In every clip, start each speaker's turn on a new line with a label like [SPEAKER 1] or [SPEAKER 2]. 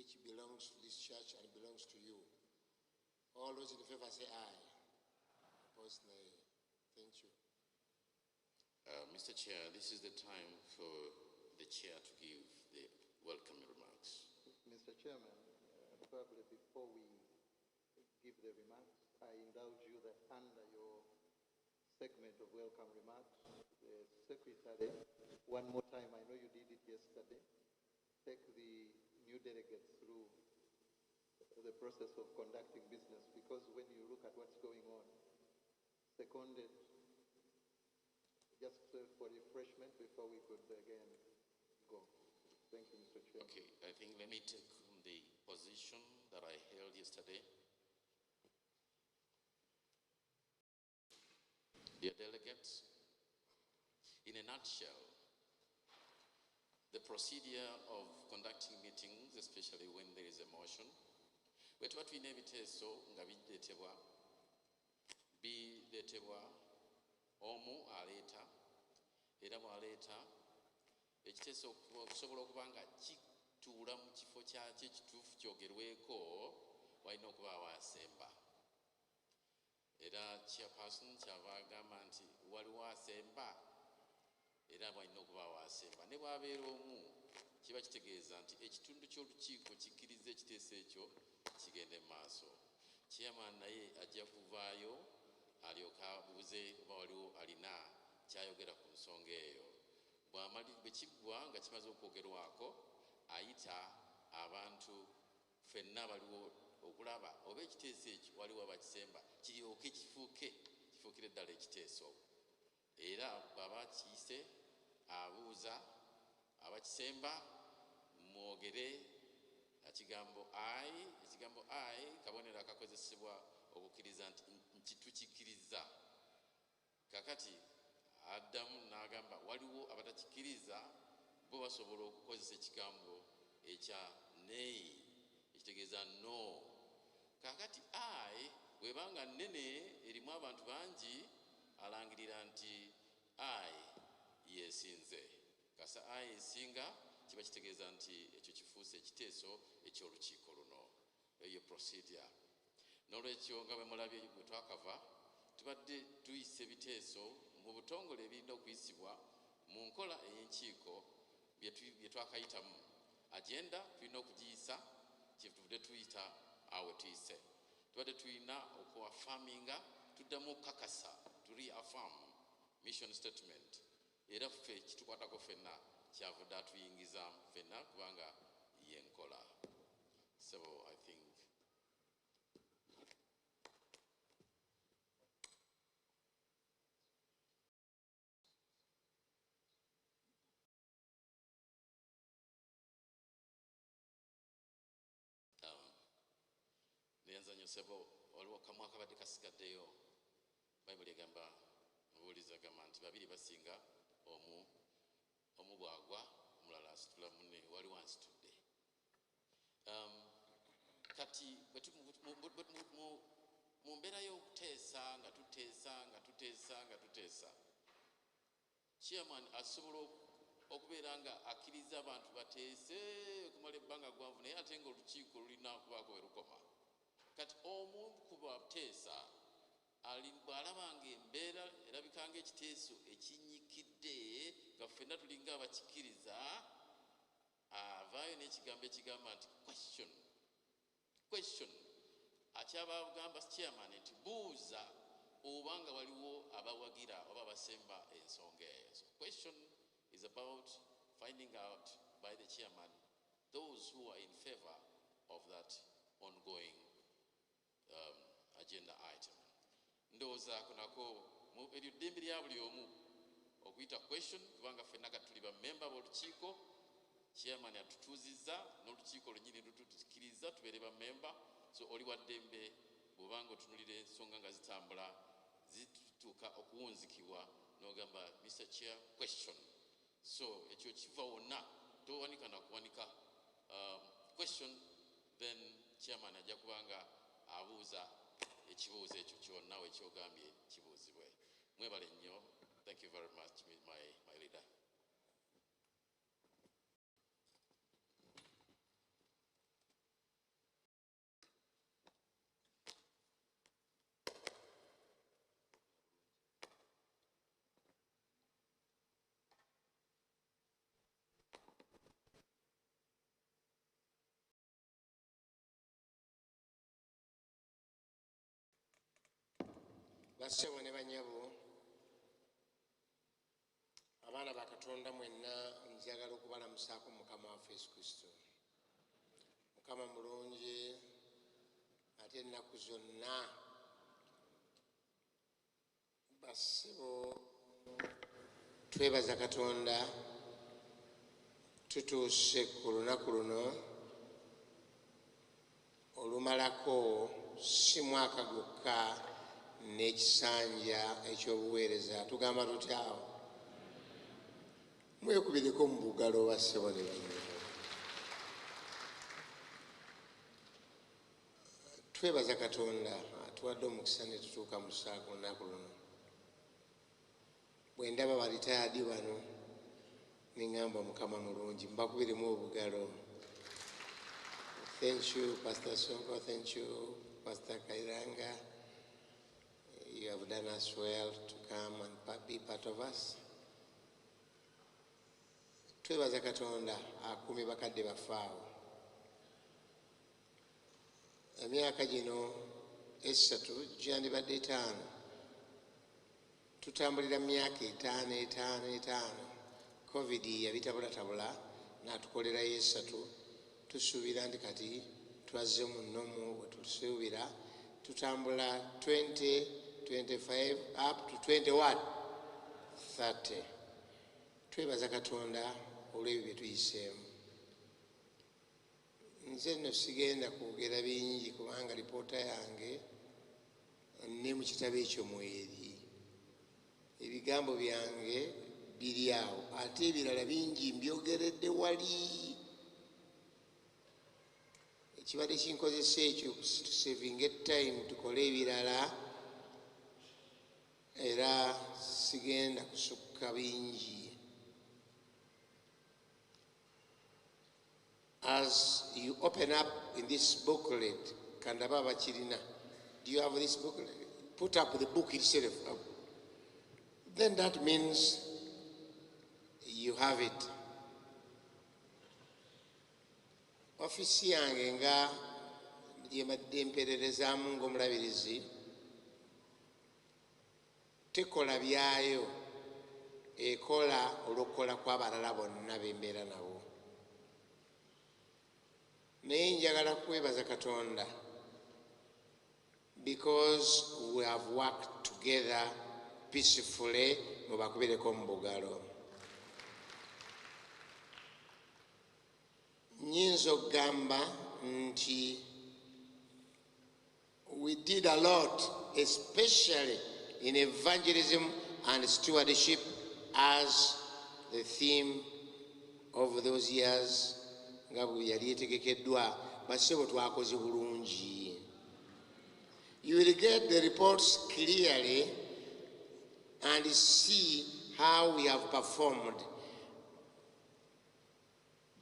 [SPEAKER 1] which belongs to this church and belongs to you. All those in favor say aye. Opposed, nay. Thank you.
[SPEAKER 2] Mr. Chair, this is the time for the chair to give the welcome remarks.
[SPEAKER 3] Mr. Chairman, probably before we give the remarks, I indulge you that under your segment of welcome remarks, the Secretary, one more time, I know you did it yesterday, take the new delegates through the process of conducting business, because when you look at what's going on, seconded, just for refreshment before we could again go. Thank you, Mr. Chairman.
[SPEAKER 2] Okay, I think let me take the position that I held yesterday. Dear delegates, in a nutshell, the procedure of conducting meetings, especially when there is a motion, wetuba tulina ebiteeso nga bireetebwa omu aleeta era bw'aleeta ekiteeso okusobola okuba nga kituula mu kifo kyakyo ekituufu kyogerweko walina okuba waasemba. Era chairperson kyava agamba nti waliwo asemba era walina okuba waasemba. Ne bw'abeera omu kiba kitegeeza nti ekitundu ky'olukiiko kikkiriza ekiteeso ekyo kigende mu maaso. Chairman naye ajja kuvaayo alyoka abuuze oba waliwo alina kyayogera ku nsonga eyo. Bwe kiggwa nga kimaze okwogerwako ayita abantu ffenna baliwo okulaba oba ekiteeso ekyo waliwo abakisemba kiryoke kifuukire ddala ekiteeso. Era bw'aba kiyise abuuza abakisemba mwogere ekigambo ayi kabonero akakozesebwa okukkiriza nti tukikkiriza. Kakati addamu n'agamba waliwo abatakikkiriza bo basobola okukozesa ekigambo ekya neyi ekitegeeza no. Kakati ayi bwebanga nnene erimu abantu bangi alangirira nti ayi yesinze. Kasa ayi esinga kiba kitegeeza nti ekyo kifuuse ekiteeso eky'olukiiko luno. Eyo procedure. N'olwekyo nga bwe mulabye bwe twakava tubadde tuyise ebiteeso mu butongole ebirina okuyisibwa mu nkola ey'enkiiko bye twakayitamu. Agenda tulina okugiyisa kyetuvudde tuyita awe tuyise. Tubadde tulina okuafaminga tuddamu okukakasa to reaffirm mission statement. Era ffe kitukwatako ffenna kyavudde atuyingiza ffenna kubanga yenkola. So I think neyanzanyo sebo waliwo kamu akabadde kasigaddeyo. Bayibuli egamba mubuulizi agamba nti babiri basinga omu bwagwa omulala asitula munne waliwo ansitudde. Kati mu mbeera y'okuteesa nga tuteesa chairman asobola okubeera nga akkiriza abantu bateese okumala ebbanga gwanvu naye ate nga olukiiko lulina okubaako we lukoma. Kati omu ku bateesa bw'alaba nga embeera erabika ng'ekiteeso ekinyikidde nga ffenna tulinga abakikkiriza avaayo n'ekigambo ekigamba nti question akyaba agamba chairman nti buuza obanga waliwo abawagira oba abasemba ensonga eyo. So question is about finding out by the chairman those who are in favor of that ongoing agenda item. Ndowooza nako eryo ddembe lya buli omu okuyita question kubanga ffenna kati tuli bammemba b'olukiiko. Chairman atutuuzizza n'olukiiko lwennyini lutukkiriza tubeere bammemba. So oli wa ddembe bw'obanga otunulira ensonga nga zitambula zituuka okuwunzikibwa n'ogamba Mr. Chair question. So ekyo kiva wonna towanika na kuwanika question, then chairman ajja kubanga abuuza ekibuuzo ekyo kyonna we kyogambye kibuuzibwe. Mwebale nnyo. Thank you very much, my leader.
[SPEAKER 1] Bassebo ne banyabo, abaana ba Katonda mwenna njagala okubalamusaako Mukama waffe Yesu Kristo. Mukama mulungi ate ennaku zonna. Bassebo twebaza Katonda tutuuse ku lunaku luno olumalako si mwaka gwokka n'ekisanja ekyobuweereza. Tugamba tutyawo mwekubireko mu bugalo bassebo ne banyabo. Twebaza Katonda atuwadde omukisa ne tutuuka mu ssaawa ku lunaku luno. Bwe ndaba balitaadi bano neŋŋamba Mukama mulungi, mbakubiremu obugalo. Thank you, Pastor Sonko. Thank you, Pastor Kairanga. You have done us well to come and be part of us. Twebaza Katonda akuumye bakadde baffe abo. Emyaka gino esatu gyandibadde 5. Tutambulira myaka 5. Covid yabitabulatabula n'atukolera esatu. Tusuubira nti kati twazze mu nnomu bwe tusuubira tutambula 2025 up to 30. Twebaza Katonda olw'ebyo bye tuyiseemu. Nze nno sigenda kwogera bingi kubanga lipoota yange ne mu kitabo ekyo mweri. Ebigambo byange biri awo ate ebirala bingi mbyogeredde wali. Ekibadde kinkozesa ekyo tusevinga time tukole ebirala era sigenda kusukka bingi. As you open up in this booklet, Kandaba Bachirina, do you have this booklet? Put up the book itself. Then that means you have it. Ofisi yange nga gyebadde mpererezaamu ng'omulabirizi tekola byayo, ekola olw'okukola kw'abalala bonna bembeera nabo. Naye njagala kwebaza Katonda because we have worked together peacefully. Mubakubireko mu bugalo. Nyinza okugamba nti we did a lot, especially in evangelism and stewardship as the theme of those years. Nga bwe yali etegekeddwa, bassebo twakoze bulungi. You will get the reports clearly and see how we have performed.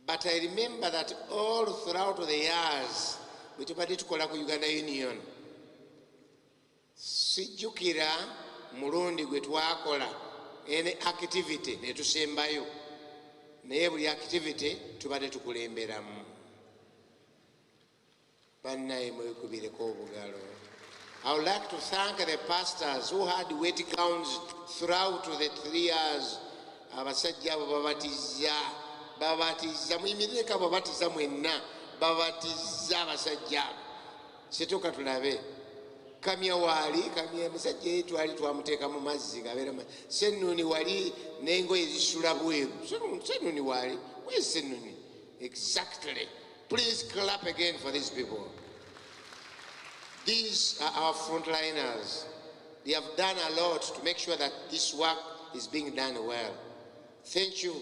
[SPEAKER 1] But I remember that all throughout the years bwe tubadde tukola ku Uganda Union, sijjukira mulundi gwe twakola ene activity ne tusembayo, naye buli activity tubadde tukulemberamu. Bannaye mwekubireko obugalo. I would like to thank the pastors who had wait counts throughout the 3 years. Abasajja abo babatiza muyimireko abo babatiza mwenna, babatiza abasajja abo. Situka tulabe. Kamya wali, kamya musajja yetu twali twamuteeka mu mazzi gabeera Sennuni wali n'engoye ezisula bweru. Sennuni wali. Where's Sennuni? Exactly. Please clap again for these people. These are our frontliners. They have done a lot to make sure that this work is being done well. Thank you.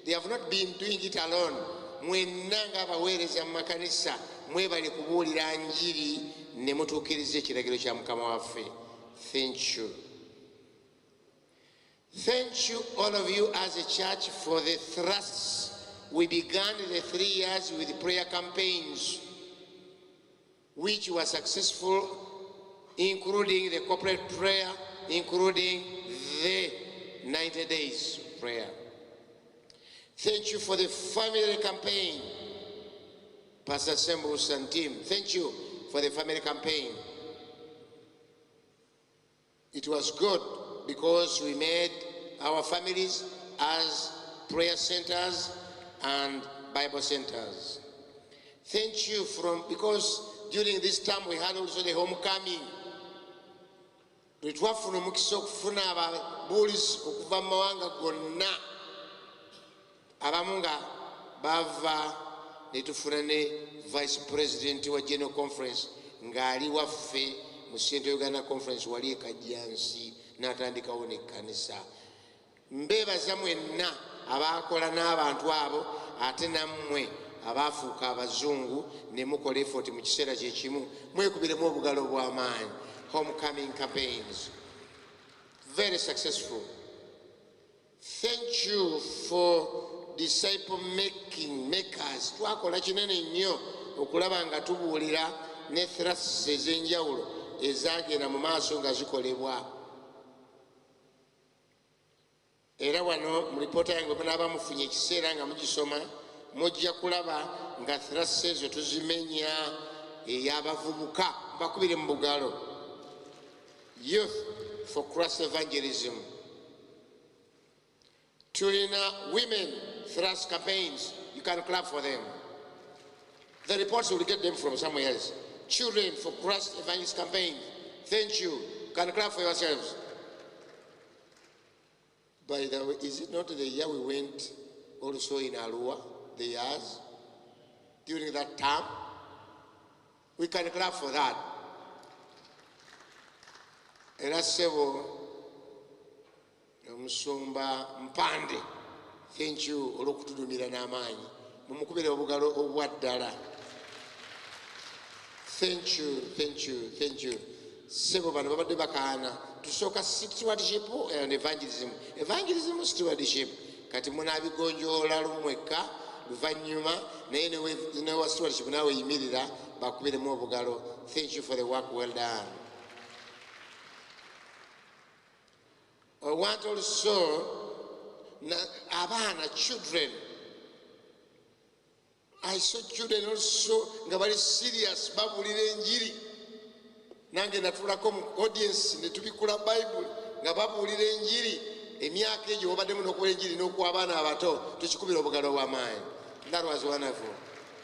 [SPEAKER 1] They have not been doing it alone. Mwenna ng'abaweereza mu makanisa mwebale kubuulira njiri ne mutuukiriza ekiragiro kya Mukama waffe. Thank you. Thank you all of you as a church for the thrusts. We began the 3 years with prayer campaigns which were successful, including the corporate prayer, including the 90 days prayer. Thank you for the family campaign. Pastor Sembus and team, thank you for the family campaign. It was good because we made our families as prayer centers and Bible centers. Thank you because during this time we had also the homecoming. Twafuna omukisa okufuna ababuulizi okuva mu mawanga gonna abamu nga bava ne tufuna ne vice president wa general conference ng'ali waffe mu Central Uganda Conference wali ekajjansi n'atandikawo n'ekkanisa. Mbeebaza mwenna abaakola n'abantu abo ate nammwe abaafuuka abazungu ne mukola effort mu kiseera kye kimu mwekubiremu obugalo bw'amaanyi. Homecoming campaigns, very successful. Thank you for disciple makers. Twakola kinene nnyo okulaba nga tubuulira ne thrusts ez'enjawulo ezagenda mu maaso nga zikolebwa. Era wano mu lipoota yange bwe munaaba mufunye ekiseera nga mugisoma mujja kulaba nga thrusts ezo tuzimenya ey'abavubuka bakubire mu bugalo. Youth for Christ evangelism. Tulina women thrust campaigns. You can clap for them. The reports will get them from somewhere else. Children for Christ evangelist campaign. Thank you. You can clap for yourselves. By the way, is it not the year we went also in Arua, the years? During that time? We can clap for that. Era sebo omusumba Mpande, thank you olw'okutudumira n'amaanyi mumukubire obugalo obwaddala. Thank you. Sebo bano babadde bakaana tusooka stewardship and evangelism stewardship kati munaabigonjoola lumwekka luvannyuma naye newa stewardship naawe yimirira bakubiremu obugalo. Thank you for the work well done. I want also abana, children. I saw children also nga bali serious babulira enjiri. Nange natulako mu audience ne tubikula Bible nga babulira enjiri emyaka egyo obaddemu n'okuba enjiri n'okuwa abaana abato tukikubira obugalo bw'amaanyi. That was wonderful.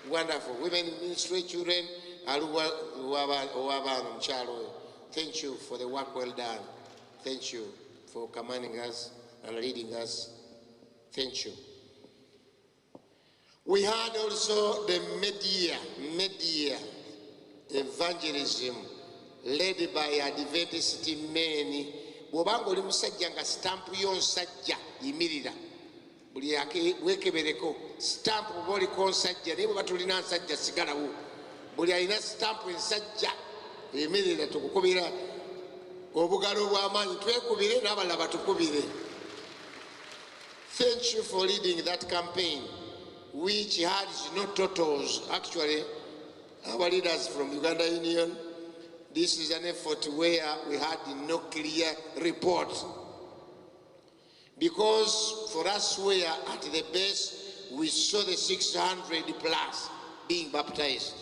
[SPEAKER 1] Women ministry, children, ow'abaana omukyalo oyo. Thank you for the work well done. Thank you for commanding us and leading us. Thank you. We had also the media evangelism led by Adventist men. Bw'obanga oli musajja nga stamp y'onsajja yimirira buli wekebereko stamp bw'oba oliko nsajja naye bw'oba tolina nsajja sigalawo buli alina stamp ensajja yimirira tukukubira obugalo bw'amaanyi twekubire n'abalala batukubire. Thank you for leading that campaign which had no totals. Actually, our leaders from Uganda Union, this is an effort where we had no clear report. Because for us where at the base we saw the 600 plus being baptized.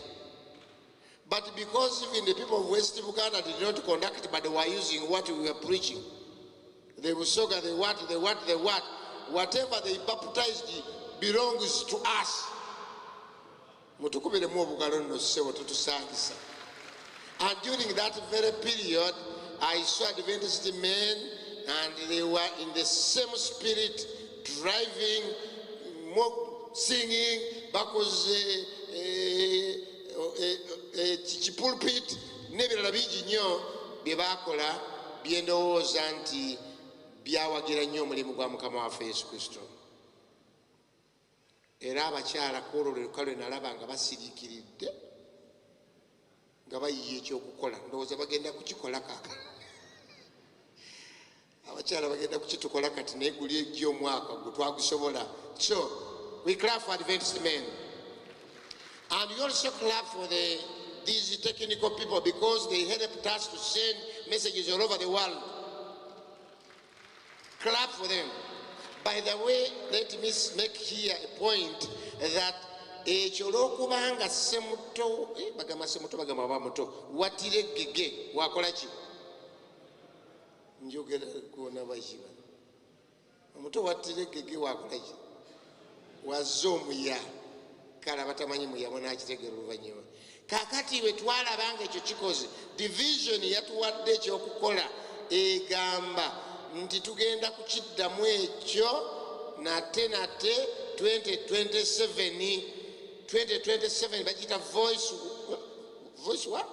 [SPEAKER 1] But because even the people of West Uganda did not conduct, but they were using what we were preaching. The Busoga, the what. Whatever they baptized belongs to us. And during that very period, I saw Adventist men, and they were in the same spirit, driving, singing, because pulpit n'ebirala bingi nnyo bye baakola bye ndowooza nti byawagira nnyo omulimu gwa Mukama waffe Yesu Kristo. Era abakyala kwolwo lukalwe nalaba nga basiriikiridde nga bayiye ekyokukola ndowooza bagenda kukikola kaka. Abakyala bagenda kukitukola kati naye guli ejja omwaka gwe twagusobola. So we clap for Adventist men. And we also clap for these technical people because they helped us to send messages all over the world. Clap for them. By the way, let me make here a point that ekyolokubanga semuto bagamba semuto bagamba bamuto watire gege wakola ki njogera kuona bakiba omuto wattiregege wakolaki wazza omuya kale abatamanyi muya nakitegera oluvannyuma kakati bwe twalabanga ekyo kikoze division yatuwadde ekyokukola egamba nti tugenda kukiddamu ekyo nate 2027 bagiyita voice what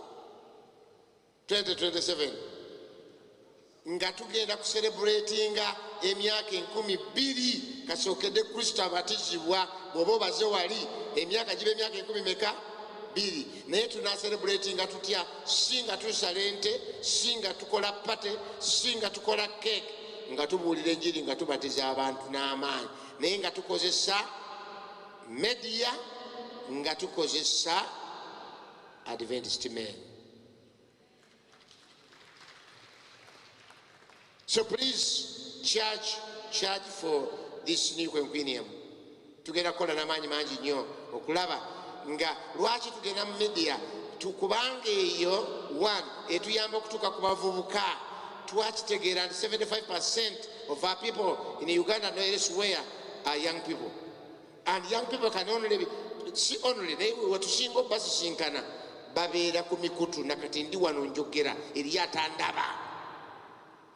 [SPEAKER 1] 2027 nga tugenda kucelebratinga emyaka 12 kasookedde kristo abatizibwa bw'oba obaze wali emyaka giba emyaka 10 meka 2 naye tunacelebratinga tutya singa tusala ente singa tukola pate singa tukola cake nga tubuulira enjiri nga tubatiza abantu n'amaanyi naye nga tukozesa media nga tukozesa Adventist men. So please charge for this new quinquennium. Tugenda kukola n'amaanyi mangi nnyo okulaba nga lwaki tugenda mu media tukubanga eyo one etuyamba okutuuka ku bavubuka twakitegeera nti 75% of our people in Uganda and elsewhere are young people, and young people can only naye wetusinga obasisinkana babeera ku mikutu nakati ndi wano njogera eri atandaba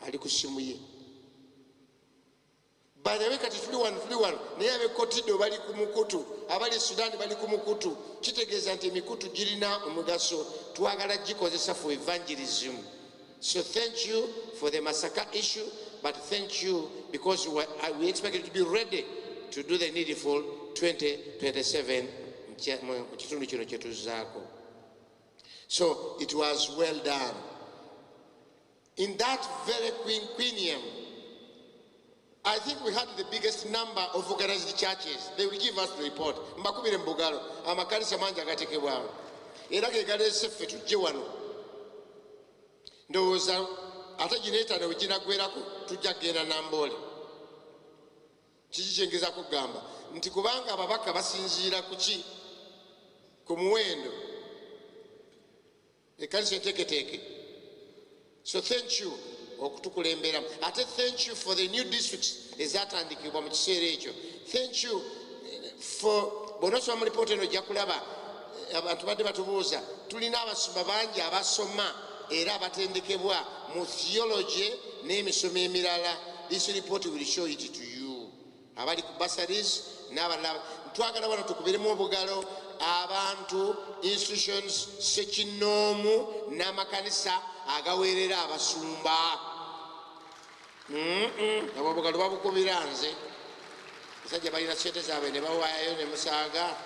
[SPEAKER 1] ali ku simu ye balabe kati tuli wano naye abekotido bali ku mukutu abali Sudan bali ku mukutu kitegeeza nti emikutu girina omugaso twagala gikozesa for evangelism. So thank you for the massacre issue, but thank you because we expect you to be ready to do the needful 2027 mu kitundu kino kye tuzzaako. So it was well done. In that very quinquennium, I think we had the biggest number of organized churches. They will give us the report. Mbakubire mbugalo amakanisa mangi agatekebwawo era gegaleese ffe tujje wano ndowooza ate gineetana weginagwerako tujja kgenda Namboole. Kiki kyengezako kugamba nti kubanga ababaka basinziira ku ki ku muwendo ekkanisa enteeketeeke. So thank you okutukulemberamu ate thank you for the new districts ezatandikibwa mu kiseera ekyo. Thank you for bonosoma mu lipoota eno ojja kulaba abantu badde batubuuza tulina abasumba bangi abasoma era abatendekebwa mu theology n'emisomo emirala. This report will show it to you. Abali ku bursaries n'abalala twagala wano tukubiremu obugalo abantu institutions sekinoomu n'amakanisa agaweerera abasumba. Abo obugalo babukubira nze basajja balina sente zaabwe ne bawaayo ne musaaga.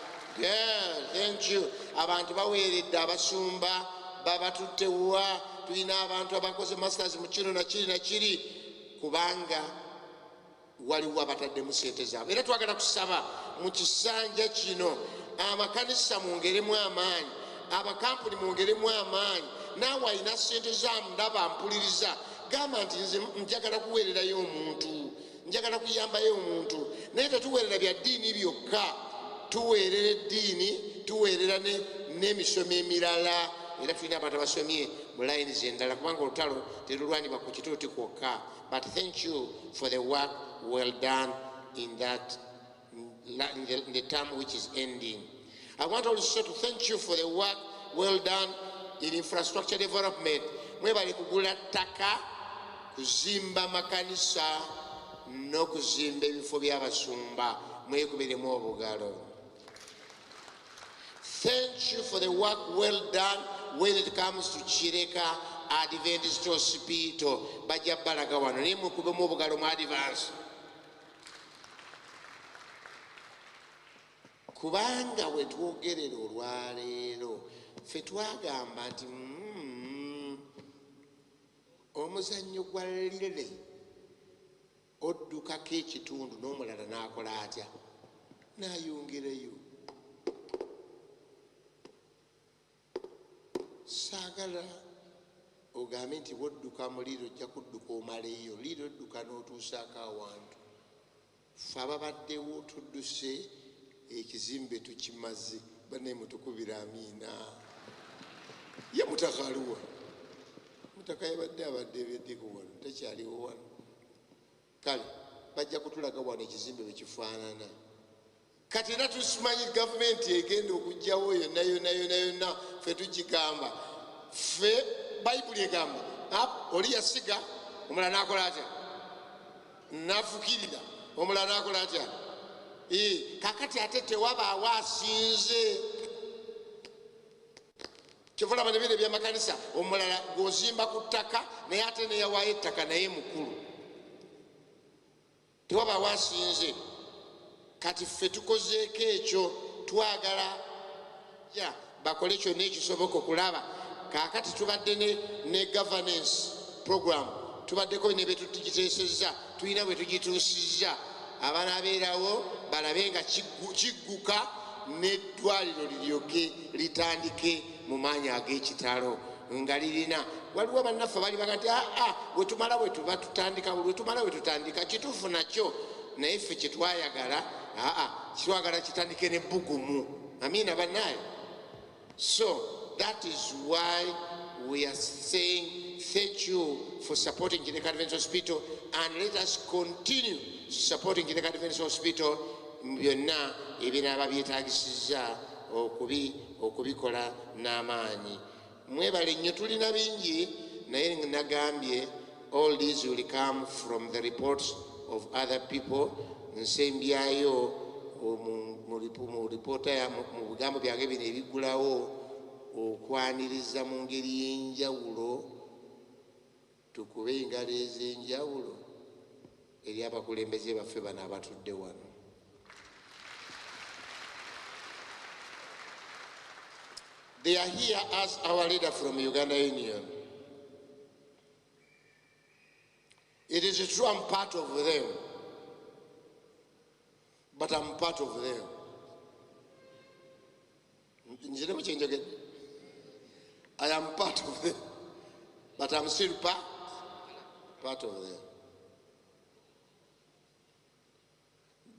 [SPEAKER 1] Thank you. Abantu baweeredde abasumba babatuttewa tulina abantu abakoze masters mu kino nakiri kubanga waliwo abataddemu sente zaabwe. Era twagala kusaba mu kisanja kino amakanisa mwongeremu amaanyi, abakampuni mwongeremu amaanyi. Naawe alina sente zaamu ndaba mpuliriza gamba nti nze njagala kuweererayo omuntu, njagala kuyambayo omuntu, naye tetuweerera bya ddiini byokka, tuweerera eddiini tuweerera n'emisomo emirala. Era tulina abantu abasomye mu lines endala kubanga olutalo terulwanibwa ku kituuti kwokka. But thank you for the work well done in the term which is ending. I want also to thank you for the work well done in infrastructure development. Mwebale kugula ttaka, kuzimba makanisa n'okuzimba ebifo by'abasumba. Mwekubiremu obugalo. Thank you for the work well done when it comes to Chireka Adventist Hospital. Bajja balaga wano naye mwekubemu obugalo mu advance. Kubanga we twogerera olwaleero ffe twagamba nti omuzannyo gwa lile oddukako ekitundu n'omulala n'akola atya n'ayongereyo. Saagala ogambe nti bwodduka mu liiro ojja kudduka omaleeyo, liiro odduka n'otuusaako awantu. Ffe ababaddewo tudduse ekizimbe tukimaze banne mutukubira amiina. Ye mutakaluwa ttaka yabadde abadde ebyeddiku wano tekyaliwo wano kale bajja kutulaga wano ekizimbe bwe kifaanana kati era tusimanyi gavumenti egenda okugjawo yonna ffe tugigamba ffe bayibuli egamba oli yasiga omulala nakola atya nafukirira omulala nakola atya kakati ate tewabaawo asinze kyovulaba nebiro ebyamakanisa omulala gozimba ku ttaka naye ate neyawaayo ettaka naye mukulu tewabaawo asinze kati ffe tukozeeko ekyo twagala bakole kyonna ekisoboka okulaba kakati tubadde ne governance program tubaddeko ne betugiteesezza tulina bwe tugituusizza abanaabeerawo balabe nga kigguka n'eddwaliro liryoke litandike mu maanyi ag'ekitalo nga lirina waliwo bannaffe bali baga nti wetumala wetutandika kituufu nakyo naye ffe kyetwayagala kitwagala kitandike nebbugumu amiina bannaayo so that is why we are saying thank you for supporting Kireka Adventist Hospital and let us continue supporting Kireka Adventist Hospital byonna ebinaaba byetaagisizza okubikola n'amaanyi mwebale nnyo tulina bingi naye nagambye all these will come from the reports of other people nsembyayo mu lipoota mu bigambo byange bino ebiggulawo okwaniriza mu ngeri y'enjawulo tukube engalo ez'enjawulo eri abakulembeze baffe bano abatudde wano they are here as our leader from Uganda Union. It is true I'm part of them, but I'm part of them. I am part of them, but I'm still part of them.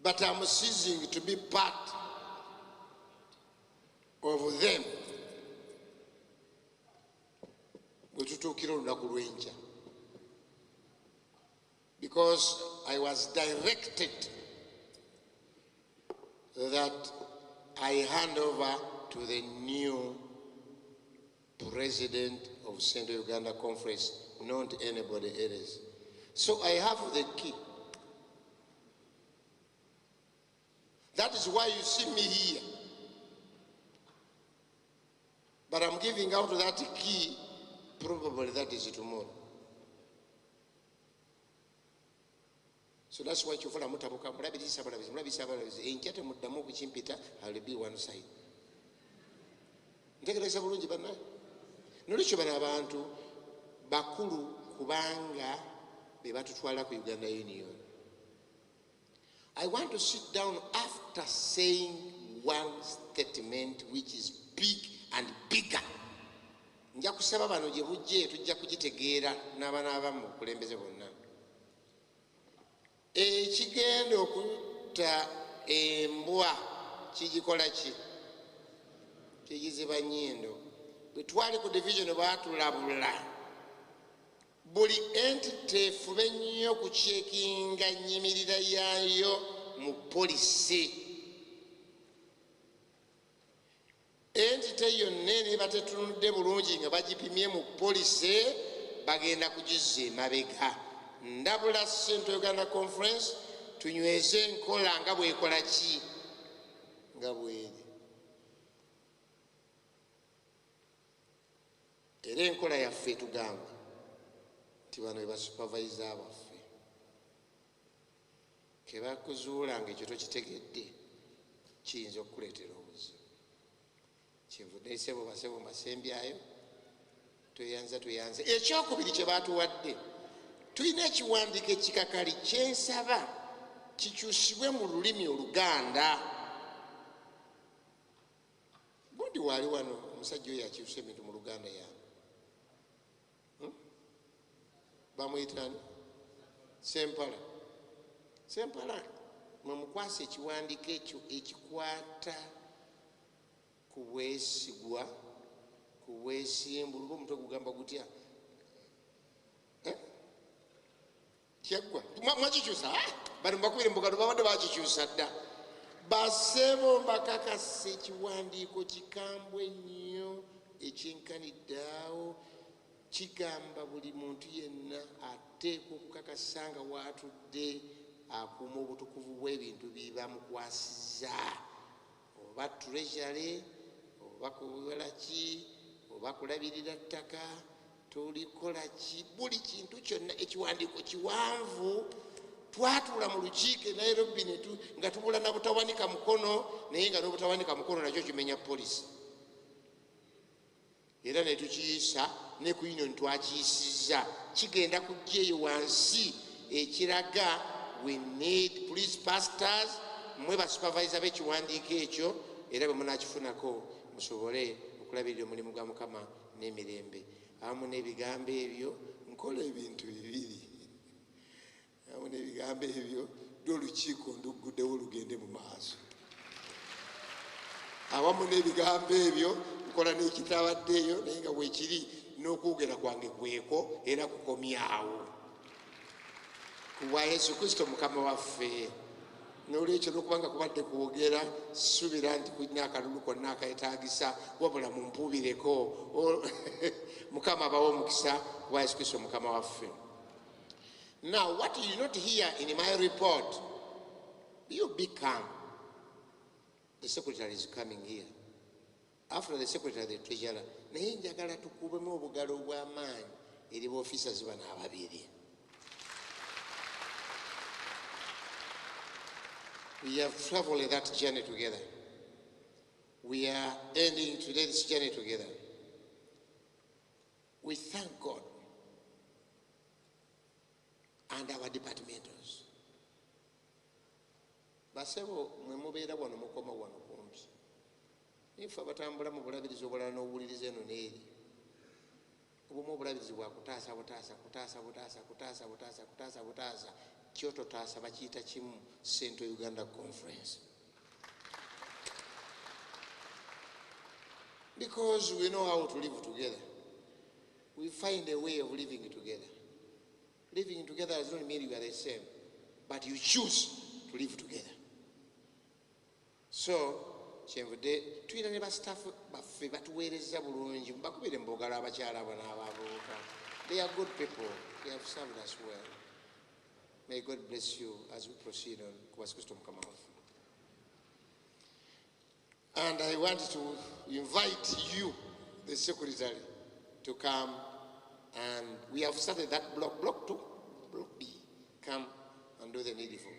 [SPEAKER 1] But I'm ceasing to be part of them. Because I was directed that I hand over to the new president of Central Uganda Conference, not anybody else. So I have the key. That is why you see me here. But I'm giving out that key, probably that is tomorrow. So that's why you follow Mutabuka, in Chatham, Chimpita, I will be one side. Take a Sabuji Bana. No Bantu, Bakuru, Kubanga, Bebatu Twala, Uganda Union. I want to sit down after saying one statement which is big and bigger. Nja kusaba bano gye bujje tujja kugitegeera n'abaana abamu okulembeze bonna ekigenda okutta embwa kigikola ki kigiziba nnyindo bwe twali ku division baatulabula buli entity efube nnyo kucekinga nnyimirira yaayo mu polisi entity yonna ne batetunudde bulungi nga bagipimye mu polisi bagenda kugizza emabega ndabula Central Uganda Conference tunyweze enkola nga bwekola ki nga bweri era enkola yaffe tugamba nti bano be basupervisa baffe kebakuzuula nga ekyo tokitegedde kiyinza okukuleetera obuzibu kyenvudde isebo basebo mbasembyayo tweyanze ekyokubiri kye baatuwadde tulina ekiwandiiko ekikakali kyensaba kikyusibwe mu lulimi Oluganda gundi waali wano omusajja oyo akyusa ebintu mu Luganda yange bamuyitani sempala mwemukwasa ekiwandiiko ekyo ekikwata ku bwesigwa ku bwesimbu luba omutwe gugamba gutya kyaggwa mwakikyusa bali mbakubire mbugalo babadde bakikyusa dda basebo mbakakasa ekiwandiiko kikambwe nnyo ekyenkaniddaawo kigamba buli muntu yenna ateekwa okukakasa nga waatudde akuuma obutukuvu bw'ebintu bibamukwasiza oba treasury oba kukola ki oba kulabirira ttaka tulikola ki buli kintu kyonna ekiwandiiko kiwanvu twatuula mu lukiiko e Nairobi nga tubula na butawanika mukono naye nga n'obutawanika mukono nakyo kimenya polisi era ne tukiyisa ne ku union twakiyisizza kigenda kujja eyo wansi ekiraga we need police pastors mwe basupervisor b'ekiwandiiko ekyo era bwe munakifunako musobole okulabirira omulimu gwa Mukama n'emirembe awamu n'ebigambo ebyo nkola ebintu bibiri awamu n'ebigambo ebyo olukiiko nduguddewo lugende mu maaso awamu n'ebigambo ebyo nkola n'ekitabaddeeyo naye nga bwekiri n'okwogera kwange kweko era kukomyawo kuwa Yesu Kristo Mukama waffe n'olwekyo n'okubanga kubadde kwogera suubira nti kulina akalulu konna akayetaagisa wabula mumpuubireko Mukama abawe omukisa kuwa Yesu Kristo Mukama waffe. Now what you not hear in my report, you be calm. The secretary is coming here. After the secretary, the treasurer, naye njagala tukubemu obugalo obw'amaanyi eri officers bano ababiri. We have traveled that journey together. We are ending today's journey together. We thank God and our departmentals. Basebo mwe mubeera wano mukoma wano kumpi. Ife abatambula mu bulabirizi obulala n'obuwuliriza eno n'eri. Obumu obulabirizi bwa kutaasa kyoto taasa bakiyita kimu Central Uganda Conference. Because we know how to live together. We find a way of living together. Living together does not mean you are the same, but you choose to live together. So, tulina ne bastaff baffe batuweereza bulungi bakubire mbogala abakyala abo n'abavubuka. They are good people. They have served us well. May God bless you as we proceed on Kuwa Kristo Mukama waffe. And I want to invite you, the secretary, to come, and we have started that block 2, block B. Come and do the needful.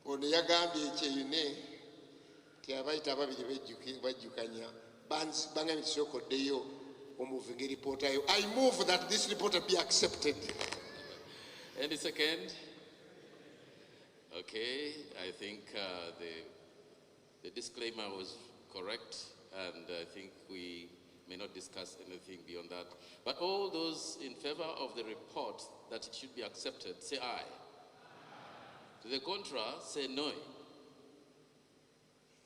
[SPEAKER 1] Ono yagambye ekyeyune tiabaita ababiri bajjukanya bangambye tisokoddeyo omuvinga report ayo. I move that this report be accepted.
[SPEAKER 2] Any second? Okay, I think the disclaimer was correct, and I think we may not discuss anything beyond that. But all those in favor of the report that it should be accepted, say aye. To the contrary, say no.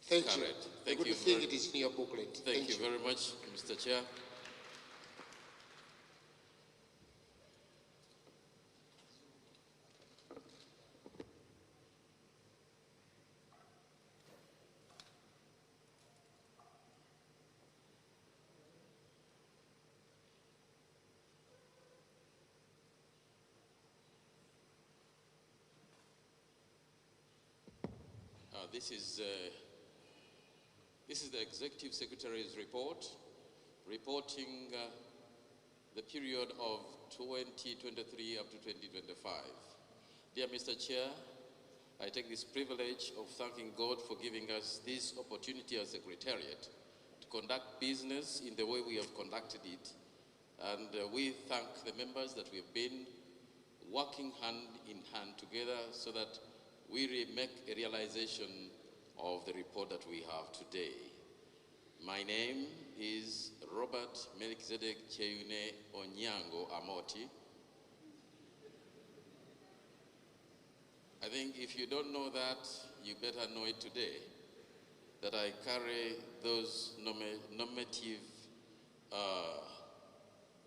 [SPEAKER 1] Thank you.
[SPEAKER 2] Thank
[SPEAKER 1] Good
[SPEAKER 2] you.
[SPEAKER 1] thing it is in your booklet.
[SPEAKER 2] Thank you very much, Mr. Chair. This is the Executive Secretary's report, reporting the period of 2023 up to 2025. Dear Mr. Chair, I take this privilege of thanking God for giving us this opportunity as Secretariat to conduct business in the way we have conducted it. And we thank the members that we have been working hand in hand together so that we make a realization of the report that we have today. My name is Robert Melchizedek Cheune Onyango Amoti. I think if you don't know that, you better know it today. that I carry those normative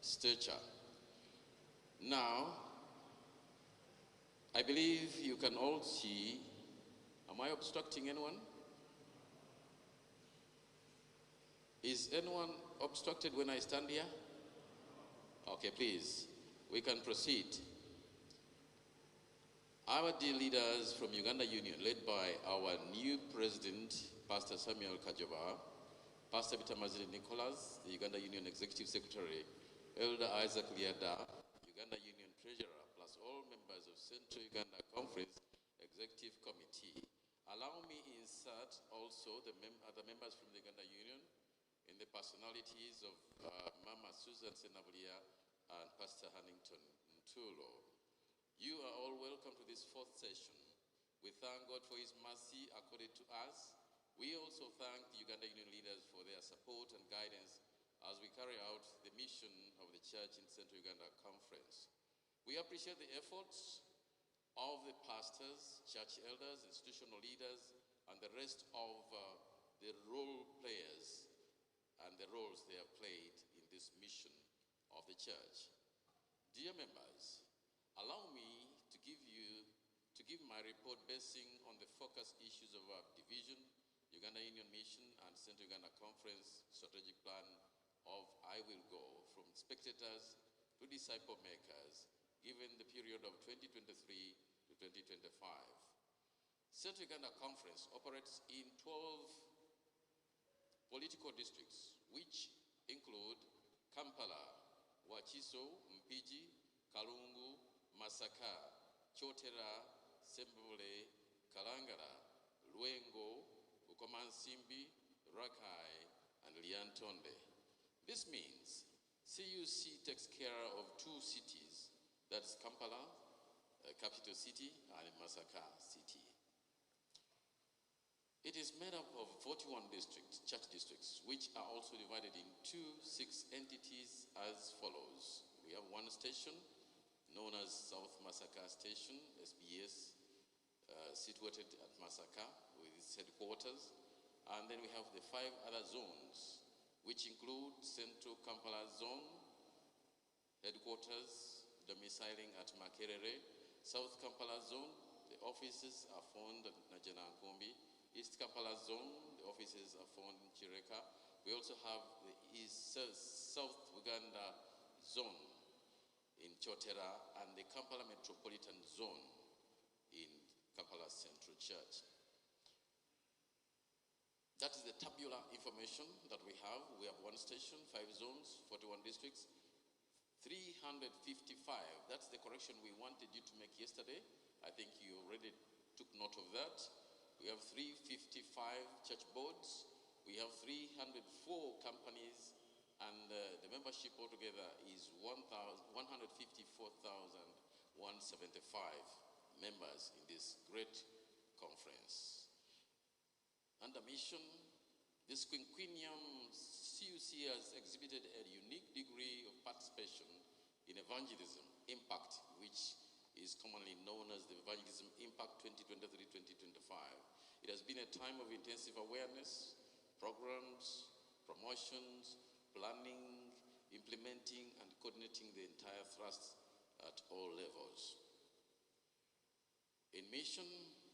[SPEAKER 2] stature. Now, I believe you can all see, am I obstructing anyone? Is anyone obstructed when I stand here? Okay, please, we can proceed. Our dear leaders from Uganda Union, led by our new president, Pastor Samuel Kajaba, Pastor Bitamazili Nicholas, the Uganda Union Executive Secretary, Elder Isaac Liada, Uganda Union Treasurer, plus all members of Central Uganda Conference Executive Committee. Allow me insert also the other members from the Uganda Union in the personalities of Mama Susan Senabulia and Pastor Hannington Ntulo. You are all welcome to this fourth session. We thank God for His mercy accorded to us. We also thank the Uganda Union leaders for their support and guidance as we carry out the mission of the Church in Central Uganda Conference. We appreciate the efforts of the pastors, church elders, institutional leaders, and the rest of the role players and the roles they have played in this mission of the church. Dear members, allow me to give my report basing on the focus issues of our division, Uganda Union Mission, and Central Uganda Conference strategic plan of I Will Go, from spectators to disciple makers, given the period of 2023 to 2025. Central Uganda Conference operates in 12 political districts, which include Kampala, Wakiso, Mpigi, Kalungu, Masaka, Chotera, Sembule, Kalangala, Luengo, Bukomansimbi, Rakai, and Liantonde. This means CUC takes care of two cities, that's Kampala, capital city, and Masaka city. It is made up of 41 districts, church districts, which are also divided into 6 entities as follows. We have one station known as South Masaka Station, SBS, situated at Masaka with its headquarters. And then we have the 5 other zones, which include Central Kampala Zone, headquarters domiciling at Makerere. South Kampala Zone, the offices are found at Najanankumbi. East Kampala Zone, the offices are found in Chireka. We also have the South Uganda Zone in Chotera, and the Kampala Metropolitan Zone in Kampala Central Church. That is the tabular information that we have. We have one station, 5 zones, 41 districts, 355. That's the correction we wanted you to make yesterday. I think you already took note of that. We have 355 church boards. We have 304 companies, and the membership altogether is 154,175 members in this great conference. Under mission, this quinquennium CUC has exhibited a unique degree of participation in evangelism impact, which is commonly known as the Evangelism Impact 2023-2025. It has been a time of intensive awareness, programs, promotions, planning, implementing, and coordinating the entire thrust at all levels. In mission,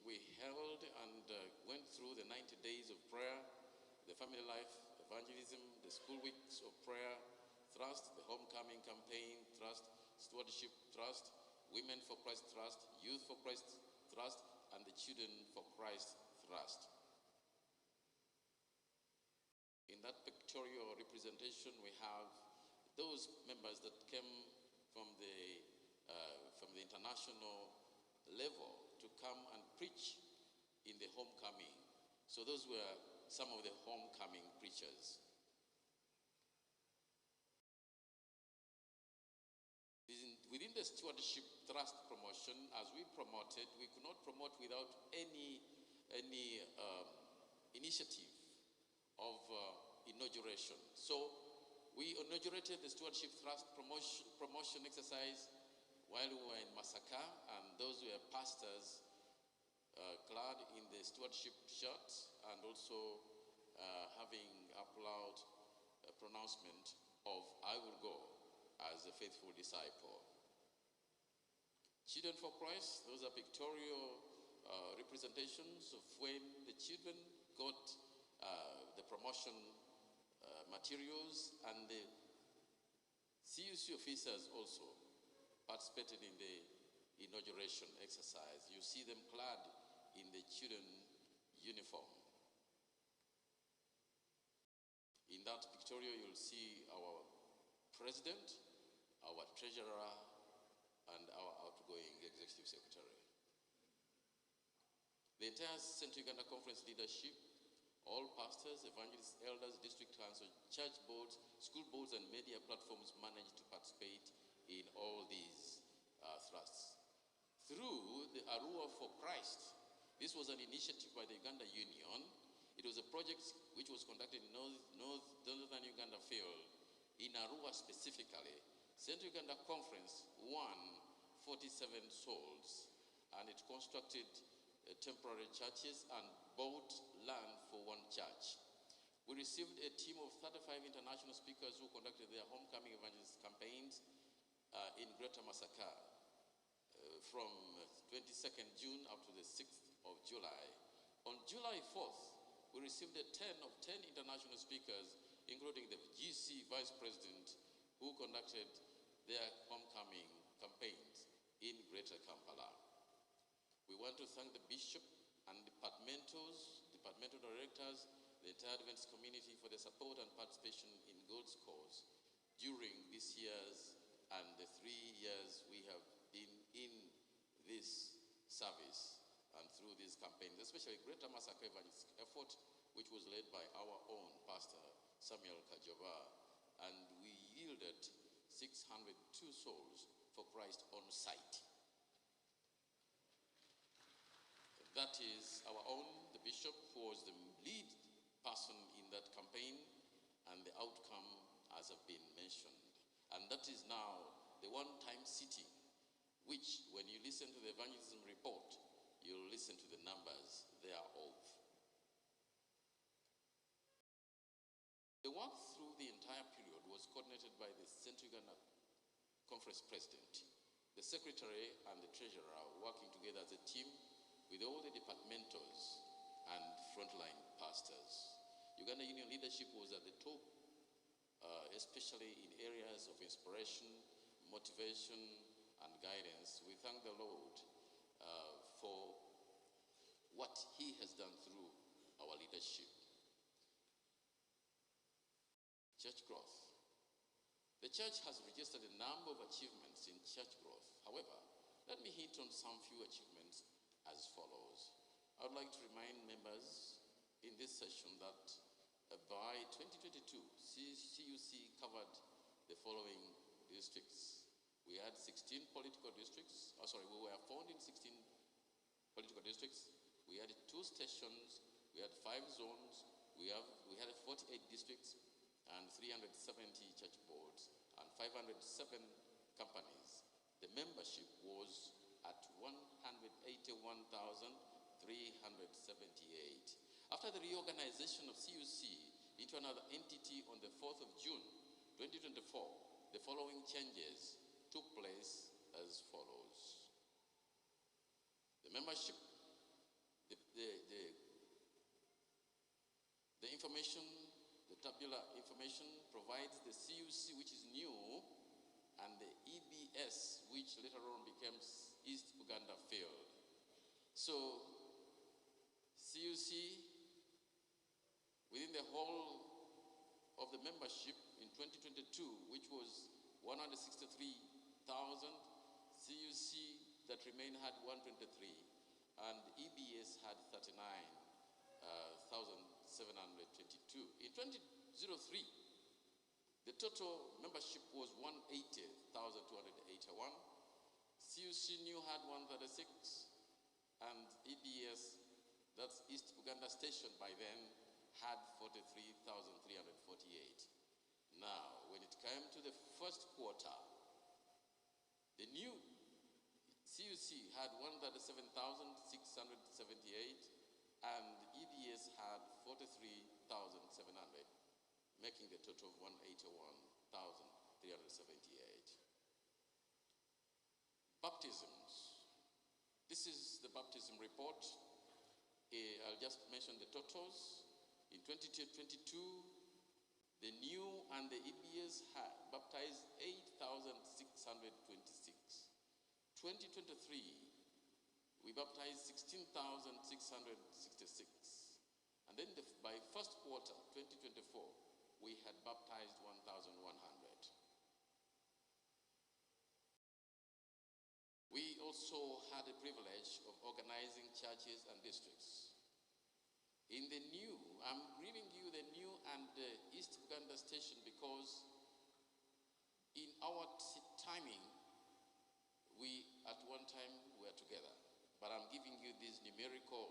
[SPEAKER 2] we held and went through the 90 days of prayer, the family life evangelism, the school weeks of prayer thrust, the homecoming campaign thrust, stewardship thrust, Women for Christ thrust, Youth for Christ thrust, and the Children for Christ thrust. In that pictorial representation, we have those members that came from the international level to come and preach in the homecoming. So those were some of the homecoming preachers. Within the stewardship thrust promotion, as we promoted, we could not promote without any initiative of inauguration. So we inaugurated the stewardship thrust promotion exercise while we were in Masaka, and those were pastors clad in the stewardship shirt and also having a loud pronouncement of I will go as a faithful disciple. Children for Christ, those are pictorial representations of when the children got the promotion materials, and the CUC officers also participated in the inauguration exercise. You see them clad in the children uniform. In that pictorial, you'll see our president, our treasurer, and our outgoing executive secretary. The entire Central Uganda Conference leadership, all pastors, evangelists, elders, district council, church boards, school boards, and media platforms managed to participate in all these thrusts. Through the Arua for Christ, this was an initiative by the Uganda Union. It was a project which was conducted in Northern Uganda field. In Arua specifically, Central Uganda Conference won 47 souls, and it constructed temporary churches and bought land for one church. We received a team of 35 international speakers who conducted their homecoming evangelist campaigns in Greater Masaka from 22nd June up to the 6th of July. On July 4th, we received a 10 of 10 international speakers, including the GC Vice President, who conducted their homecoming campaigns in Greater Kampala. We want to thank the Bishop and departmental directors, the entire Adventist community for their support and participation in God's cause during this year's and the 3 years we have been in this service and through these campaigns, especially Greater Masaka Evangelist effort, which was led by our own Pastor Samuel Kajaba, and we yielded 602 souls for Christ on site. That is our own, the bishop, who was the lead person in that campaign, and the outcome has been mentioned. And that is now the one-time sitting, which when you listen to the evangelism report, you'll listen to the numbers thereof. The work through the entire period was coordinated by the Central Uganda Conference President, the Secretary, and the Treasurer, working together as a team with all the departmentals and frontline pastors. Uganda Union leadership was at the top, especially in areas of inspiration, motivation, and guidance. We thank the Lord for what He has done through our leadership. Church growth. The church has registered a number of achievements in church growth. However, let me hit on some few achievements as follows. I would like to remind members in this session that by 2022, CUC covered the following districts. We had 16 political districts. We were formed in 16 political districts. We had 2 stations. We had 5 zones. We had 48 districts and 370 church boards and 507 companies. The membership was at 181,378. After the reorganization of CUC into another entity on the 4th of June 2024, the following changes took place as follows. The membership, the information, the tabular information provides the CUC, which is new, and the EBS, which later on becomes East Uganda Field. So, CUC, within the whole of the membership in 2022, which was 163,000, CUC that remained had 123, and EBS had 39,722. In 2003, the total membership was 180,281. CUC new had 136, and EBS, that's East Uganda Station by then, had 43,348. Now, when it came to the first quarter, the new CUC had 137,678, and EDS had 43,700, making the total of 181,378. Baptisms. This is the baptism report. I'll just mention the totals. In 2022, the new and the EBS had baptized 8,626. 2023, we baptized 16,666. And then by first quarter, 2024, we had baptized 1,100. We also had the privilege of organizing churches and districts. In the new, I'm giving you the new and the East Uganda station because in our timing, we at one time were together. But I'm giving you these numerical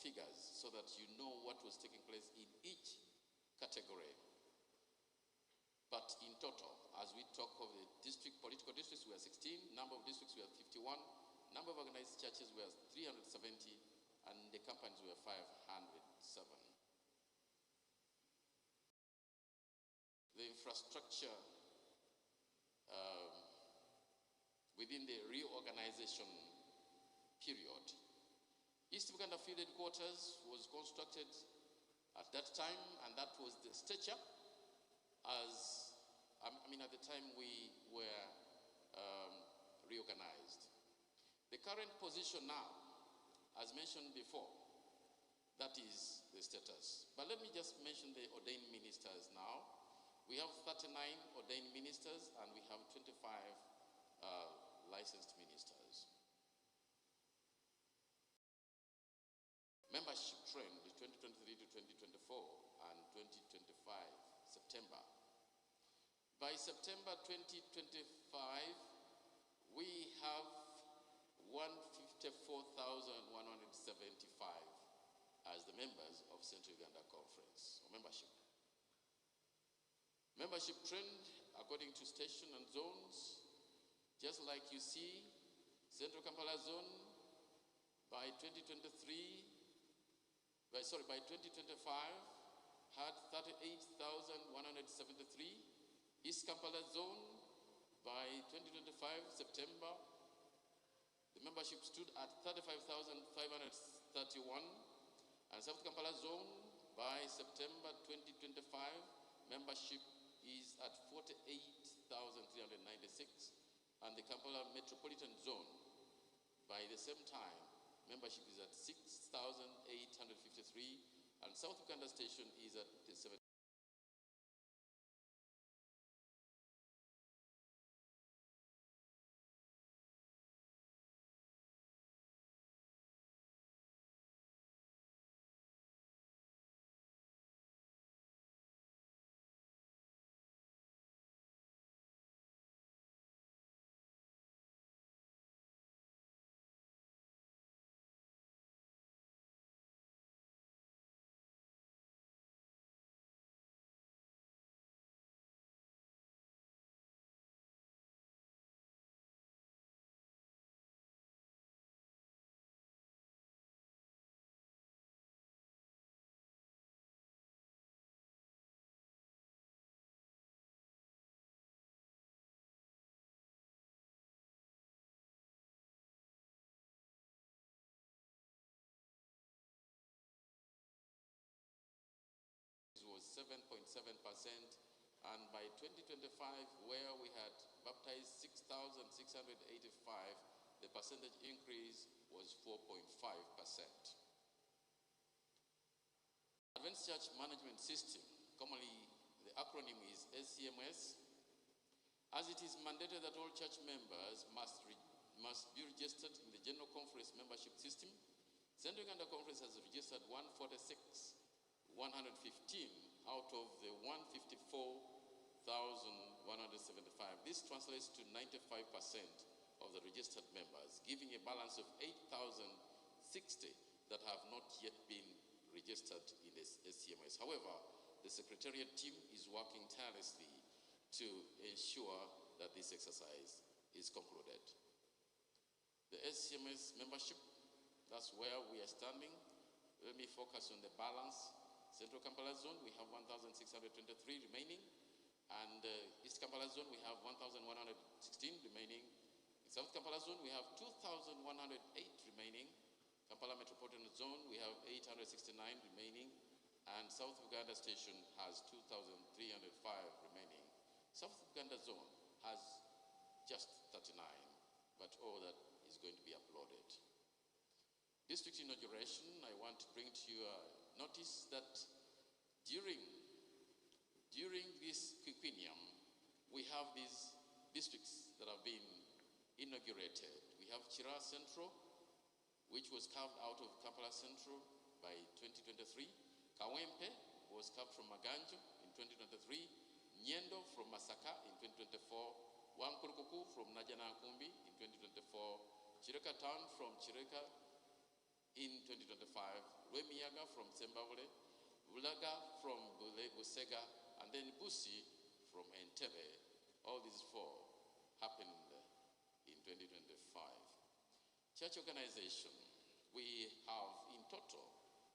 [SPEAKER 2] figures so that you know what was taking place in each category. But in total, as we talk of the district, political districts, we are 16, number of districts, we are 51, number of organized churches, we are 370, and the companies were 507. The infrastructure within the reorganization period. East Uganda Field Headquarters was constructed at that time, and that was the stature as, at the time we were reorganized. The current position now, as mentioned before, that is the status. But let me just mention the ordained ministers now. We have 39 ordained ministers and we have 25 licensed ministers. Membership trend 2023 to 2024 and 2025 September. By September 2025, we have 154,175 as the members of Central Uganda Conference, or membership. Membership trend according to station and zones, just like you see, Central Kampala Zone by 2025 had 38,173. East Kampala Zone by 2025 September, the membership stood at 35,531, and South Kampala Zone by September 2025, membership is at 48,396, and the Kampala Metropolitan Zone by the same time, membership is at 6,853, and South Uganda Station is at 7. Was 7.7%, and by 2025, where we had baptized 6,685, the percentage increase was 4.5%. Advanced Church Management System, commonly the acronym is SCMS, as it is mandated that all church members must be registered in the General Conference membership system. Central Uganda Conference has registered 115 out of the 154,175. This translates to 95% of the registered members, giving a balance of 8,060 that have not yet been registered in this SCMS. However, the Secretariat team is working tirelessly to ensure that this exercise is concluded. The SCMS membership, that's where we are standing. let me focus on the balance. Central Kampala Zone, we have 1,623 remaining. And East Kampala Zone, we have 1,116 remaining. In South Kampala Zone, we have 2,108 remaining. Kampala Metropolitan Zone, we have 869 remaining. And South Uganda Station has 2,305 remaining. South Uganda Zone has just 39, but all that is going to be uploaded. District inauguration, I want to bring to your notice that during this quinquennium, we have these districts that have been inaugurated. We have Chira Central, which was carved out of Kampala Central by 2023. Kawempe was carved from Maganjo in 2023. Nyendo from Masaka in 2024. Wankurukuku from Najanakumbi in 2024. Chireka Town from Chireka in 2025. Rwemiyaga from Sembabule. Bulaga from Busega. And then Busi from Entebbe. All these four happened in 2025. Church organization. We have in total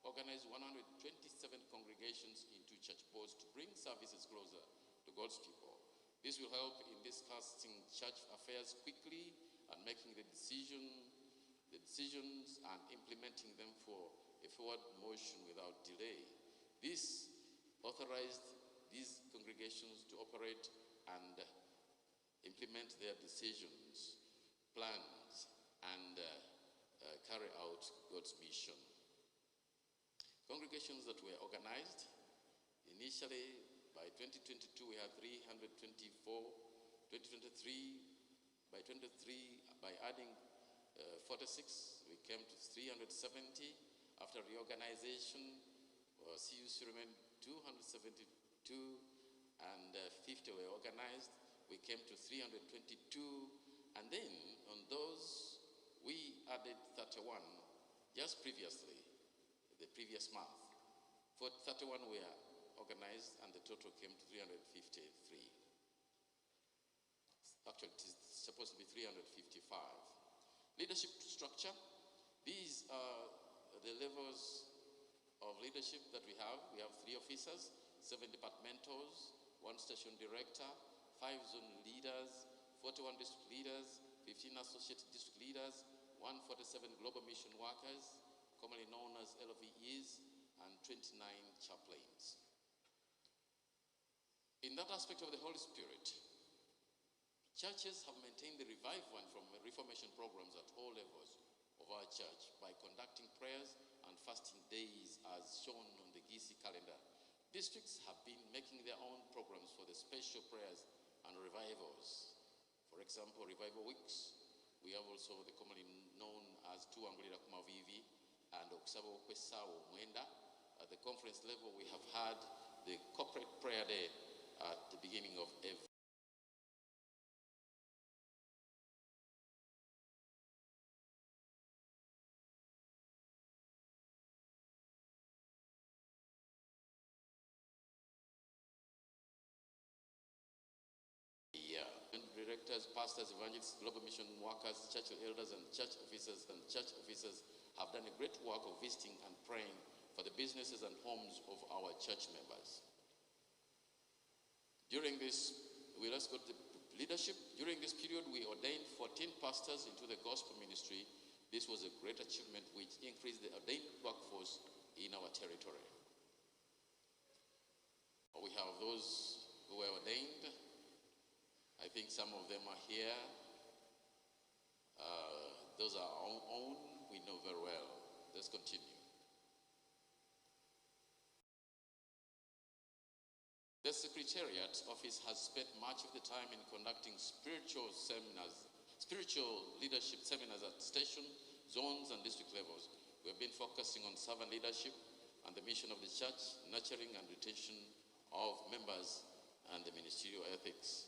[SPEAKER 2] organized 127 congregations into church boards to bring services closer to God's people. This will help in discussing church affairs quickly and making the decisions and implementing them for a forward motion without delay. This authorized these congregations to operate and implement their decisions, plans, and carry out God's mission. Congregations that were organized, initially by 2022 we had 324, 2023, by adding 46, we came to 370. After reorganization, CUC remained 272, and 50 were organized. We came to 322, and then on those, we added 31 just previously, the previous month. For 31 were organized, and the total came to 353. Actually, it is supposed to be 355. Leadership structure. These are the levels of leadership that we have. We have 3 officers, 7 departmentals, 1 station director, 5 zone leaders, 41 district leaders, 15 associate district leaders, 147 global mission workers, commonly known as LVEs, and 29 chaplains. In that aspect of the Holy Spirit, churches have maintained the revival from reformation programs at all levels of our church by conducting prayers and fasting days as shown on the GC calendar. Districts have been making their own programs for the special prayers and revivals. For example, revival weeks. We have also the commonly known as Tuangulira Kumavivi and Okusabo Kwesawo Mwenda. At the conference level, we have had the corporate prayer day at the beginning of every year. And directors, pastors, evangelists, global mission workers, church elders, and church officers have done a great work of visiting and praying for the businesses and homes of our church members. During this, let's go to the leadership. During this period, we ordained 14 pastors into the gospel ministry. This was a great achievement which increased the ordained workforce in our territory. We have those who were ordained. I think some of them are here. Those are our own. We know very well. Let's continue. The Secretariat Office has spent much of the time in conducting spiritual leadership seminars at station, zones, and district levels. We have been focusing on servant leadership and the mission of the church, nurturing and retention of members, and the ministerial ethics.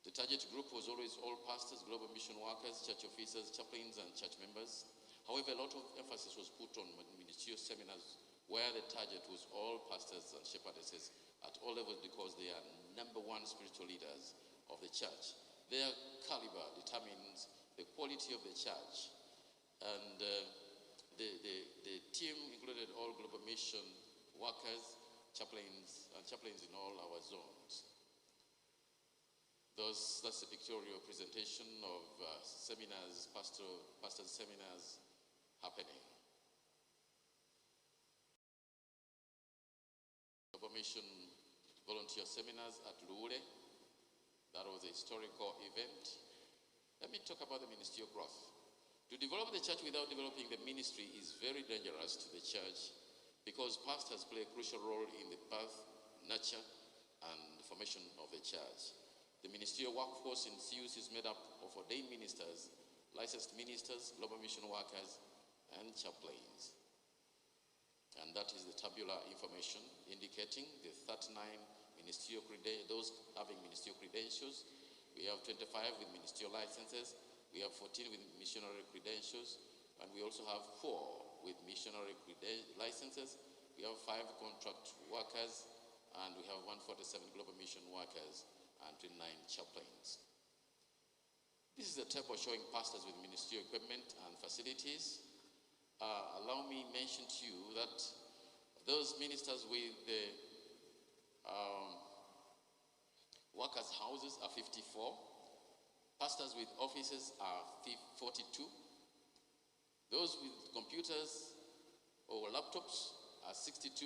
[SPEAKER 2] The target group was always all pastors, global mission workers, church officers, chaplains, and church members. However, a lot of emphasis was put on ministerial seminars where the target was all pastors and shepherdesses at all levels because they are #1 spiritual leaders of the church. Their caliber determines the quality of the church, and The team included all global mission workers, chaplains, and chaplains in all our zones. That's a pictorial presentation of seminars, pastor seminars happening. Global mission volunteer seminars at Lure. That was a historical event. Let me talk about the ministerial growth. To develop the church without developing the ministry is very dangerous to the church because pastors play a crucial role in the birth, nurture, and formation of the church. The ministerial workforce in CUC is made up of ordained ministers, licensed ministers, global mission workers, and chaplains. And that is the tabular information indicating the 39 ministerial those having ministerial credentials. We have 25 with ministerial licenses. We have 14 with missionary credentials. And we also have 4 with missionary licenses. We have 5 contract workers. And we have 147 global mission workers and 29 chaplains. This is a table showing pastors with ministerial equipment and facilities. Allow me mention to you that those ministers with the workers' houses are 54. Pastors with offices are 42. Those with computers or laptops are 62.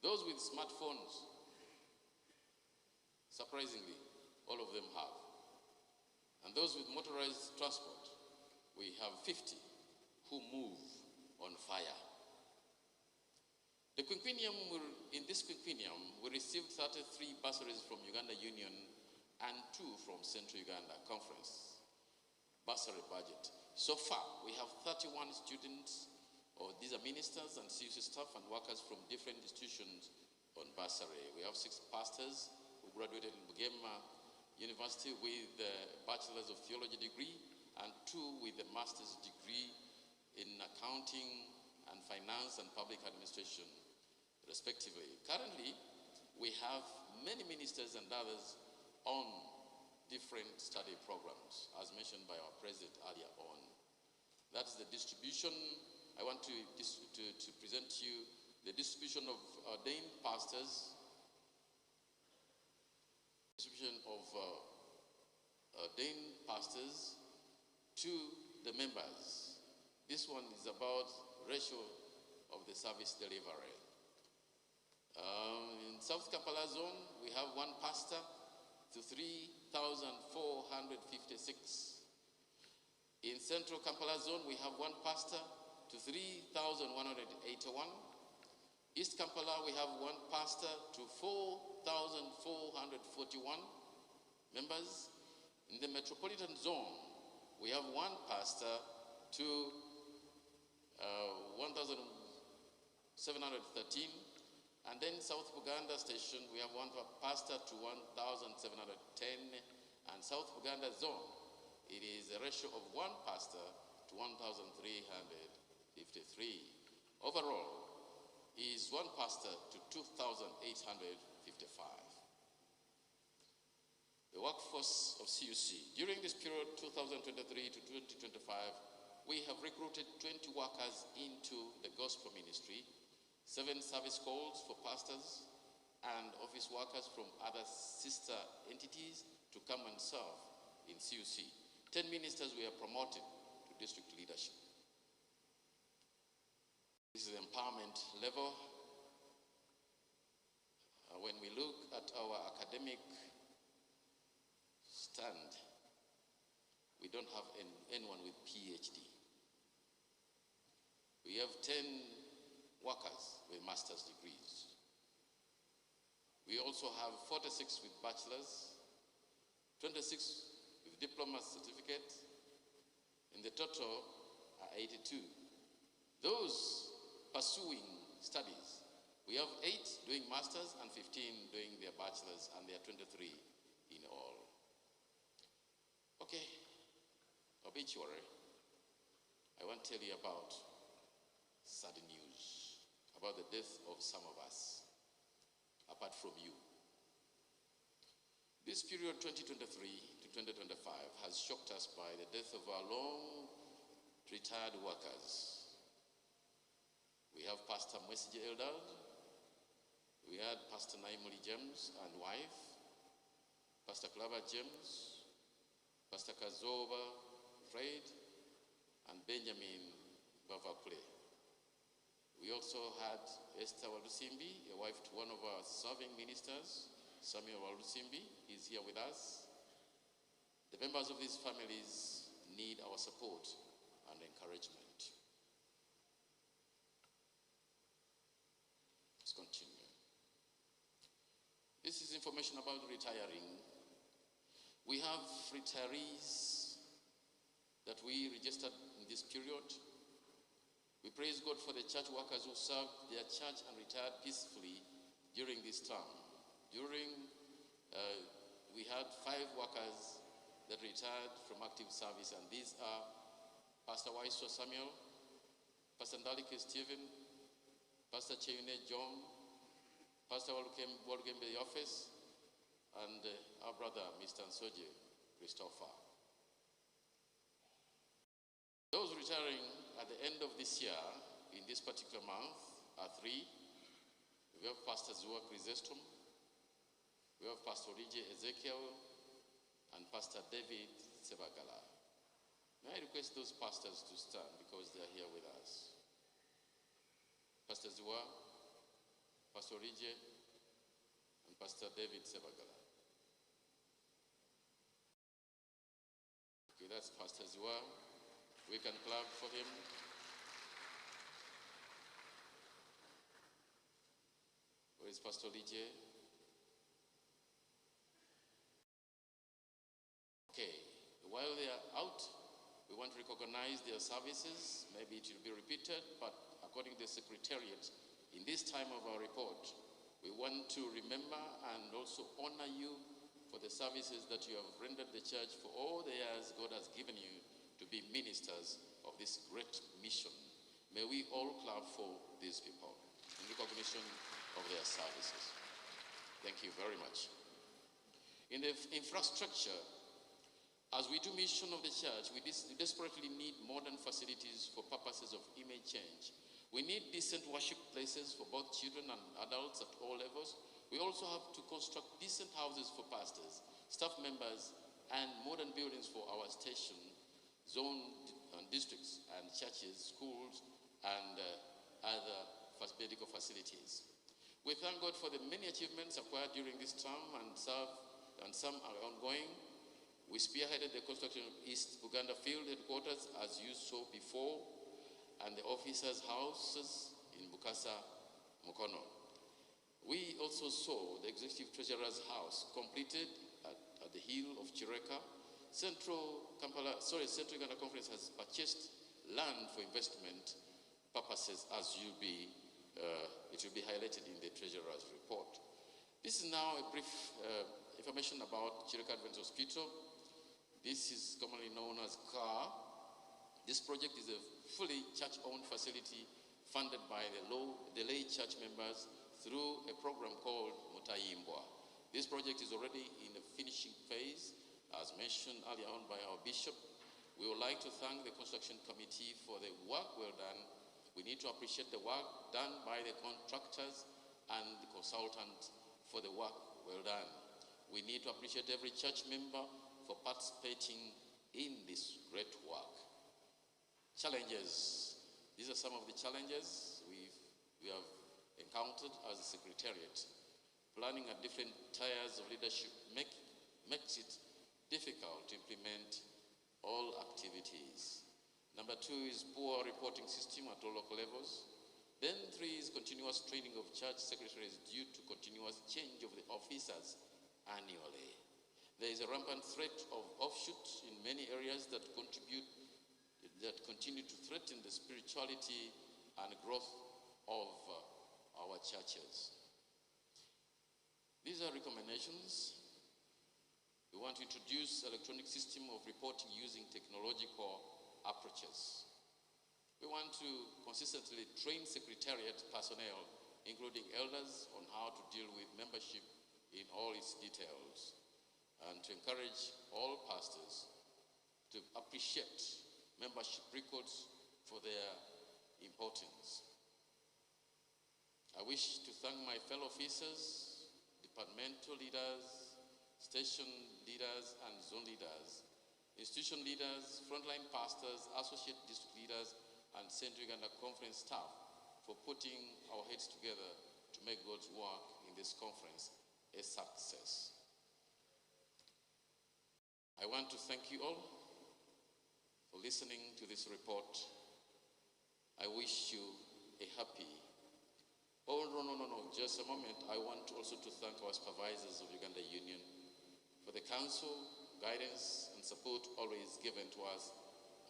[SPEAKER 2] Those with smartphones, surprisingly, all of them have. And those with motorized transport, we have 50 who move on fire. The quinquennium, in this quinquennium, we received 33 bursaries from Uganda Union and 2 from Central Uganda Conference bursary budget. So far, we have 31 students, or these are ministers and CUC staff and workers from different institutions on bursary. We have 6 pastors who graduated in Bugema University with a Bachelor's of Theology degree and 2 with a Master's degree in accounting and finance and public administration, respectively. Currently, we have many ministers and others on different study programs, as mentioned by our president earlier on. That's the distribution. I want to present to you the distribution of ordained pastors, distribution of ordained pastors to the members. This one is about ratio of the service delivery. In South Kampala zone, we have 1 pastor to 3,456. In Central Kampala zone, we have 1 pastor to 3,181. East Kampala, we have 1 pastor to 4,441 members. In the metropolitan zone, we have 1 pastor to 1,713, and then South Buganda station, we have 1 pastor to 1,710, and South Buganda zone, it is a ratio of 1 pastor to 1,353. Overall, is 1 pastor to 2,855. The workforce of CUC. During this period, 2023 to 2025, we have recruited 20 workers into the gospel ministry, 7 service calls for pastors and office workers from other sister entities to come and serve in CUC. 10 ministers were promoted to district leadership. This is the empowerment level. When we look at our academic stand, we don't have anyone with PhD. We have 10 workers with master's degrees. We also have 46 with bachelors, 26 with diploma certificate. In the total are 82. Those pursuing studies, we have 8 doing masters and 15 doing their bachelors, and there are 23 in all. Okay, obituary. I want to tell you about sad news, about the death of some of us, apart from you. This period, 2023 to 2025, has shocked us by the death of our long retired workers, We have Pastor Mwesije Eldad. We had Pastor Naimuli James and wife, Pastor Clover James, Pastor Kazova Fred, and Benjamin Bavakule. We also had Esther Walusimbi, a wife to one of our serving ministers, Samuel Walusimbi. He's here with us. The members of these families need our support and encouragement. Let's continue. This is information about retiring. We have retirees that we registered in this period. We praise God for the church workers who served their church and retired peacefully during this term. We had 5 workers that retired from active service, and these are Pastor Waiso Samuel, Pastor Ndalike Stephen, Pastor Cheune John, Pastor Walugembe the office, and our brother, Mr. Nsoje Christopher. Those retiring at the end of this year, in this particular month, are 3. We have Pastor Zua Chrysostom, we have Pastor Rije Ezekiel, and Pastor David Sebagala. May I request those pastors to stand because they are here with us. Pastor Zua, Pastor Rije, and Pastor David Sebagala. Okay, that's Pastor Zua. We can clap for him. Where is Pastor Rije? Okay, while they are out, we want to recognize their services. Maybe it will be repeated, but according to the Secretariat, in this time of our report, we want to remember and also honor you for the services that you have rendered the church for all the years God has given you to be ministers of this great mission. May we all clap for these people in recognition of their services. Thank you very much. In the infrastructure, as we do mission of the church, we desperately need modern facilities for purposes of image change. We need decent worship places for both children and adults at all levels. We also have to construct decent houses for pastors, staff members, and modern buildings for our station, zone and districts, and churches, schools, and other medical facilities. We thank God for the many achievements acquired during this term, and some are ongoing. We spearheaded the construction of East Uganda Field Headquarters, as you saw before, and the officers' houses in Bukasa, Mukono. We also saw the Executive Treasurer's house completed at the hill of Chireka. Central Uganda Conference has purchased land for investment purposes, as it will be highlighted in the Treasurer's report. This is now a brief information about Chireka Adventist Hospital. This is commonly known as CUC. This project is a fully church-owned facility funded by the lay church members through a program called Mutayimbwa. This project is already in the finishing phase, as mentioned earlier on by our bishop. We would like to thank the construction committee for the work well done. We need to appreciate the work done by the contractors and the consultant for the work well done. We need to appreciate every church member for participating in this great work. Challenges. These are some of the challenges we have encountered as a secretariat. Planning at different tiers of leadership makes it difficult to implement all activities. Number 2 is poor reporting system at all local levels. Then 3 is continuous training of church secretaries due to continuous change of the officers annually. There is a rampant threat of offshoots in many areas that continue to threaten the spirituality and growth of our churches. These are recommendations. We want to introduce electronic system of reporting using technological approaches. We want to consistently train secretariat personnel, including elders, on how to deal with membership in all its details, and to encourage all pastors to appreciate membership records for their importance. I wish to thank my fellow officers, departmental leaders, station leaders and zone leaders, institution leaders, frontline pastors, associate district leaders, and Central Uganda Conference staff for putting our heads together to make God's work in this conference a success. I want to thank you all for listening to this report. I wish you a happy. Oh, no, just a moment. I want also to thank our supervisors of Uganda Union for the counsel, guidance, and support always given to us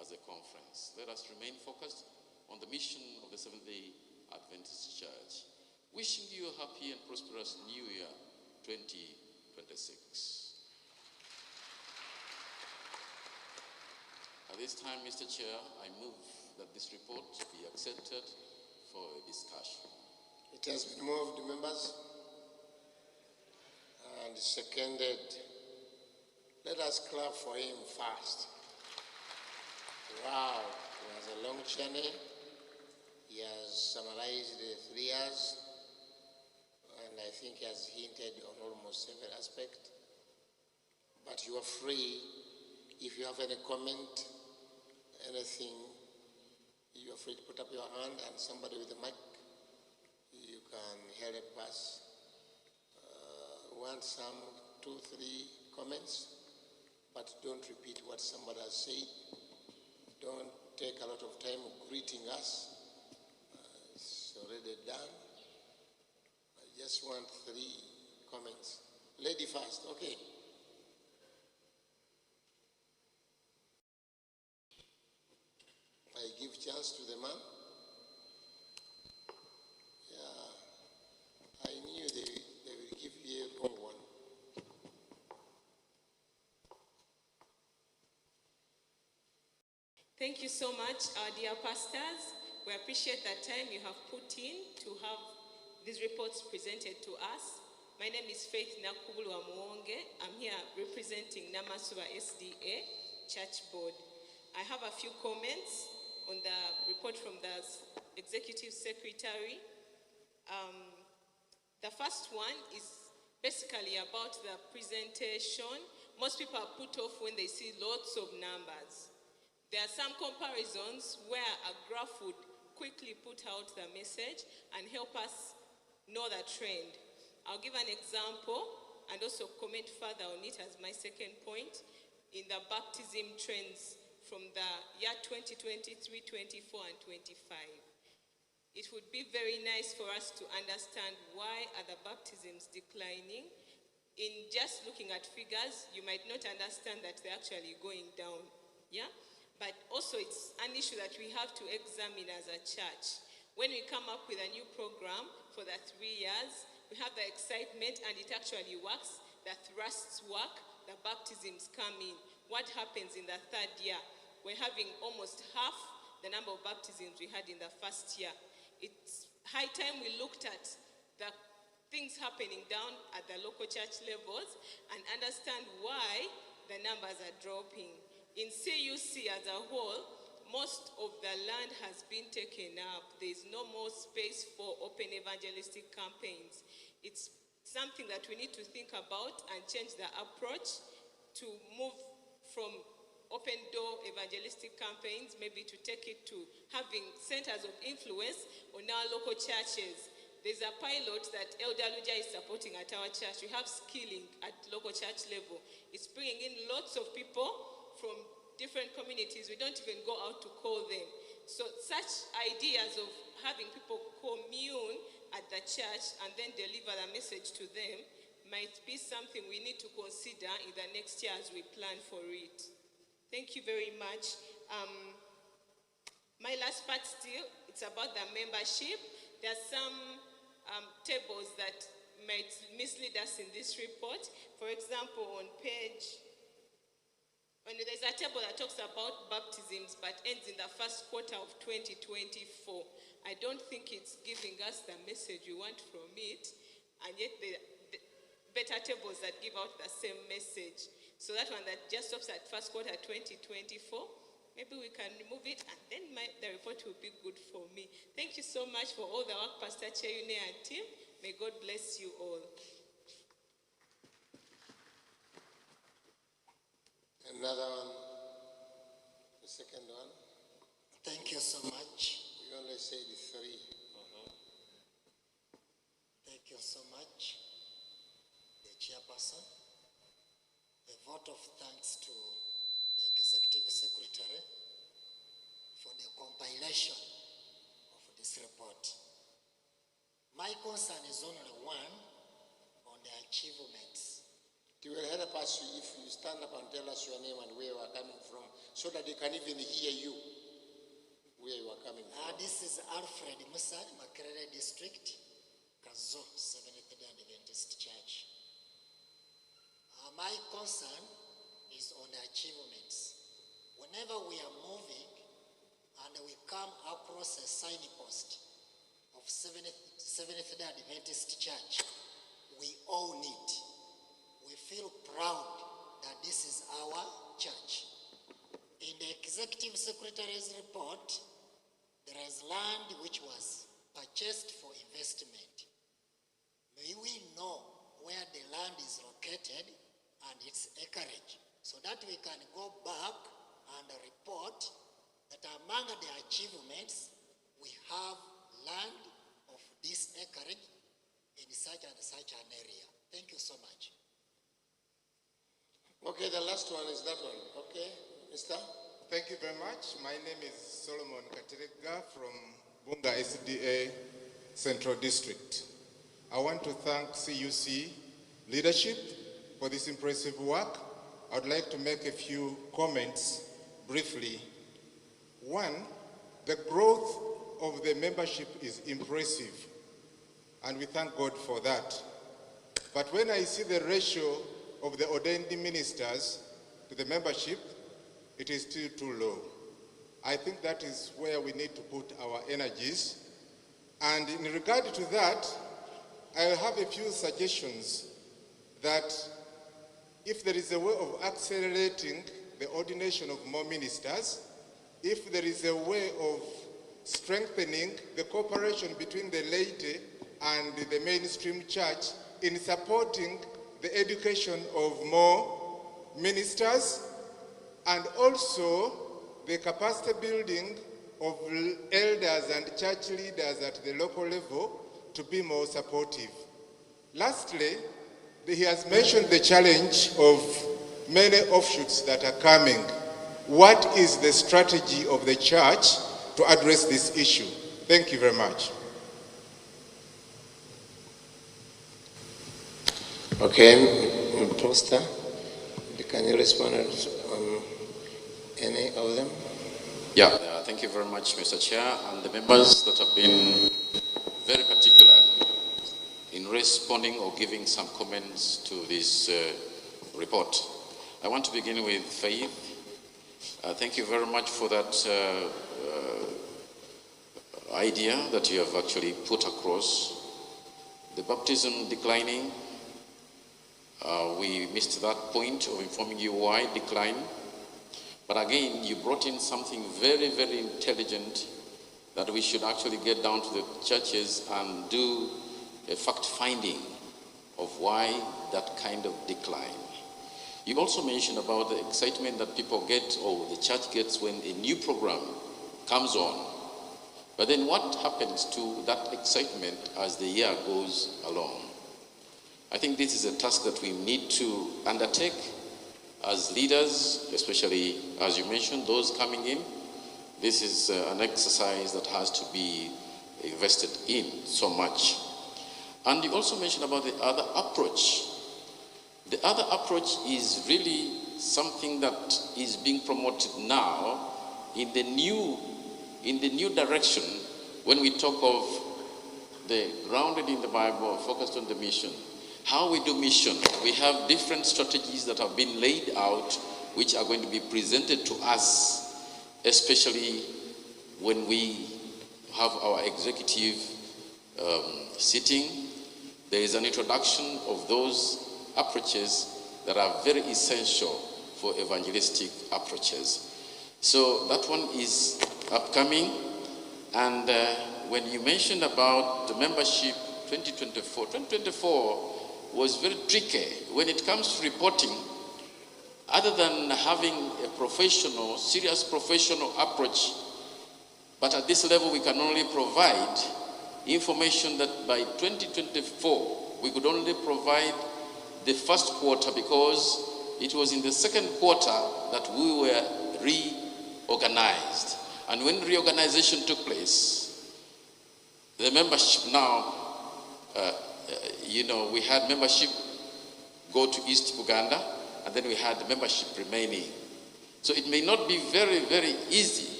[SPEAKER 2] as a conference. Let us remain focused on the mission of the Seventh-day Adventist Church. Wishing you a happy and prosperous New Year 2026. At this time, Mr. Chair, I move that this report be accepted for discussion.
[SPEAKER 1] It has been moved, members, and seconded. Let us clap for him first. Wow, it was a long journey. He has summarized the 3 years, and I think he has hinted on almost every aspect. But you are free. If you have any comment, anything, you are free to put up your hand, and somebody with a mic, you can help us. Want some 2, 3 comments, but don't repeat what somebody has said. Don't take a lot of time greeting us. It's already done. I just want 3 comments. Lady first, okay. I give chance to the man. Yeah, I knew they will give you a wrong one.
[SPEAKER 4] Thank you so much, our dear pastors. We appreciate the time you have put in to have these reports presented to us. My name is Faith Nakubulu Amuonge. I'm here representing Namasuba SDA Church Board. I have a few comments on the report from the Executive Secretary. The first one is basically about the presentation. Most people are put off when they see lots of numbers. There are some comparisons where a graph would quickly put out the message and help us know the trend. I'll give an example and also comment further on it as my second point in the baptism trends from the year 2023, 24, and 25. It would be very nice for us to understand why are the baptisms declining. In just looking at figures, you might not understand that they're actually going down. Yeah? But also it's an issue that we have to examine as a church. When we come up with a new program for the 3 years, we have the excitement and it actually works. The thrusts work, the baptisms come in. What happens in the 3rd year? We're having almost half the number of baptisms we had in the 1st year. It's high time we looked at the things happening down at the local church levels and understand why the numbers are dropping. In CUC as a whole, most of the land has been taken up. There's no more space for open evangelistic campaigns. It's something that we need to think about and change the approach to move from open door evangelistic campaigns, maybe to take it to having centers of influence on our local churches. There's a pilot that Elder Luja is supporting at our church. We have skilling at local church level. It's bringing in lots of people from different communities. We don't even go out to call them. So such ideas of having people commune at the church and then deliver the message to them might be something we need to consider in the next year as we plan for it. Thank you very much. My last part still, it's about the membership. There are some tables that might mislead us in this report. For example, on page, there's a table that talks about baptisms but ends in the 1st quarter of 2024. I don't think it's giving us the message we want from it, and yet the better tables that give out the same message. So that one that just stops at 1st quarter 2024, maybe we can remove it and then the report will be good for me. Thank you so so much for all the work, Pastor Cheyune and team. May God bless you all.
[SPEAKER 1] Another one, the second one.
[SPEAKER 5] Thank you so much.
[SPEAKER 1] We only said three.
[SPEAKER 5] Thank you so much, the chairperson. A vote of thanks to the executive secretary for the compilation of this report. My concern is only one on the achievements.
[SPEAKER 1] It will help us if you stand up and tell us your name and where you are coming from, so that they can even hear you where you are coming from.
[SPEAKER 5] This is Alfred Musari, Makerere District, Kazo, Seventh-day Adventist Church. My concern is on the achievements. Whenever we are moving and we come across a signpost of Seventh-day Adventist Church, we own it. We feel proud that this is our church. In the executive secretary's report, there is land which was purchased for investment. May we know where the land is located and its acreage, so that we can go back and report that among the achievements, we have land of this acreage in such and such an area. Thank you so much.
[SPEAKER 1] Okay, the last one is that one. Okay, Mr.
[SPEAKER 6] Thank you very much. My name is Solomon Katerega from Bunga SDA Central District. I want to thank CUC leadership for this impressive work. I would like to make a few comments briefly. One, the growth of the membership is impressive, and we thank God for that. But when I see the ratio of the ordained ministers to the membership, it is still too low. I think that is where we need to put our energies. And in regard to that, I have a few suggestions that if there is a way of accelerating the ordination of more ministers, if there is a way of strengthening the cooperation between the laity and the mainstream church in supporting the education of more ministers, and also the capacity building of elders and church leaders at the local level to be more supportive. Lastly, he has mentioned the challenge of many offshoots that are coming. What is the strategy of the church to address this issue? Thank you very much.
[SPEAKER 1] Okay, Pastor, can you respond on any of them?
[SPEAKER 2] Yeah, thank you very much, Mr. Chair, and the members that have been very particular in responding or giving some comments to this report. I want to begin with Faith. Thank you very much for that idea that you have actually put across. The baptism declining, we missed that point of informing you why decline. But again, you brought in something very, very intelligent, that we should actually get down to the churches and do a fact-finding of why that kind of decline. You also mentioned about the excitement that people get, or the church gets, when a new program comes on. But then what happens to that excitement as the year goes along? I think this is a task that we need to undertake as leaders, especially, as you mentioned, those coming in. This is an exercise that has to be invested in so much. And you also mentioned about the other approach. The other approach is really something that is being promoted now in the new direction when we talk of the grounded in the Bible, focused on the mission. How we do mission. We have different strategies that have been laid out, which are going to be presented to us, especially when we have our executive sitting. There is an introduction of those approaches that are very essential for evangelistic approaches. So that one is upcoming. And when you mentioned about the membership 2024 was very tricky. When it comes to reporting, other than having a professional, serious professional approach, but at this level we can only provide information that by 2024 we could only provide the first quarter, because it was in the second quarter that we were reorganized. And when reorganization took place, the membership now, we had membership go to East Uganda, and then we had the membership remaining. So it may not be very, very easy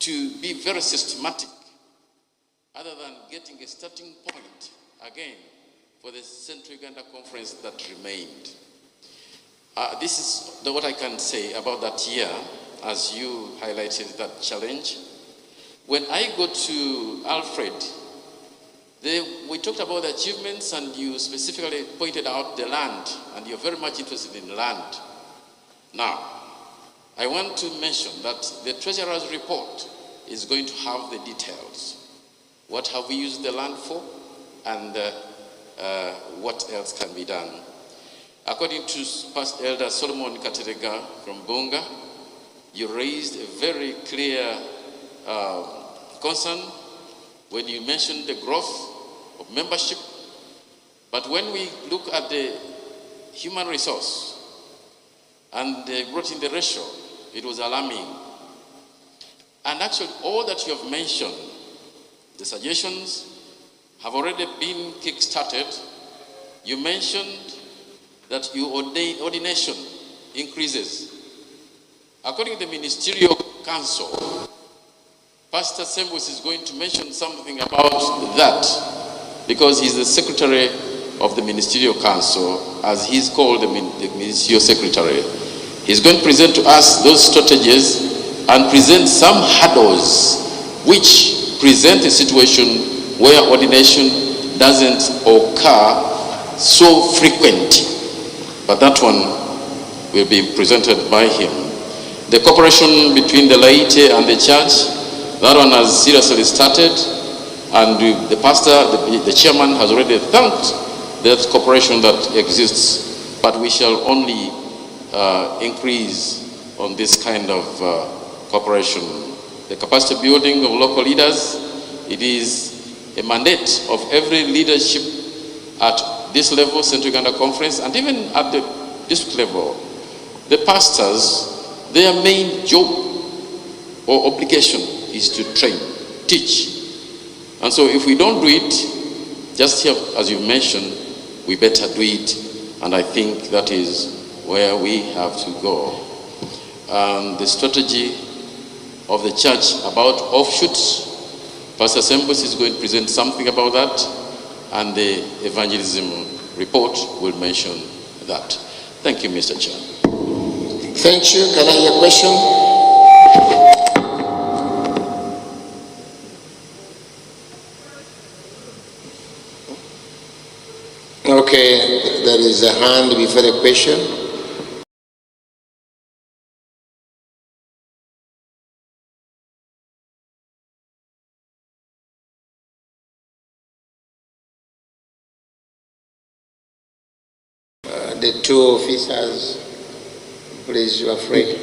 [SPEAKER 2] to be very systematic, other than getting a starting point again for the Central Uganda Conference that remained. This is what I can say about that year, as you highlighted that challenge. When I go to Alfred, we talked about the achievements, and you specifically pointed out the land, and you're very much interested in land. Now, I want to mention that the Treasurer's report is going to have the details. What have we used the land for, and what else can be done? According to Past Elder Solomon Katerega from Bunga, you raised a very clear concern when you mentioned the growth of membership. But when we look at the human resource and they brought in the ratio, it was alarming. And actually all that you have mentioned, the suggestions have already been kick-started. You mentioned that your ordination increases. According to the Ministerial Council, Pastor Sembus is going to mention something about that, because he's the Secretary of the Ministerial Council, as he's called the Ministerial Secretary. He's going to present to us those strategies and present some hurdles which present a situation where ordination doesn't occur so frequent. But that one will be presented by him. The cooperation between the laity and the church, that one has seriously started, and the pastor, the chairman, has already thanked that cooperation that exists, but we shall only increase on this kind of cooperation. The capacity building of local leaders, it is a mandate of every leadership at this level, Central Uganda Conference, and even at the district level. The pastors, their main job or obligation is to train, teach. And so if we don't do it, just here, as you mentioned, we better do it. And I think that is where we have to go. The strategy of the church about offshoots, Pastor Sembus is going to present something about that, and the evangelism report will mention that. Thank you, Mr. Chair.
[SPEAKER 1] Thank you. Can I hear a question? Okay, there is a hand before the question. The two officers, please, you are free.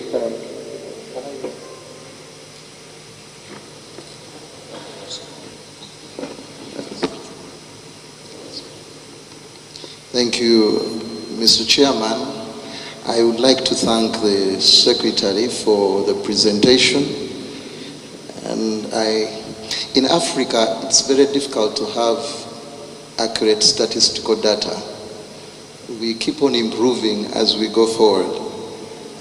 [SPEAKER 3] Thank you, Mr. Chairman. I would like to thank the Secretary for the presentation. And in Africa, it's very difficult to have accurate statistical data. We keep on improving as we go forward.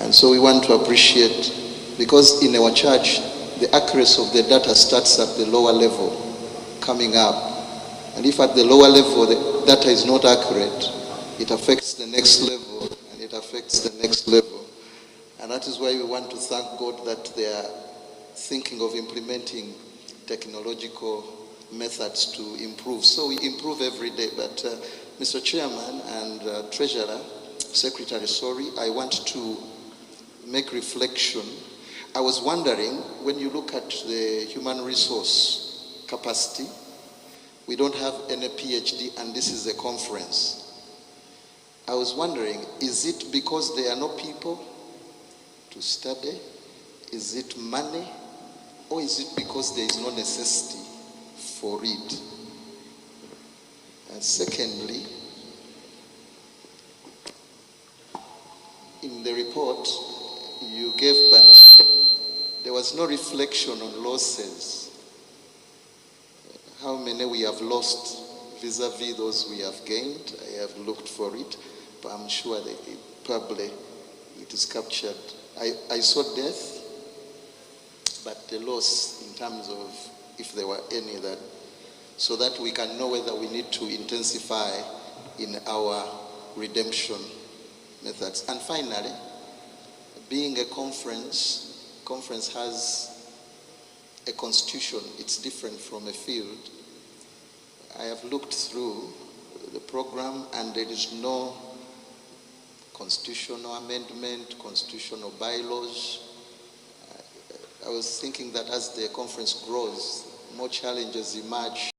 [SPEAKER 3] And so we want to appreciate, because in our church, the accuracy of the data starts at the lower level, coming up. And if at the lower level the data is not accurate, it affects the next level, and it affects the next level. And that is why we want to thank God that they are thinking of implementing technological methods to improve. So we improve every day. But Mr. Chairman and Treasurer, Secretary, sorry, I want to make reflection I was wondering, when you look at the human resource capacity, we don't have any PhD and this is a conference. I was wondering, is it because there are no people to study? Is it money? Or is it because there is no necessity for it? And secondly, in the report you gave, but there was no reflection on losses. How many we have lost vis-a-vis those we have gained? I have looked for it, but I'm sure that probably it is captured. I saw death, but the loss in terms of if there were any, that, so that we can know whether we need to intensify in our redemption methods. And finally, being a conference has a constitution. It's different from a field. I have looked through the program and there is no constitutional amendment, constitutional bylaws. I was thinking that as the conference grows, more challenges emerge.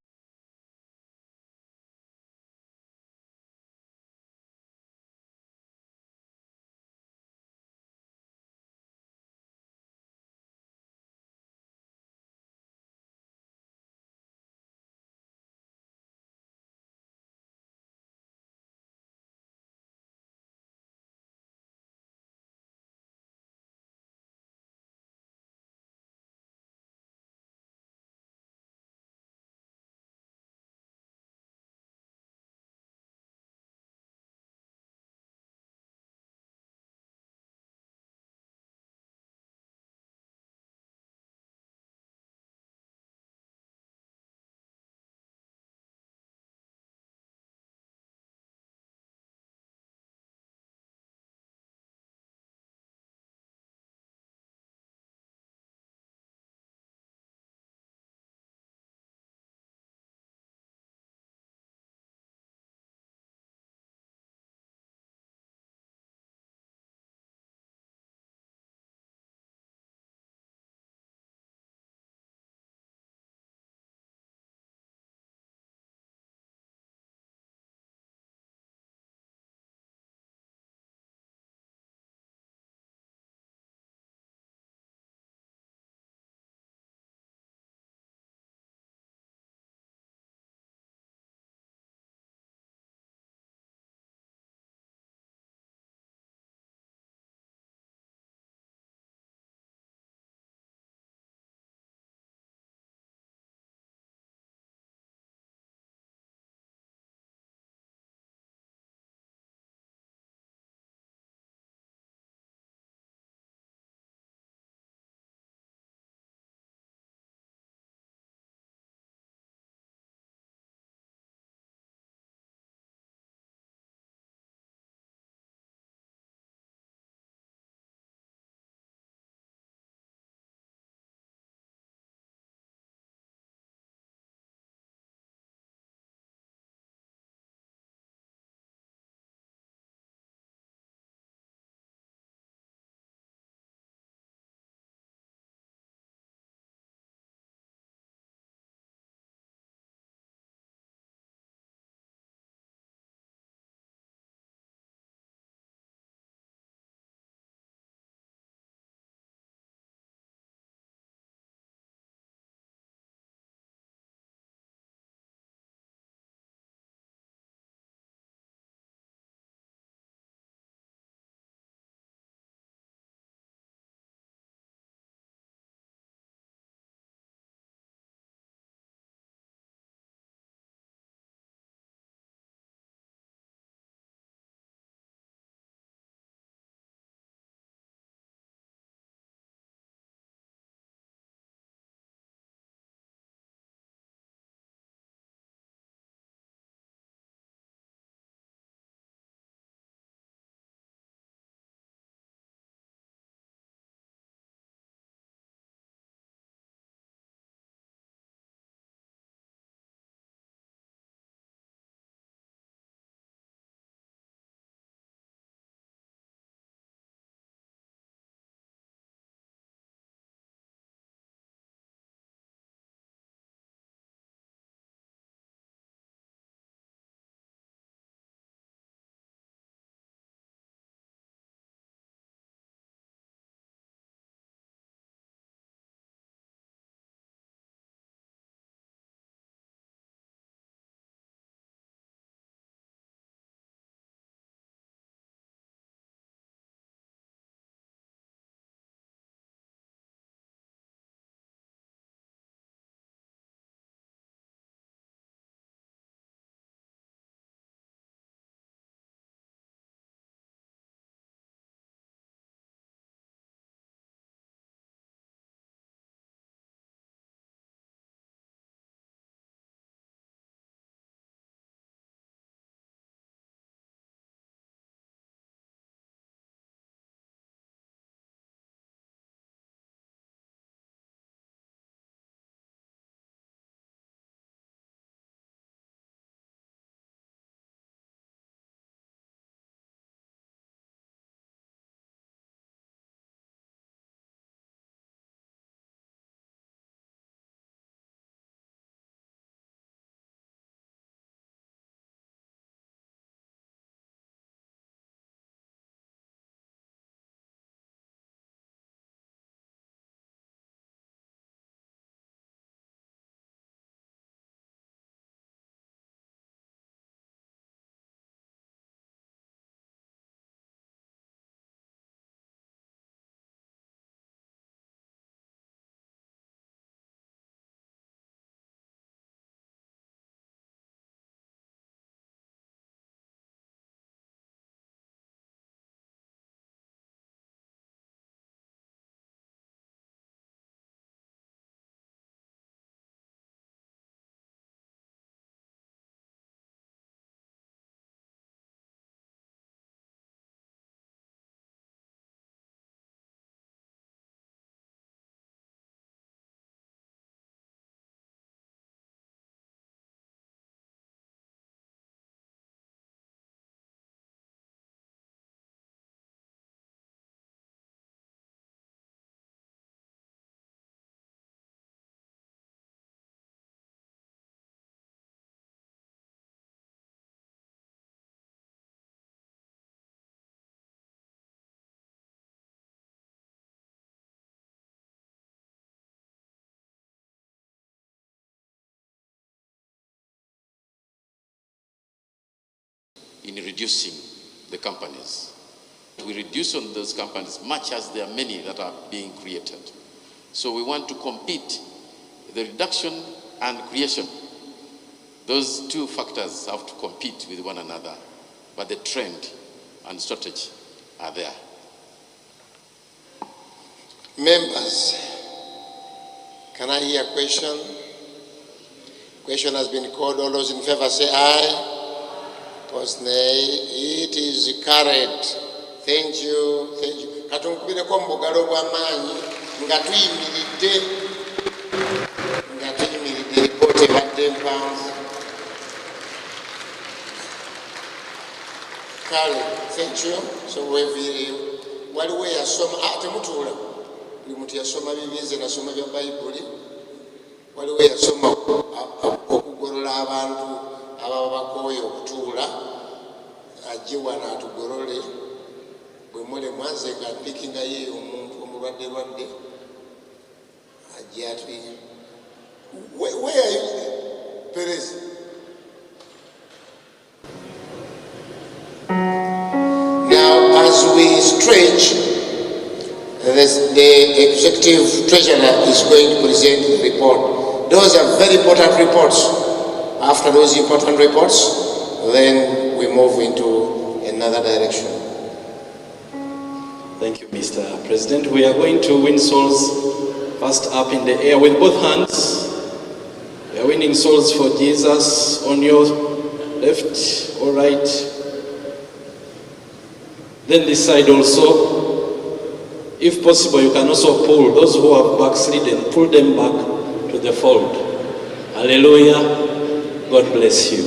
[SPEAKER 2] in reducing the companies. We reduce on those companies much as there are many that are being created. So we want to compete, the reduction and creation. Those two factors have to compete with one another, but the trend and strategy are there.
[SPEAKER 1] Members, can I hear a question? Question has been called. All those in favor say aye. Opposed nay. It is carried. Thank you. Thank you. Katunkubire ko mbugalo bwa manyi nga tuyimiridde report ebadde mpanvu. Kale, thank you. So waliwo yasoma temutuula. Buli muntu yasoma bibize nasoma bya Bayibuli. Waliwo yasoma okugolola abantu ababa bakooye okutuula ajje wano atugolole bwe mule mwanze nga mpikinga ye omuntu omulwadde ajje ati where are you Perez? Now as we stretch, the executive treasurer is going to present the report. Those are very important reports. After those important reports, then we move into another direction.
[SPEAKER 7] Thank you, Mr. President. We are going to win souls first up in the air with both hands. We are winning souls for Jesus on your left or right. Then this side also. If possible, you can also pull those who have backslidden, pull them back to the fold. Hallelujah. God bless you.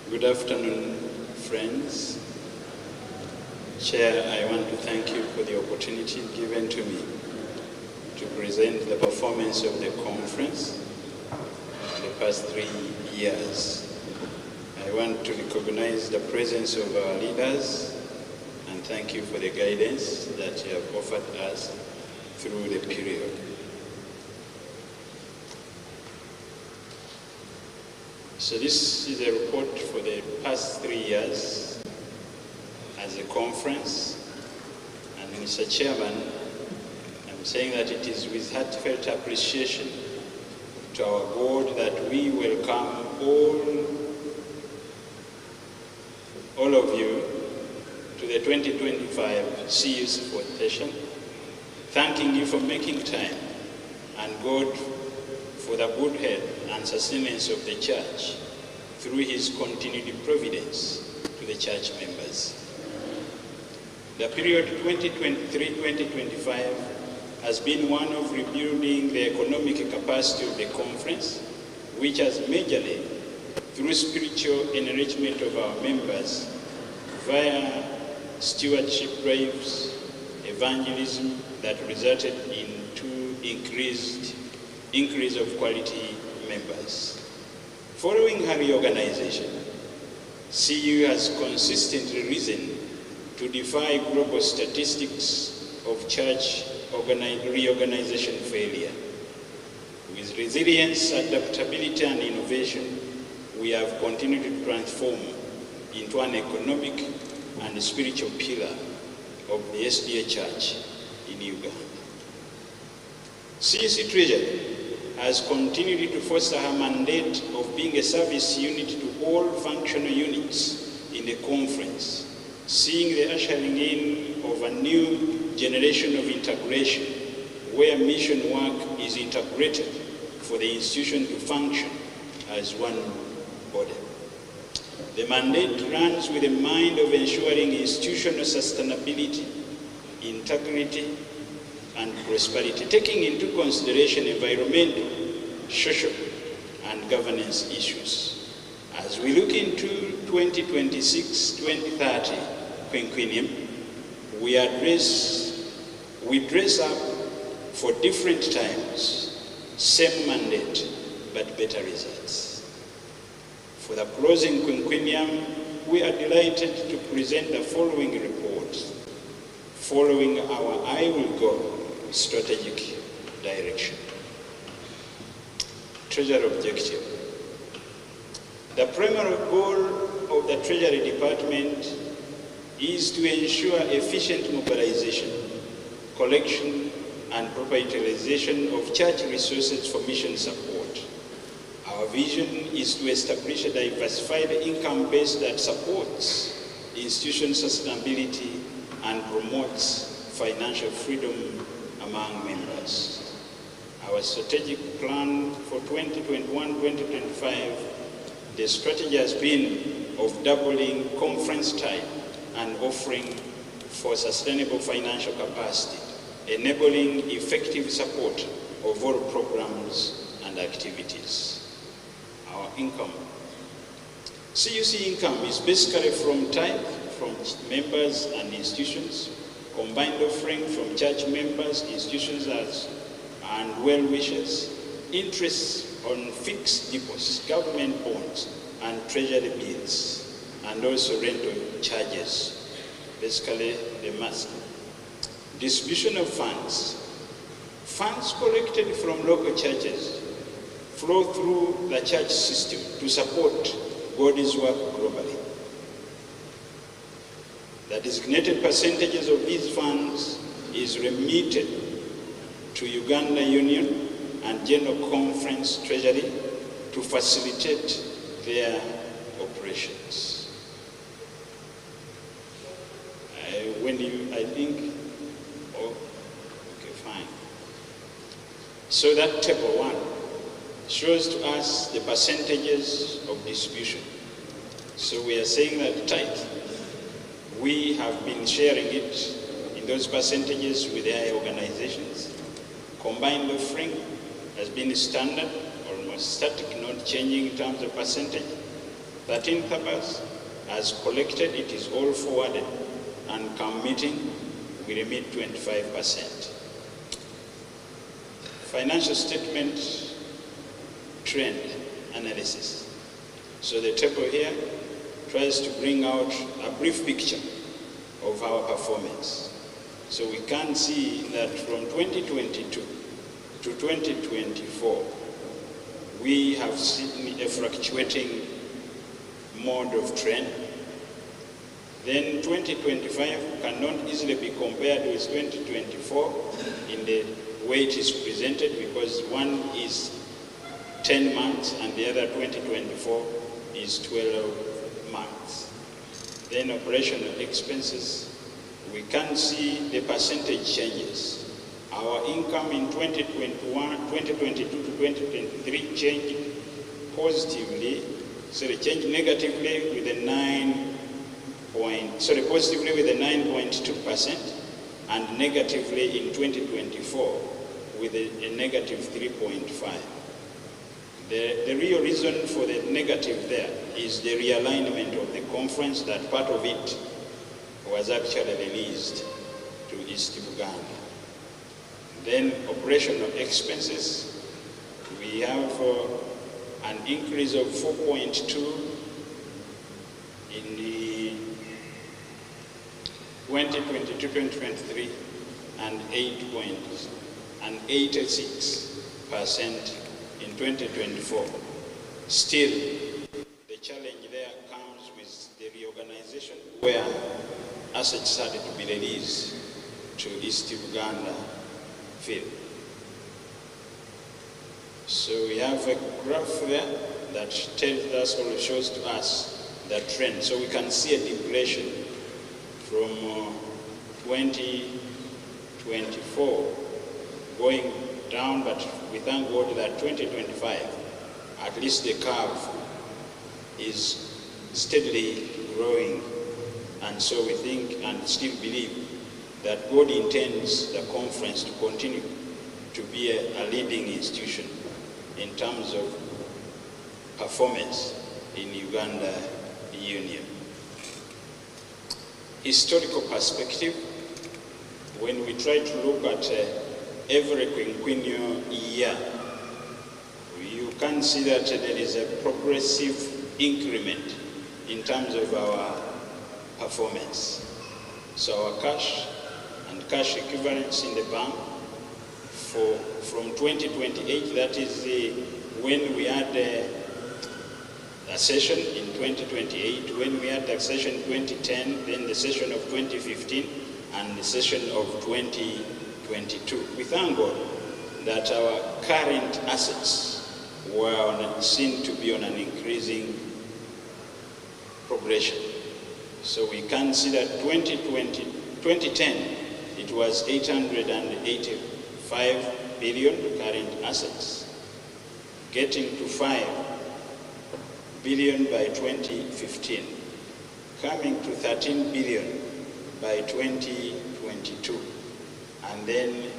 [SPEAKER 7] Good afternoon, friends. Chair, I want to thank you for the opportunity given to me to present the performance of the conference in the past 3 years. I want to recognize the presence of our leaders and thank you for the guidance that you have offered us through the period. So this is a report for the past 3 years as a conference. And Mr. Chairman, I'm saying that it is with heartfelt appreciation to our board that we welcome all of you to the 2025 CUC fourth session, thanking you for making time and God for the good health and sustenance of the church through his continued providence to the church members. The period 2023-2025 has been one of rebuilding the economic capacity of the conference, which has majorly, through spiritual enrichment of our members, via stewardship drives, evangelism that resulted in increase of quality members. Following her reorganization, CU has consistently risen to defy global statistics of church reorganization failure. With resilience, adaptability, and innovation, we have continued to transform into an economic and spiritual pillar of the SDA Church in Uganda. CUC Treasury has continued to foster her mandate of being a service unit to all functional units in the conference, seeing the ushering in of a new generation of integration where mission work is integrated for the institution to function as one body. The mandate runs with a mind of ensuring institutional sustainability, integrity, and prosperity, taking into consideration environmental, social, and governance issues. As we look into 2026-2030 quinquennium, we dress up for different times, same mandate, but better results. For the closing quinquennium, we are delighted to present the following reports, following our I Will Go strategic direction. Treasury objective. The primary goal of the Treasury Department is to ensure efficient mobilization, collection, and proper utilization of church resources for mission support. Our vision is to establish a diversified income base that supports institution sustainability and promotes financial freedom among members. Our strategic plan for 2021-2025, the strategy has been of doubling conference time and offering for sustainable financial capacity, enabling effective support of all programs and activities. Our income. CUC income is basically from tithe from members and institutions, combined offering from church members, institutions and well-wishers, interest on fixed deposits, government bonds, and treasury bills, and also rental charges, basically the mass. Distribution of funds. Funds collected from local churches flow through the church system to support God's work globally. The designated percentages of these funds is remitted to Uganda Union and General Conference Treasury to facilitate their operations. So that table 1 shows to us the percentages of distribution. So we are saying that tithe, we have been sharing it in those percentages with the organizations. Combined offering has been standard, almost static, not changing in terms of percentage. 13 Thabas, as collected, it is all forwarded, and committing, we remit 25%. Financial statement trend analysis. So the table here tries to bring out a brief picture of our performance. So we can see that from 2022 to 2024, we have seen a fluctuating mode of trend. Then 2025 cannot easily be compared with 2024 in the way it is presented, because one is 10 months and the other 2024 is 12 months. Then operational expenses, we can see the percentage changes. Our income in 2022 to 2023 changed positively, changed negatively with a positively with a 9.2%, and negatively in 2024 with a negative 3.5. The real reason for the negative there is the realignment of the conference, that part of it was actually released to East Uganda. Then operational expenses, we have an increase of 4.2 in the 2022-2023 and 86% in 2024. Still, the challenge there comes with the reorganization, where assets started to be released to East Uganda field. So we have a graph there that tells us, or shows to us, the trend. So we can see a depletion from 2024 going down, but we thank God that 2025, at least the curve is steadily growing, and so we think and still believe that God intends the conference to continue to be a leading institution in terms of performance in Uganda Union. Historical perspective, when we try to look at every quinquennial year, you can see that there is a progressive increment in terms of our performance. So our cash and cash equivalents in the bank from 2028, that is when we had a session in 2028, when we had the session 2010, then the session of 2015, and the session of 2022. We thank God that our current assets were seen to be on an increasing progression. So we can see that 2010, it was 885 billion current assets, getting to 5 billion by 2015, coming to 13 billion by 2022, and then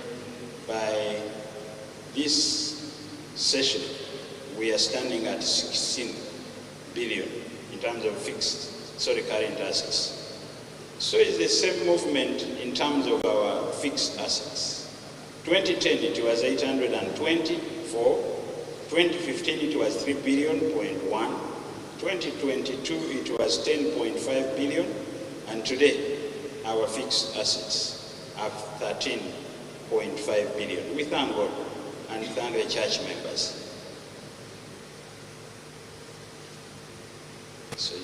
[SPEAKER 7] by this session, we are standing at 16 billion in terms of current assets. So it's the same movement in terms of our fixed assets. 2010, it was 824. 2015, it was 3 billion, 2022, it was 10.5 billion, and today, our fixed assets are 13.5 billion. We thank God and thank the church members. So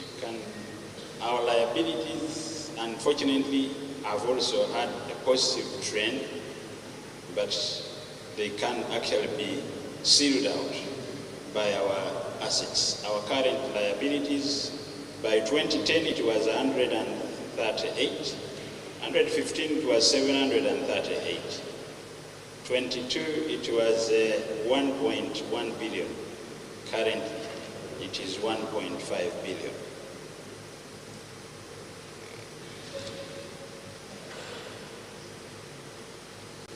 [SPEAKER 7] our liabilities, unfortunately, have also had a positive trend, but they can actually be sealed out by our assets. Our current liabilities, by 2010, it was 138. 115, it was 738. 22, it was 1.1 billion. Currently, it is 1.5 billion.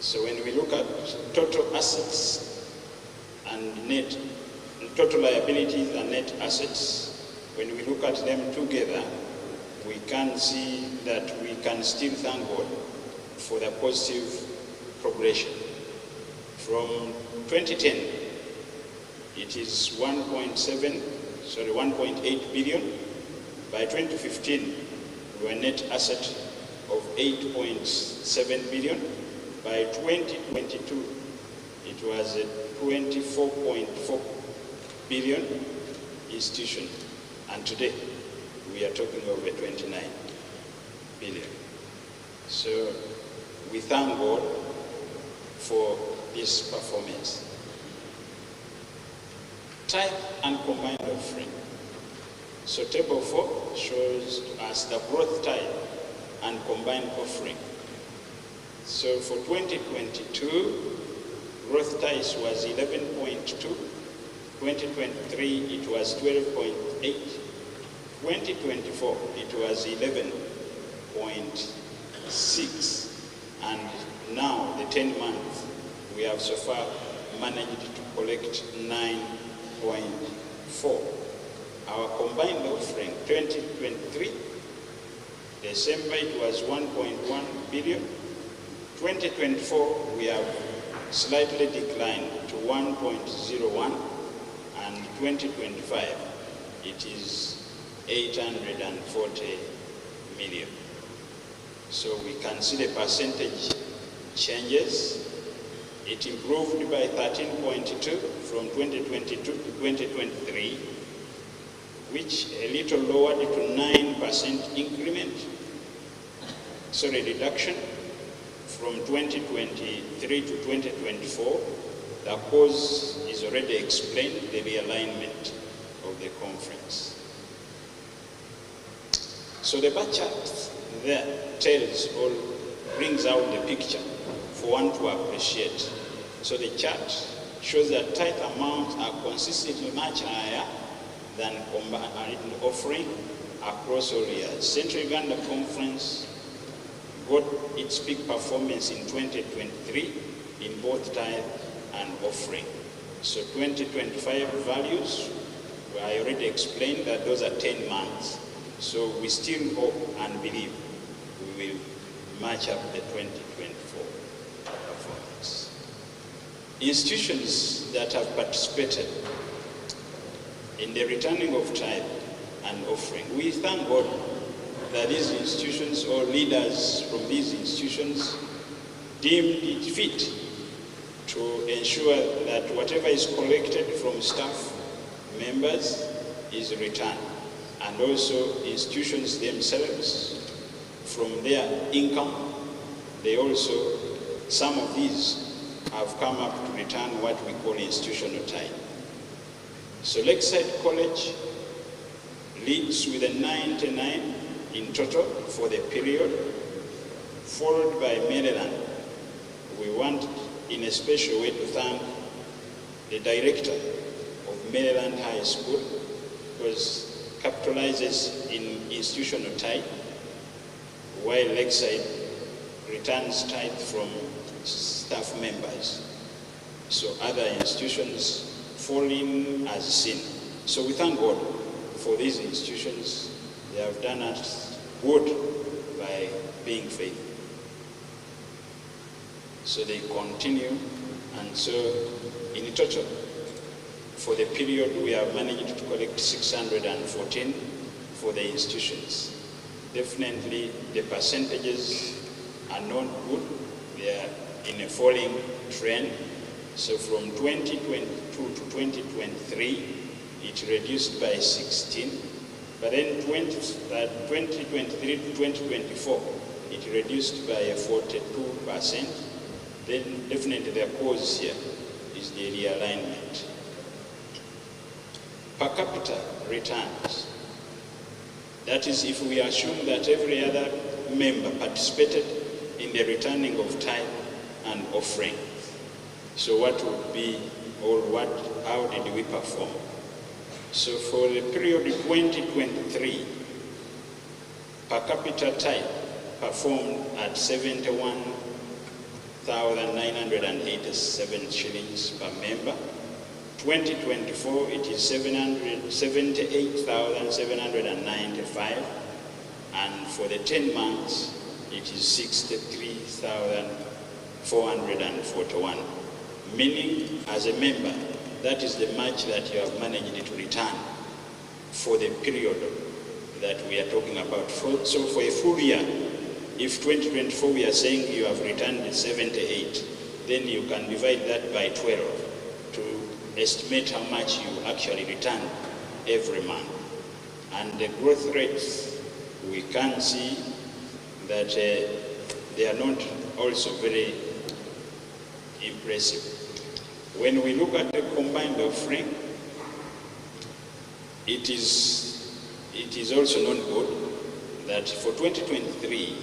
[SPEAKER 7] So when we look at total assets and total liabilities and net assets, when we look at them together, we can see that we can still thank God for the positive progression. From 2010, it is 1.8 billion. By 2015, we were net asset of 8.7 billion. By 2022, it was a 24.4 billion institution, and today we are talking of a 29 billion. So we thank God for this performance. Tithe and combined offering. So table 4 shows us the growth tithe and combined offering. So for 2022, growth tithe was 11.2. 2023, it was 12.8. 2024, it was 11.6. And now, the 10 months, we have so far managed to collect 9.4. Our combined offering, 2023, December, it was 1.1 billion. 2024, we have slightly declined to 1.01, and 2025, it is 840 million. So we can see the percentage changes. It improved by 13.2 from 2022 to 2023, which a little lowered to 9% reduction from 2023 to 2024. The cause is already explained, the realignment of the conference. So the bar chart there brings out the picture for one to appreciate. So the chart shows that tithe amounts are consistently much higher than combined offering across all years. Central Uganda Conference got its peak performance in 2023 in both tithe and offering. So 2025 values, I already explained that those are 10 months. So we still hope and believe we will match up the 2024 performance. Institutions that have participated in the returning of tithe and offering, we thank God that these institutions or leaders from these institutions deemed it fit to ensure that whatever is collected from staff members is returned, and also institutions themselves from their income, they also, some of these have come up to return what we call institutional tithe. So Lakeside College leads with a 99 in total for the period, followed by Maryland. We want in a special way to thank the director of Maryland High School, because capitalizes in institutional tithe, while Lakeside returns tithe from staff members. So other institutions fall in as seen. So we thank God for these institutions. They have done us good by being faithful. So they continue, and so in total, for the period we have managed to collect 614 for the institutions. Definitely the percentages are not good. They are in a falling trend. So from 2022 to 2023, it reduced by 16. But then 2023 to 2024, it reduced by 42%. Then definitely the cause here is the realignment. Per capita returns. That is, if we assume that every other member participated in the returning of tithe and offering. So what would be, or how did we perform? So for the period 2023, per capita tithe performed at 71,987 shillings per member. 2024, it is 78,795, and for the 10 months, it is 63,441. Meaning, as a member, that is the much that you have managed to return for the period that we are talking about. So for a full year, if 2024 we are saying you have returned 78, then you can divide that by 12 to estimate how much you actually return every month. And the growth rates, we can see that they are not also very impressive. When we look at the combined offering, it is also not good that for 2023,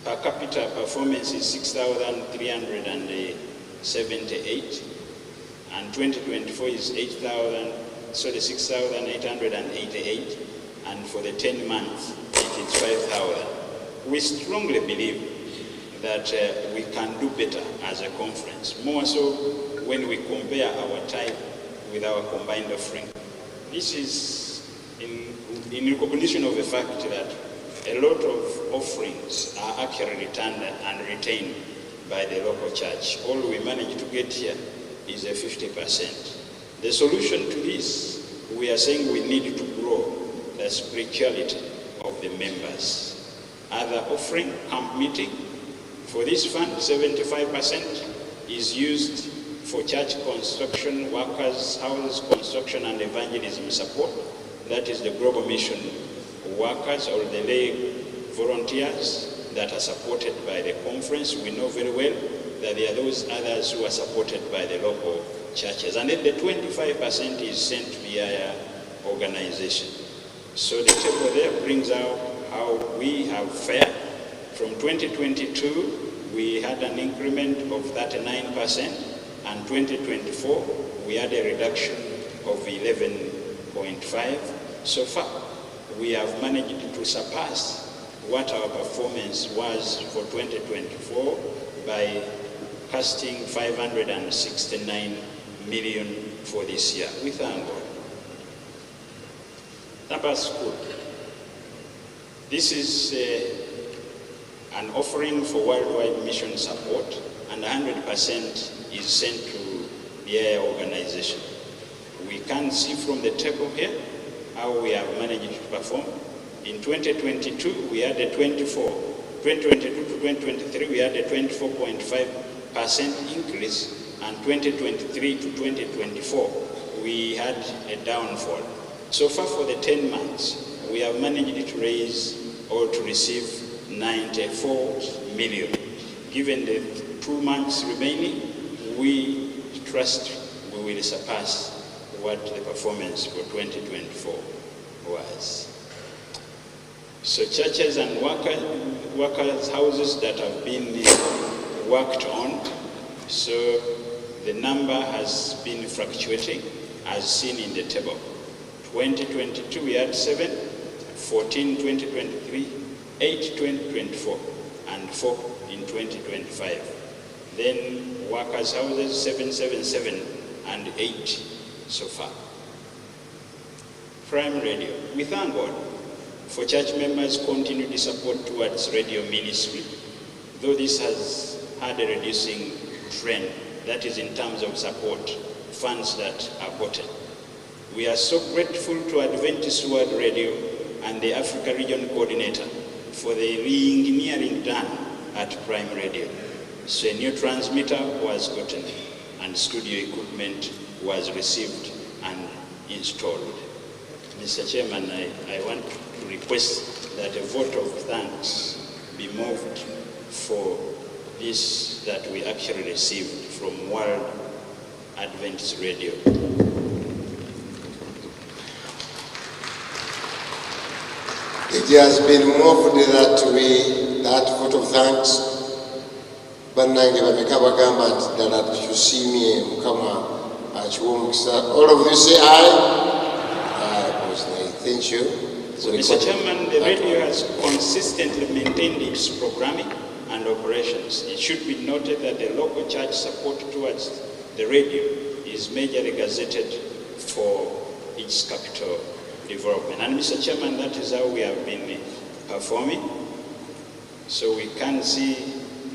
[SPEAKER 7] per capita performance is 6,378, and 2024 is 6,888, and for the 10 months, it is 5,000. We strongly believe that we can do better as a conference, more so when we compare our tithe with our combined offering. This is in recognition of the fact that a lot of offerings are actually returned and retained by the local church. All we manage to get here is a 50%. The solution to this, we are saying we need to grow the spirituality of the members. Other offering, camp meeting, for this fund, 75% is used for church construction, workers, house construction, and evangelism support. That is the global mission workers or the lay volunteers that are supported by the conference. We know very well that there are those others who are supported by the local churches. And then the 25% is sent via organization. So the table there brings out how we have fared. From 2022, we had an increment of 39%, and 2024, we had a reduction of 11.5. So far, we have managed to surpass what our performance was for 2024 by casting 569 million for this year. We thank God. Number school. This is an offering for worldwide mission support, and 100% is sent to the organization. We can see from the table here how we have managed to perform. In 2022, we had a 2022 to 2023, we had a 24.5% increase, and 2023 to 2024, we had a downfall. So far for the 10 months, we have managed to raise or to receive 94 million. Given the 2 months remaining, we trust we will surpass what the performance for 2024 was. So churches and workers' houses that have been worked on, so the number has been fluctuating as seen in the table. 2022 we had 7, 14 2023, 8 2024, and 4 in 2025. Then workers' houses 777 and 8 so far. Prime Radio, we thank God for church members' continued support towards radio ministry, though this has had a reducing trend, that is in terms of support, funds that are gotten. We are so grateful to Adventist World Radio and the Africa Region Coordinator for the re-engineering done at Prime Radio. So a new transmitter was gotten and studio equipment was received and installed. Mr. Chairman, I want to request that a vote of thanks be moved for this that we actually received from World Adventist Radio.
[SPEAKER 1] It has been moved that vote of thanks, bannange bameka bagamba nti ddala tukyusiimye Mukama akiwa omukisa. All of you say aye. Thank you.
[SPEAKER 7] So, Mr. Chairman, the radio has consistently maintained its programming and operations. It should be noted that the local church support towards the radio is majorly gazetted for its capital development. And Mr. Chairman, that is how we have been performing. So we can see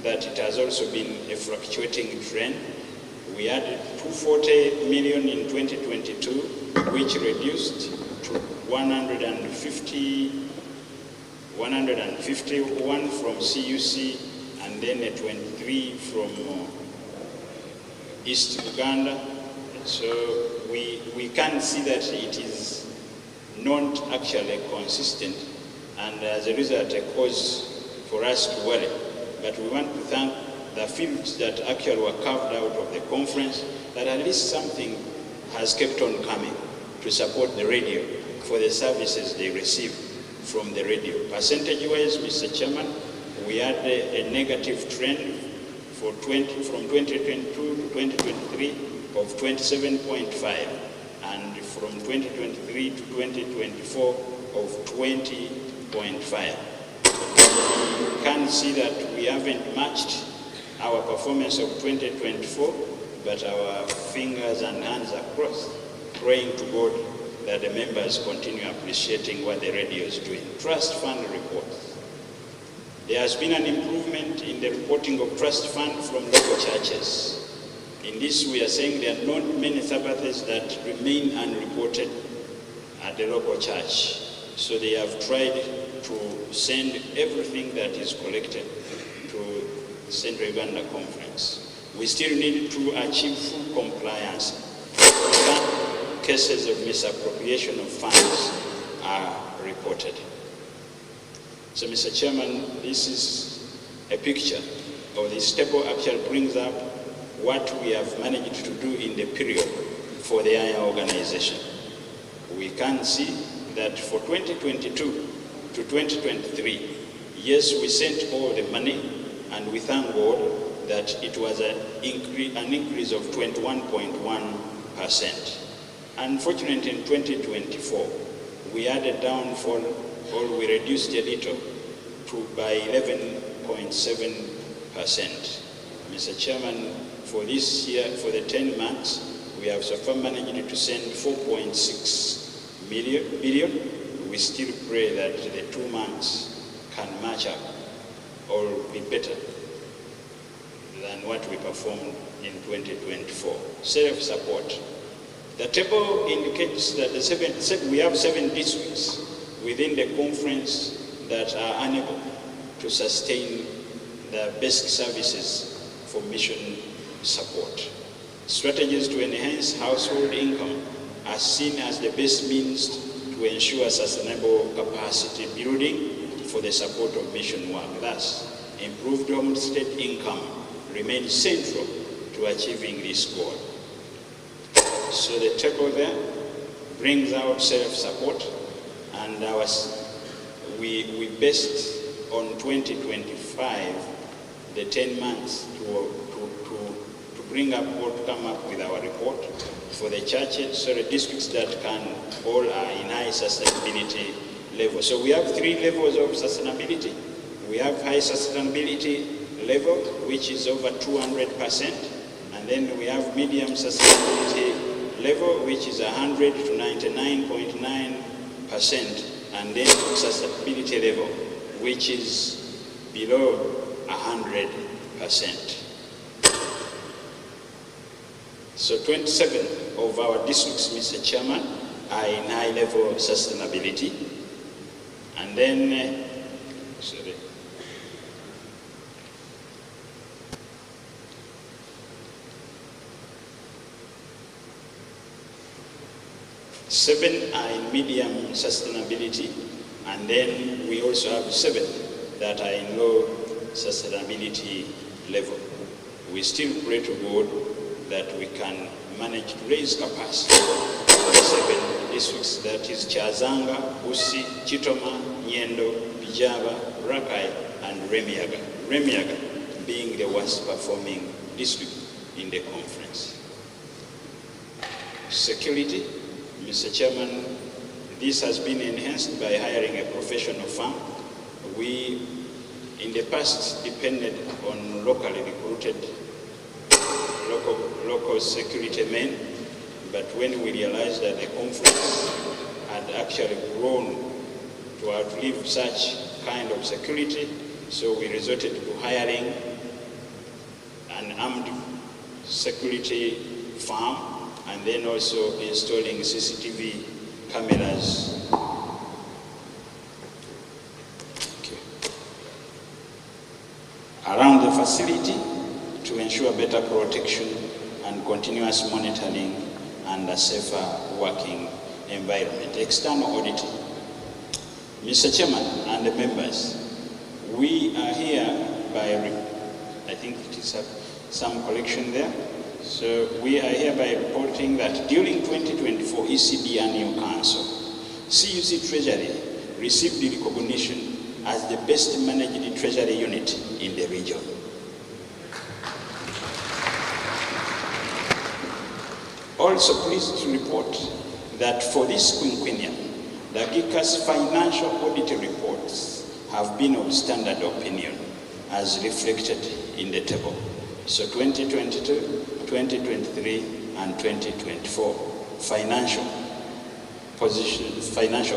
[SPEAKER 7] that it has also been a fluctuating trend. We had 240 million in 2022, which reduced to 151 from CUC, and then a 23 from East Uganda. So we can see that it is not actually consistent, and as a result a cause for us to worry. But we want to thank the fields that actually were carved out of the conference, that at least something has kept on coming to support the radio for the services they receive from the radio. Percentage-wise, Mr. Chairman, we had a negative trend from 2022 to 2023 of 27.5, and from 2023 to 2024 of 20.5. You can see that we haven't matched our performance of 2024, but our fingers and hands are crossed, praying to God that the members continue appreciating what the radio is doing. Trust fund reports. There has been an improvement in the reporting of trust fund from local churches. In this, we are saying there are not many Sabbaths that remain unreported at the local church. So they have tried to send everything that is collected to Central Uganda Conference. We still need to achieve full compliance. Cases of misappropriation of funds are reported. So, Mr. Chairman, this is a picture of this table actually brings up what we have managed to do in the period for the IR organization. We can see that for 2022 to 2023, yes, we sent all the money, and we thank God that it was an increase of 21.1%. Unfortunately, in 2024, we had a downfall, or we reduced a little by 11.7%. Mr. Chairman, for this year, for the 10 months, we have so far managed to send 4.6 billion. We still pray that the 2 months can match up or be better than what we performed in 2024. Self-support. The table indicates that we have 7 districts within the conference that are unable to sustain the basic services for mission support. Strategies to enhance household income are seen as the best means to ensure sustainable capacity building for the support of mission work. Thus, improved homestead income remains central to achieving this goal. So the table there brings out self-support, and we based on 2025 the 10 months to bring up or to come up with our report for the churches, so the districts that all are in high sustainability level. So we have 3 levels of sustainability. We have high sustainability level, which is over 200%, and then we have medium sustainability level, which is 100 to 99.9%, and then sustainability level, which is below 100%. So 27 of our districts, Mr. Chairman, are in high level sustainability. And then, 7 are in medium sustainability, and then we also have 7 that are in low sustainability level. We still pray to God that we can manage to raise capacity for the 7 districts, that is Chazanga, Busi, Chitoma, Nyendo, Bijaba, Rakai, and Remiaga. Remiaga being the worst performing district in the conference. Security, Mr. Chairman, this has been enhanced by hiring a professional firm. We, in the past, depended on locally recruited local security men, but when we realized that the conference had actually grown to outlive such kind of security, so we resorted to hiring an armed security firm, and then also installing CCTV cameras. Around the facility to ensure better protection and continuous monitoring and a safer working environment. External auditing. Mr. Chairman and the members, we are here by, I think it is some collection there. So we are hereby reporting that during 2024 ECB Annual Council, CUC Treasury received the recognition as the best managed treasury unit in the region. Also pleased to report that for this quinquennium, the CUC's financial audit reports have been of standard opinion as reflected in the table. So 2022, 2023, and 2024 financial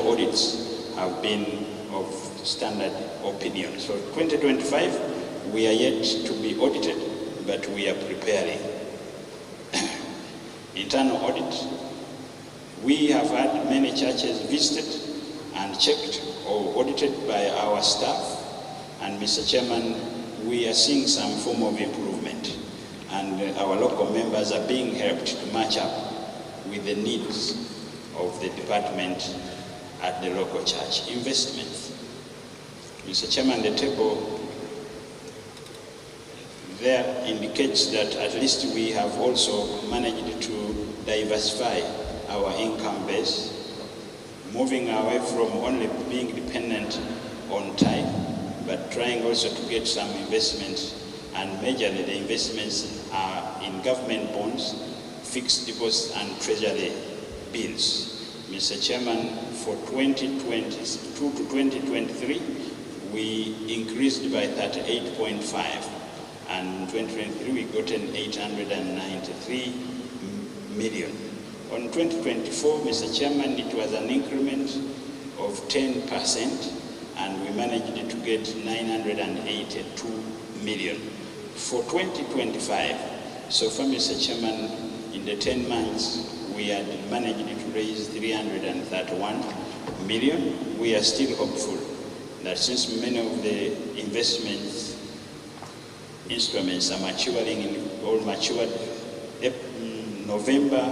[SPEAKER 7] audits have been of standard opinion. So 2025, we are yet to be audited, but we are preparing. Internal audit. We have had many churches visited and checked or audited by our staff, and Mr. Chairman, we are seeing some form of improvement, and our local members are being helped to match up with the needs of the department at the local church. Investments. Mr. Chairman, the table there indicates that at least we have also managed to diversify our income base, moving away from only being dependent on tithe, but trying also to get some investments, and majorly the investments are in government bonds, fixed deposits, and treasury bills. Mr. Chairman, for 2022 to 2023, we increased by 38.5, and in 2023 we got an 893 million. On 2024, Mr. Chairman, it was an increment of 10%, and we managed to get 982 million. For 2025, so far, Mr. Chairman, in the 10 months, we had managed to raise 331 million. We are still hopeful that since many of the investments instruments are maturing, all matured November,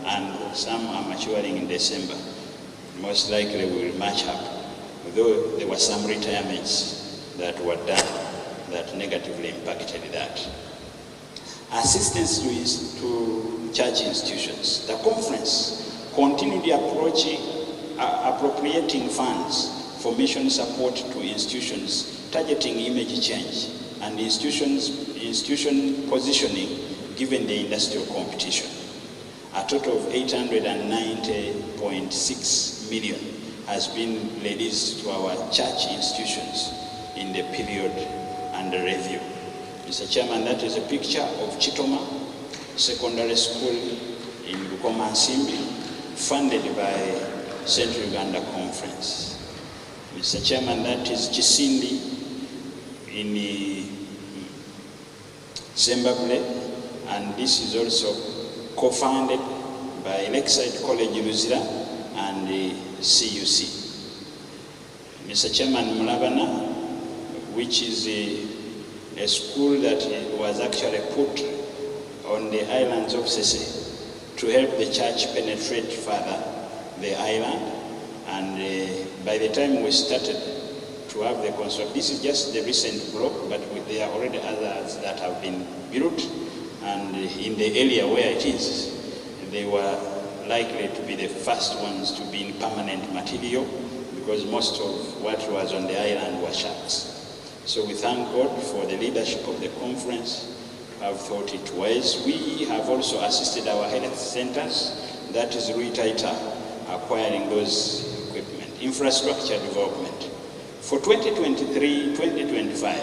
[SPEAKER 7] and some are maturing in December, most likely we will match up, although there were some retirements that were done that negatively impacted that. Assistance to church institutions. The conference continued appropriating funds for mission support to institutions, targeting image change and institution positioning given the industrial competition. A total of 890.6 million has been released to our church institutions in the period under review. Mr. Chairman, that is a picture of Chitoma Secondary School in Bukomansimbi, funded by Central Uganda Conference. Mr. Chairman, that is Chisindi in Zimbabwe, and this is also co-founded by Lakeside College Luzira and the CUC. Mr. Chairman, Mulabana, which is a school that was actually put on the islands of Sese to help the church penetrate further the island, and by the time we started to have the construct, this is just the recent block, but there are already others that have been built, and in the area where it is, they were likely to be the first ones to be in permanent material, because most of what was on the island were shacks. So we thank God for the leadership of the conference to have thought it wise. We have also assisted our health centers, that is Ruitaita, acquiring those equipment. Infrastructure development. For 2023-2025,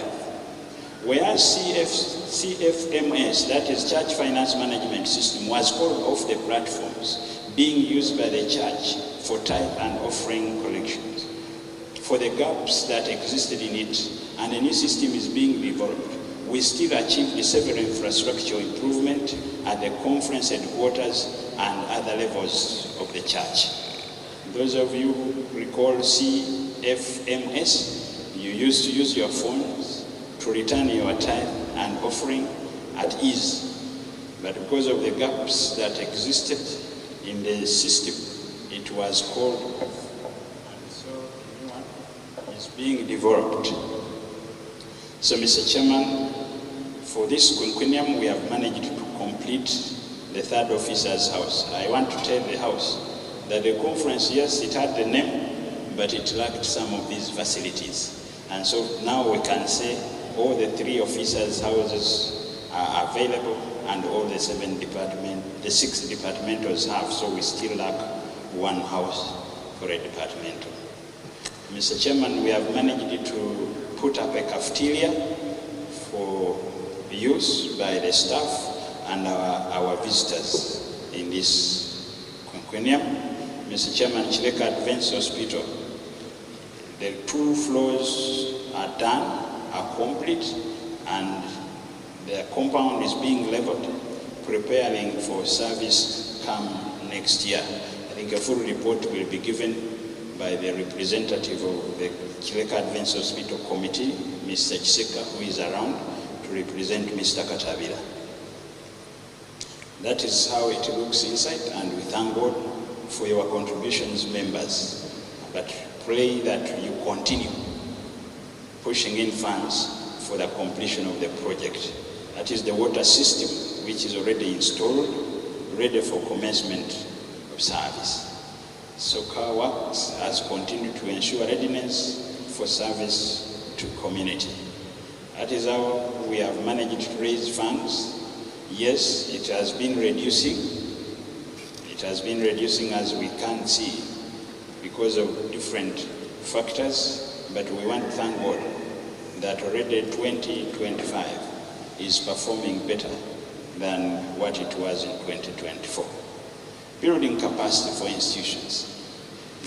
[SPEAKER 7] whereas CFMS, that is Church Finance Management System, was called off the platforms being used by the church for tithe and offering collections, for the gaps that existed in it, and a new system is being developed, we still achieved several infrastructure improvement at the conference headquarters and other levels of the church. Those of you who recall CFMS, you used to use your phones to return your tithe and offering at ease. But because of the gaps that existed in the system, it was called, and so it's being developed. So, Mr. Chairman, for this quinquennium, we have managed to complete the third officer's house. I want to tell the House that the conference, yes, it had the name, but it lacked some of these facilities. And so now we can say all the 3 officers' houses are available, and all the 6 departmentals have, so we still lack 1 house for a departmental. Mr. Chairman, we have managed to put up a cafeteria for use by the staff and our visitors in this quinquennium. Mr. Chairman, Chileka Advanced Hospital, the 2 floors are done, are complete, and the compound is being leveled, preparing for service come next year. I think a full report will be given by the representative of the Chileka Advanced Hospital Committee, Mr. Chiseka, who is around to represent Mr. Katabira. That is how it looks inside, and we thank God for your contributions, members. But pray that you continue pushing in funds for the completion of the project. That is the water system, which is already installed, ready for commencement of service. So CUC works has continued to ensure readiness for service to community. That is how we have managed to raise funds. Yes, it has been reducing. It has been reducing, as we can see, because of different factors, but we want to thank God that already 2025 is performing better than what it was in 2024. Building capacity for institutions.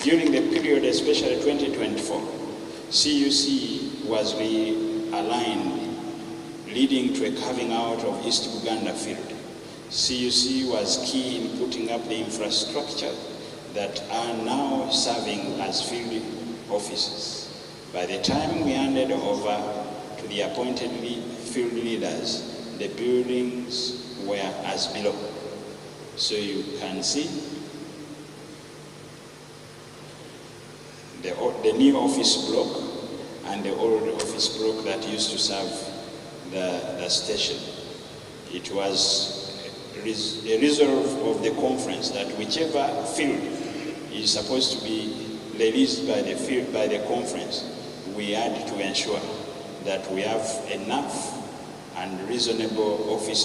[SPEAKER 7] During the period, especially 2024, CUC was realigned, leading to a carving out of East Buganda field. CUC was key in putting up the infrastructure that are now serving as field offices. By the time we handed over to the appointed field leaders, the buildings were as below. So you can see the new office block and the old office block that used to serve the station. It was a resolve of the conference that whichever field is supposed to be released by the conference, we had to ensure that we have enough and reasonable office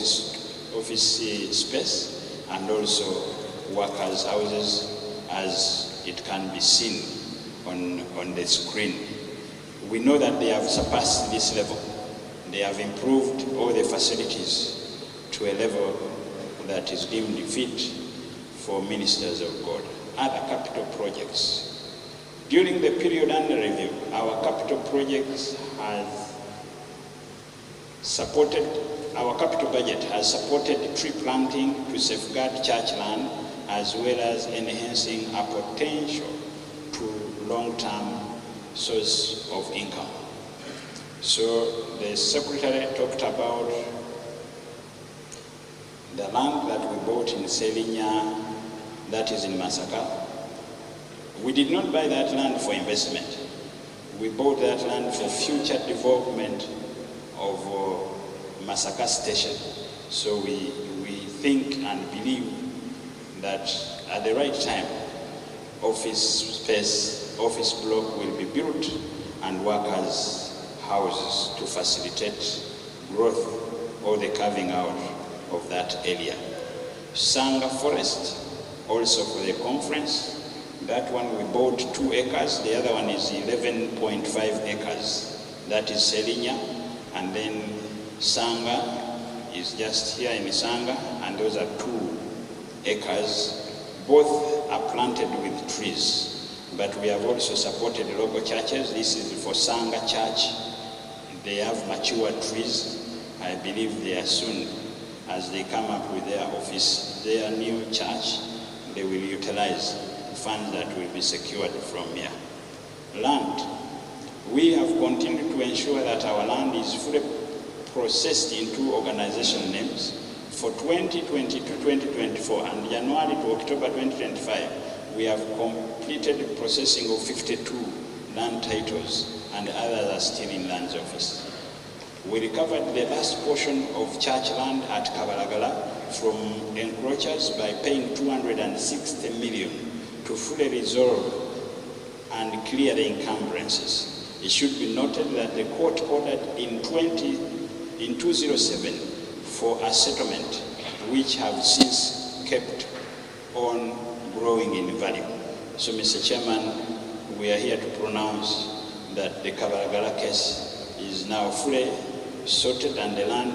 [SPEAKER 7] space and also workers' houses as it can be seen on the screen. We know that they have surpassed this level. They have improved all the facilities to a level that is deemed fit for ministers of God. Other capital projects. During the period under review, our capital projects our capital budget has supported tree planting to safeguard church land, as well as enhancing a potential to long-term source of income. So the secretary talked about the land that we bought in Selinya, that is in Masaka. We did not buy that land for investment. We bought that land for future development of Masaka Station. So we think and believe that at the right time, office space, office block will be built and workers' houses to facilitate growth or the carving out of that area. Sanga Forest, also for the conference. That one we bought 2 acres, the other one is 11.5 acres. That is Selinya, and then Sanga is just here in Sanga, and those are 2 acres. Both are planted with trees, but we have also supported local churches. This is for Sanga Church. They have mature trees. I believe they are soon, as they come up with their office, their new church, they will utilize funds that will be secured from here. Land. We have continued to ensure that our land is fully processed into organization names. For 2020 to 2024 and January to October 2025, we have completed processing of 52 land titles, and others are still in Lands Office. We recovered the last portion of church land at Kabalagala from encroachers by paying 260 million to fully resolve and clear the encumbrances. It should be noted that the court ordered in 2007 for a settlement, which have since kept on growing in value. So, Mr. Chairman, we are here to pronounce that the Kabalagala case is now fully sorted and the land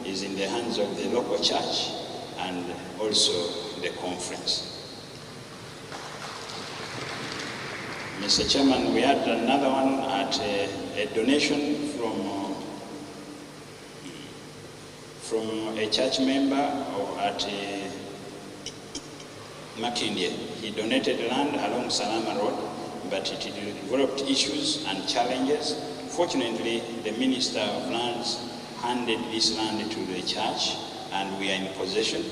[SPEAKER 7] is in the hands of the local church and also the conference. Mr. Chairman, we had another one at a donation from a church member at Makindye. He donated land along Salama Road, but it developed issues and challenges. Fortunately, the Minister of Lands handed this land to the church and we are in possession.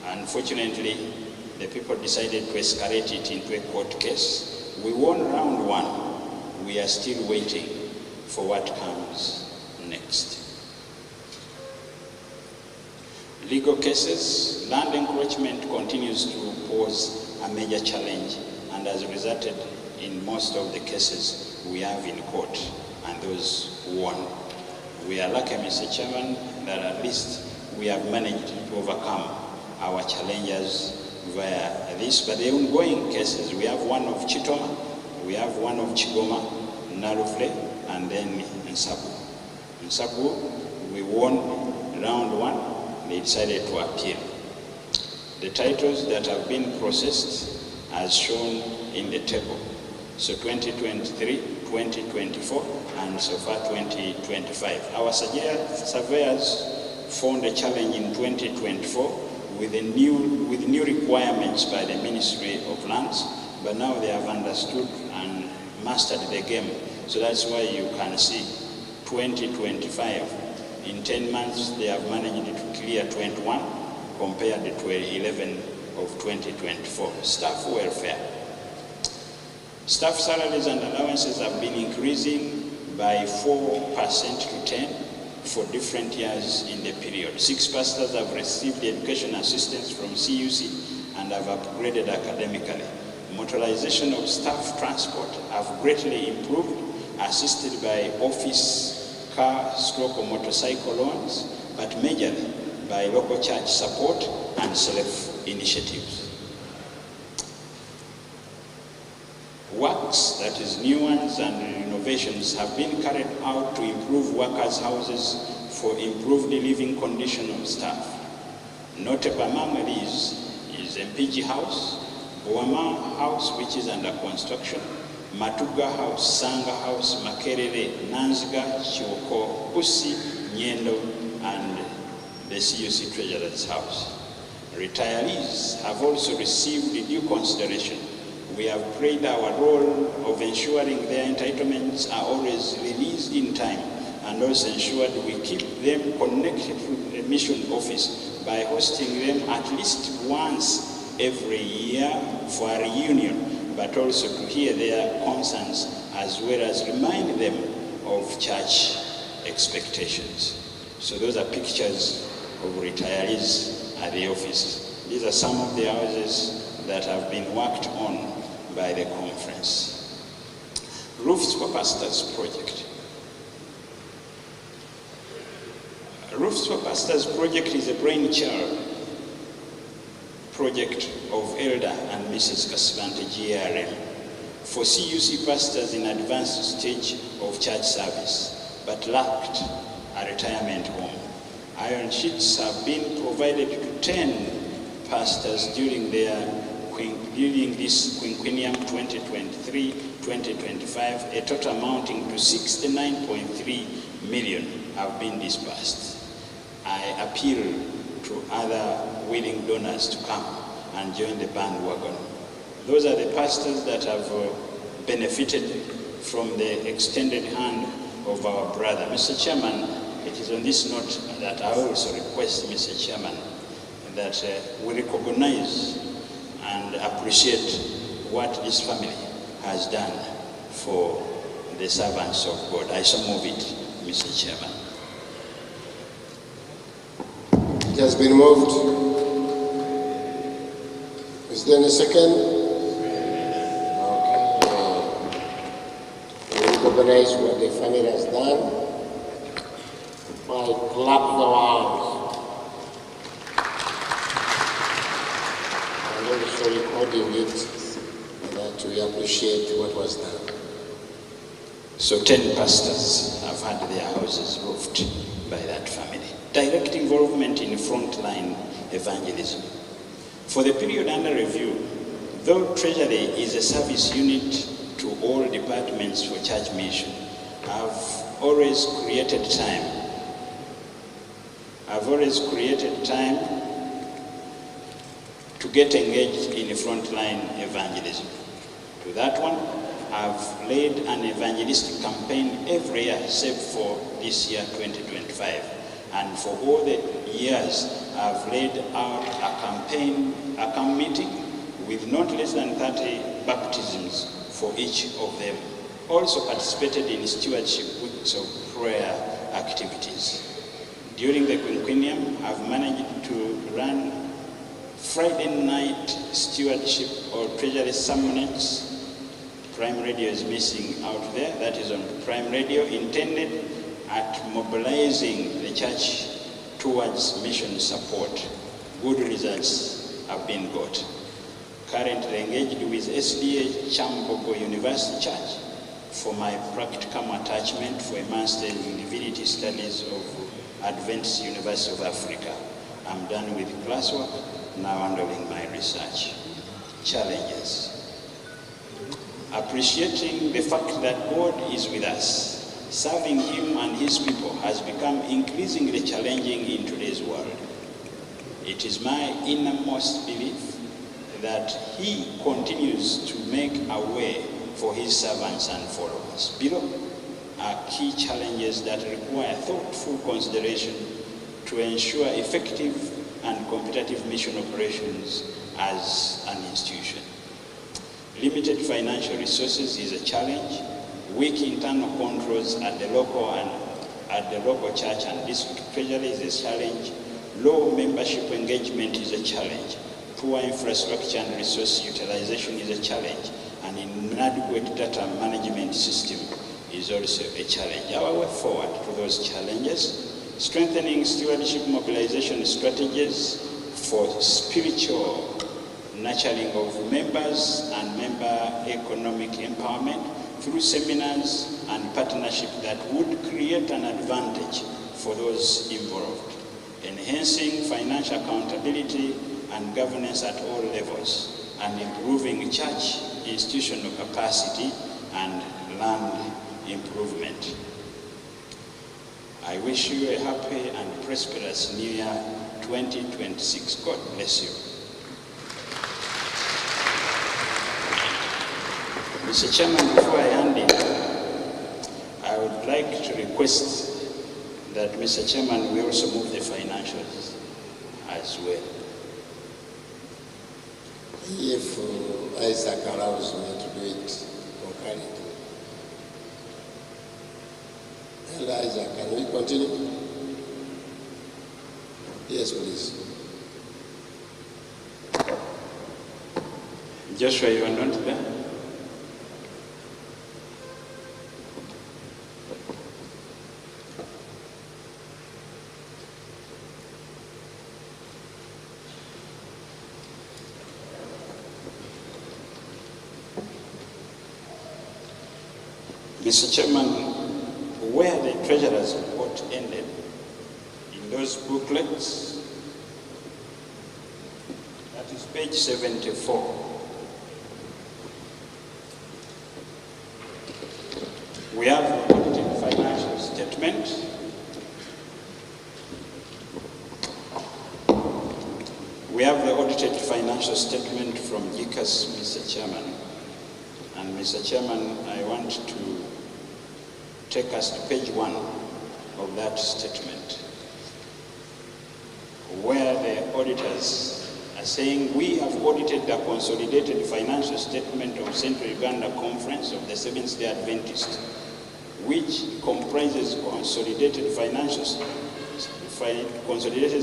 [SPEAKER 7] Unfortunately, the people decided to escalate it into a court case. We won round 1. We are still waiting for what comes next. Legal cases. Land encroachment continues to pose a major challenge and has resulted in most of the cases we have in court and those won. We are lucky, Mr. Chairman, that at least we have managed to overcome our challenges via this. But the ongoing cases, we have one of Chitoma, we have one of Chigoma, Narufle, and then Nsabu. Sabu, we won round 1, they decided to appeal. The titles that have been processed as shown in the table. So 2023, 2024, and so far 2025. Our surveyors found a challenge in 2024 with new requirements by the Ministry of Lands, but now they have understood and mastered the game. So that's why you can see 2025, in 10 months they have managed to clear 21 compared to 11 of 2024. Staff welfare. Staff salaries and allowances have been increasing by 4% to 10 for different years in the period. 6 pastors have received education assistance from CUC and have upgraded academically. Motorization of staff transport have greatly improved, assisted by office, car, stroke or motorcycle loans, but majorly by local church support and self-initiatives. Works, that is new ones and renovations, have been carried out to improve workers' houses for improved living condition of staff. Notable among these is MPG House, Boama House, which is under construction, Matuga House, Sanga House, Makerere, Nanziga, Chiwoko, Pusi, Nyendo, and the CUC Treasurer's House. Retirees have also received due consideration. We have played our role of ensuring their entitlements are always released in time, and also ensured we keep them connected to the mission office by hosting them at least once every year for a reunion, but also to hear their concerns as well as remind them of church expectations. So those are pictures of retirees at the office. These are some of the houses that have been worked on by the conference. Roofs for Pastors project. Roofs for Pastors project is a brainchild project of Elder and Mrs. Kasvante GRM for CUC pastors in advanced stage of church service, but lacked a retirement home. Iron sheets have been provided to 10 pastors during this quinquennium 2023-2025, a total amounting to 69.3 million have been disbursed. I appeal to other willing donors to come and join the bandwagon. Those are the pastors that have benefited from the extended hand of our brother. Mr. Chairman, it is on this note that I also request, Mr. Chairman, that we recognize and appreciate what this family has done for the servants of God. I so move it, Mr. Chairman.
[SPEAKER 1] It has been moved. Is there a second? Okay. We recognize what the family has done by clap the hands. And also recording it, that we appreciate what was done.
[SPEAKER 7] So 10 pastors have had their houses roofed by that family. Direct involvement in frontline evangelism. For the period under review, though Treasury is a service unit to all departments for church mission, I've always created time to get engaged in frontline evangelism. To that one, I've led an evangelistic campaign every year, except for this year, 2025. And for all the years, I've laid out a campaign, a camp meeting with not less than 30 baptisms for each of them. Also participated in stewardship weeks of prayer activities. During the quinquennium, I've managed to run Friday night stewardship or treasury sermonettes. Prime Radio is missing out there. That is on Prime Radio, intended at mobilizing the church towards mission support. Good results have been got. Currently engaged with SDA Chambogo University Church for my practicum attachment for a Master in Divinity Studies of Adventist University of Africa. I'm done with classwork, now handling my research. Challenges. Appreciating the fact that God is with us, serving Him and His people has become increasingly challenging in today's world. It is my innermost belief that He continues to make a way for His servants and followers. Below are key challenges that require thoughtful consideration to ensure effective and competitive mission operations as an institution. Limited financial resources is a challenge. Weak internal controls at the local church and district treasury is a challenge. Low membership engagement is a challenge. Poor infrastructure and resource utilization is a challenge. An inadequate data management system is also a challenge. Our way forward to those challenges: strengthening stewardship mobilization strategies for spiritual nurturing of members and member economic empowerment through seminars and partnership that would create an advantage for those involved. Enhancing financial accountability and governance at all levels, and improving church institutional capacity and land improvement. I wish you a happy and prosperous New Year 2026. God bless you. Mr. Chairman, before I hand in, I would like to request that, Mr. Chairman, we also move the financials as well.
[SPEAKER 1] If Isaac allows me to do it concurrently. And Isaac, can we continue? Yes, please.
[SPEAKER 7] Joshua, you are not there? Mr. Chairman, where the Treasurer's report ended, in those booklets, that is page 74. We have the audited financial statement. We have the audited financial statement from JULIANA, Mr. Chairman. And Mr. Chairman, I want to take us to page 1 of that statement, where the auditors are saying, we have audited the consolidated financial statement of Central Uganda Conference of the Seventh-day Adventist, which comprises consolidated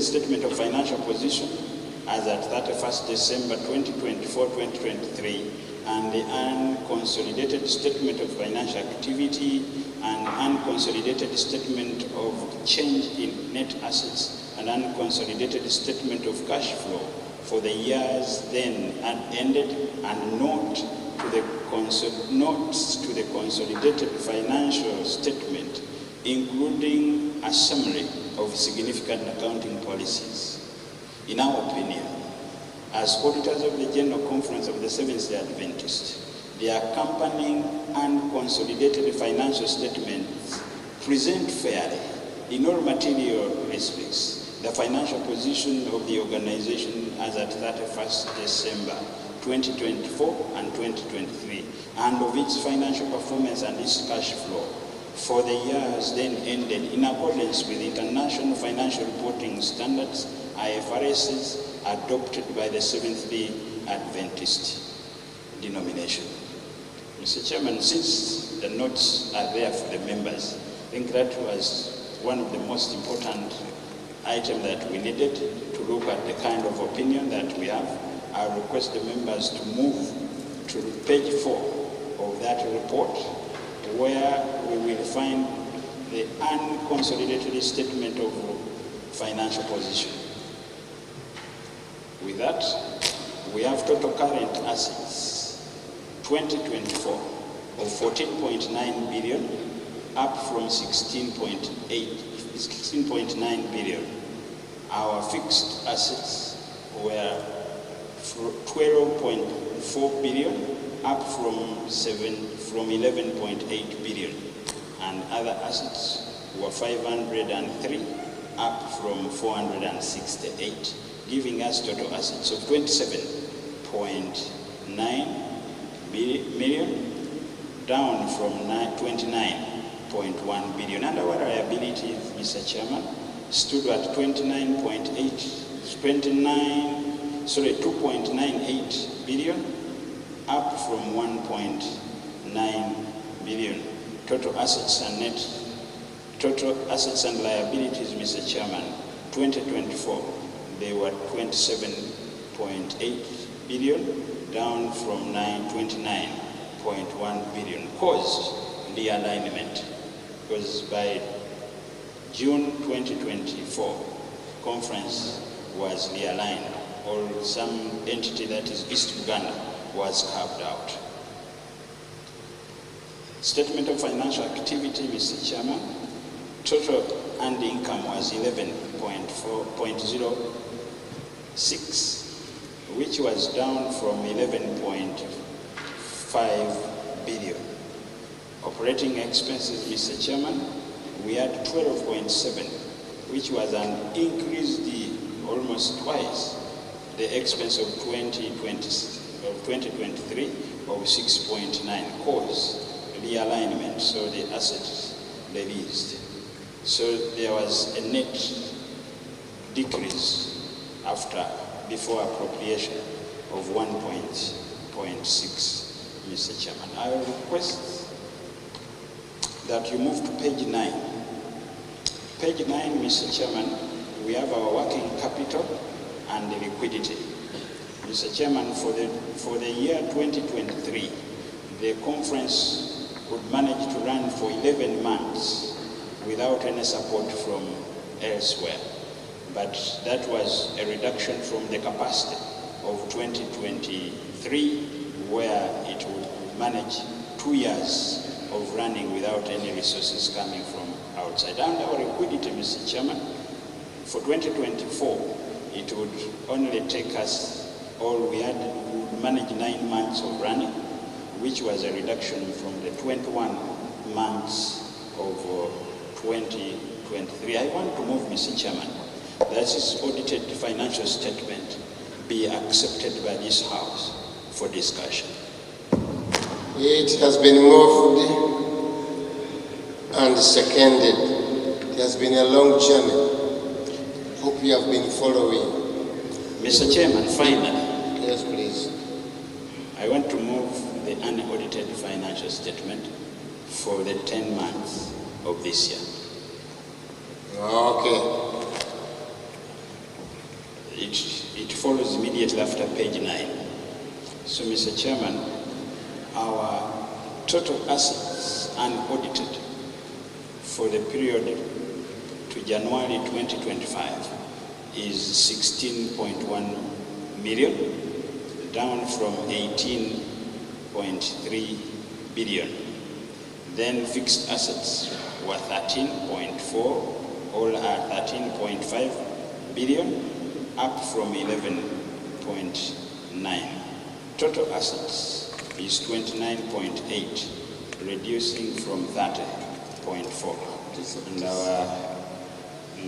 [SPEAKER 7] statement of financial position as at 31st December 2024-2023, and the unconsolidated statement of financial activity and unconsolidated statement of change in net assets and unconsolidated statement of cash flow for the years then ended, and notes to the consolidated financial statement, including a summary of significant accounting policies. In our opinion, as auditors of the General Conference of the Seventh-day Adventist, the accompanying unconsolidated financial statements present fairly, in all material respects, the financial position of the organization as at 31st December 2024 and 2023, and of its financial performance and its cash flow for the years then ended in accordance with international financial reporting standards, IFRSs, adopted by the Seventh-day Adventist denomination. Mr. Chairman, since the notes are there for the members, I think that was one of the most important items that we needed to look at the kind of opinion that we have. I request the members to move to page 4 of that report, where we will find the unconsolidated statement of financial position. With that, we have total current assets 2024 of 14.9 billion, up from 16.9 billion. Our fixed assets were 12.4 billion, up from 11.8 billion, and other assets were 503, up from 468, giving us total assets of 27.9 million, down from 29.1 billion. And our liabilities, Mr. Chairman, stood at 2.98 billion, up from 1.9 billion. Total assets and liabilities, Mr. Chairman, 2024, they were 27.8 billion, down from 29.1 billion, caused realignment, because by June 2024, conference was realigned, or some entity that is East Uganda was carved out. Statement of financial activity, Mr. Chairman, total earned income was 11.06, which was down from 11.5 billion. Operating expenses, Mr. Chairman, we had 12.7, which was an increase almost twice the expense of 2023 of 6.9, caused realignment, so the assets released. So there was a net decrease before appropriation of 1.6, Mr. Chairman. I will request that you move to page 9. Page 9, Mr. Chairman, we have our working capital and the liquidity. Mr. Chairman, for the year 2023, the conference could manage to run for 11 months without any support from elsewhere. But that was a reduction from the capacity of 2023, where it would manage 2 years of running without any resources coming from outside. And our liquidity, Mr. Chairman, for 2024, it would only take us, we would manage 9 months of running, which was a reduction from the 21 months of 2023. I want to move, Mr. Chairman, that this audited financial statement be accepted by this House for discussion.
[SPEAKER 1] It has been moved and seconded. It has been a long journey. Hope you have been following.
[SPEAKER 7] Mr. Chairman, finally.
[SPEAKER 1] Yes, please.
[SPEAKER 7] I want to move the unaudited financial statement for the 10 months of this year.
[SPEAKER 1] Okay.
[SPEAKER 7] It follows immediately after page 9. So, Mr. Chairman, our total assets unaudited for the period to January 2025 is 16.1 million, down from 18.3 billion. Then fixed assets were 13.4, all are 13.5 billion, up from 11.9. Total assets is 29.8, reducing from 30.4. And our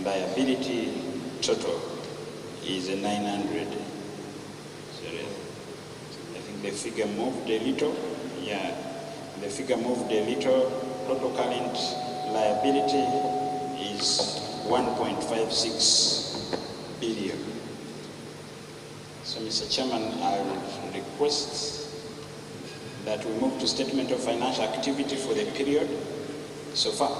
[SPEAKER 7] liability total is a 900. Sorry, I think the figure moved a little. Yeah, the figure moved a little. Total current liability is 1.56 billion. So, Mr. Chairman, I would request that we move to statement of financial activity for the period. So far,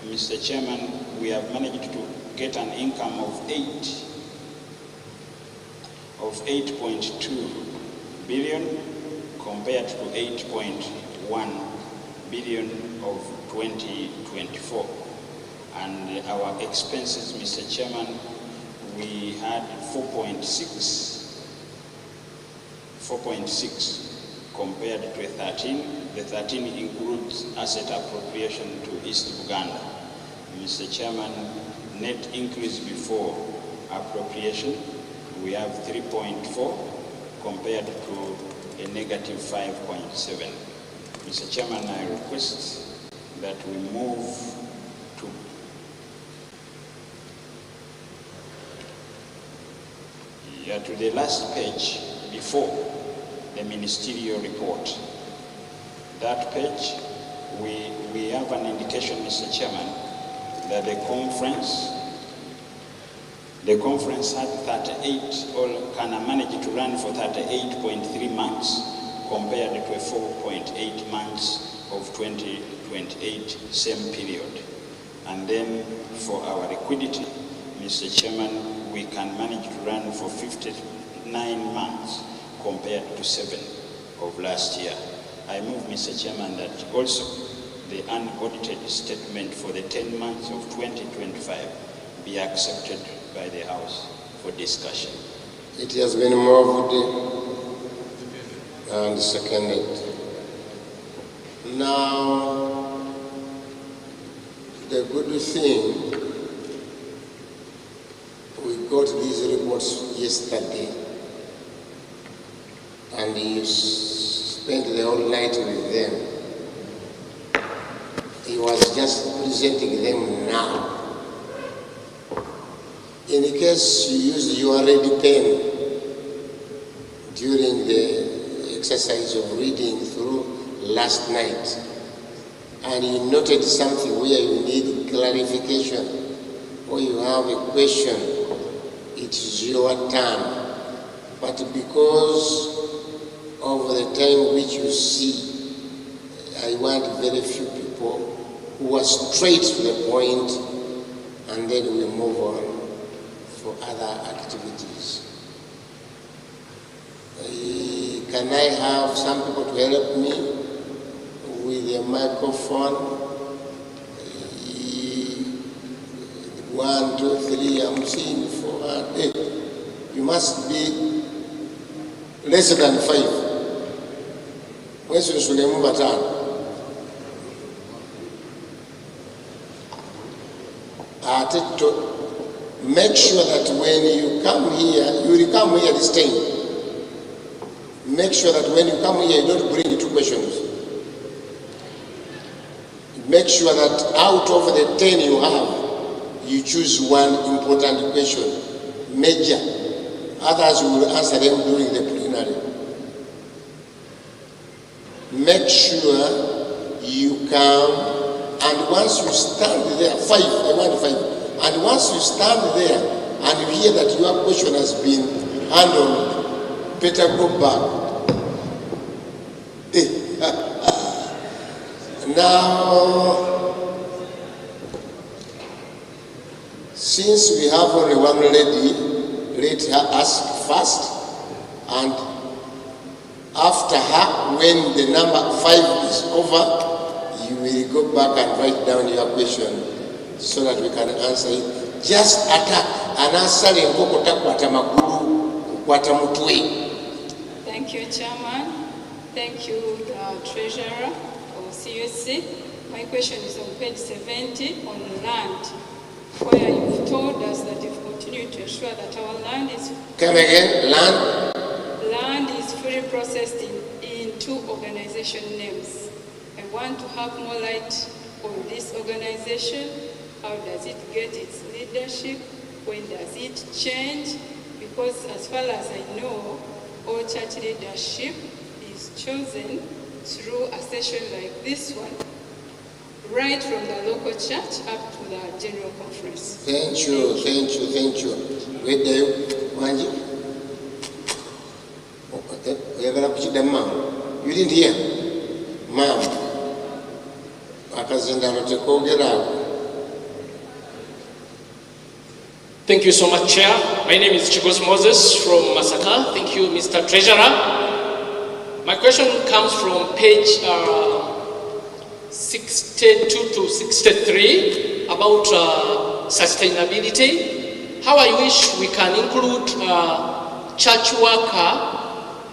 [SPEAKER 7] Mr. Chairman, we have managed to get an income of 8.2 billion compared to 8.1 billion of 2024. And our expenses, Mr. Chairman, we had 4.6 compared to a 13. The 13 includes asset appropriation to East Buganda. Mr. Chairman, net increase before appropriation, we have 3.4 compared to a negative 5.7. Mr. Chairman, I request that we move to the last page before the ministerial report. That page, we have an indication, Mr. Chairman, that the conference had 38, or can manage to run for 38.3 months compared to a 4.8 months of 2028 same period. And then for our liquidity, Mr. Chairman, we can manage to run for 59 months compared to 7 of last year. I move, Mr. Chairman, that also the unaudited statement for the 10 months of 2025 be accepted by the House for discussion.
[SPEAKER 1] It has been moved and seconded. Now, the good thing, we got these reports yesterday, and you spent the whole night with them. He was just presenting them now. In case you used your ready pen during the exercise of reading through last night, and you noted something where you need clarification, or you have a question, it is your turn. But because of the time which you see, I want very few people who are straight to the point, and then we move on for other activities. Can I have some people to help me with a microphone? 1, 2, 3, I'm seeing 4, 8. You must be less than 5. Where's your Sulemu Batan? Make sure that when you come here, you will come here this time. Make sure that when you come here, you don't bring 2 questions. Make sure that out of the 10 you have, you choose one important question, major. Others will answer them during the plenary. Make sure you come, and once you stand there, 5, I want 5. And once you stand there and you hear that your question has been handled, better go back. Now, since we have only one lady, let her ask first, and after her, when the number 5 is over, you will go back and write down your question so that we can answer it. Just attack and answer the
[SPEAKER 8] Thank you, Chairman. Thank you, the Treasurer of CUC. My question is on page 70 on land, where you've told us that you've continued to ensure that our land is...
[SPEAKER 1] Come again, land?
[SPEAKER 8] Land is fully processed in 2 organization names. I want to have more light on this organization. How does it get its leadership? When does it change? Because as far as I know, all church leadership is chosen through a session like this one, right from the local church up to the general conference.
[SPEAKER 1] Thank you. Wait there, Wanji. You didn't hear? Ma'am.
[SPEAKER 9] Thank you so much, Chair. My name is Chigos Moses from Masaka. Thank you, Mr. Treasurer. My question comes from page 62 to 63 about sustainability. How I wish we can include church worker,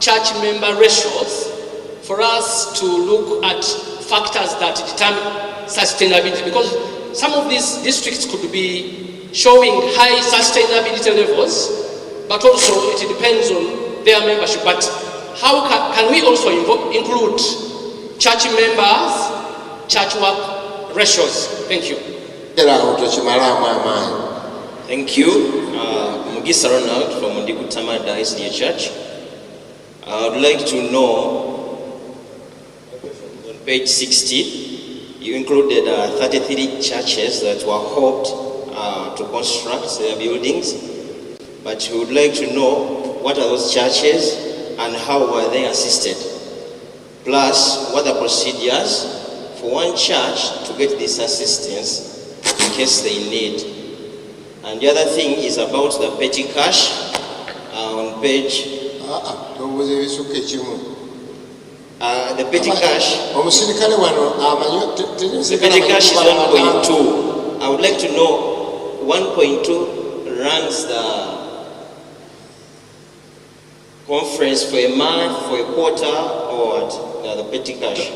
[SPEAKER 9] church member ratios for us to look at factors that determine sustainability, because some of these districts could be showing high sustainability levels, but also it depends on their membership. But how can we also include church members, church work ratios? Thank you.
[SPEAKER 10] Thank you. Mugisa Ronald from Ndikutamada SDA Church. I would like to know, on page 60, you included 33 churches that were hoped to construct their buildings, but we would like to know what are those churches and how were they assisted? Plus, what are the procedures for one church to get this assistance in case they need? And the other thing is about the petty cash on page. The petty cash. The petty cash is 1.2. I would like to know 1.2 runs the conference for a month, for a quarter, or what? The petty cash.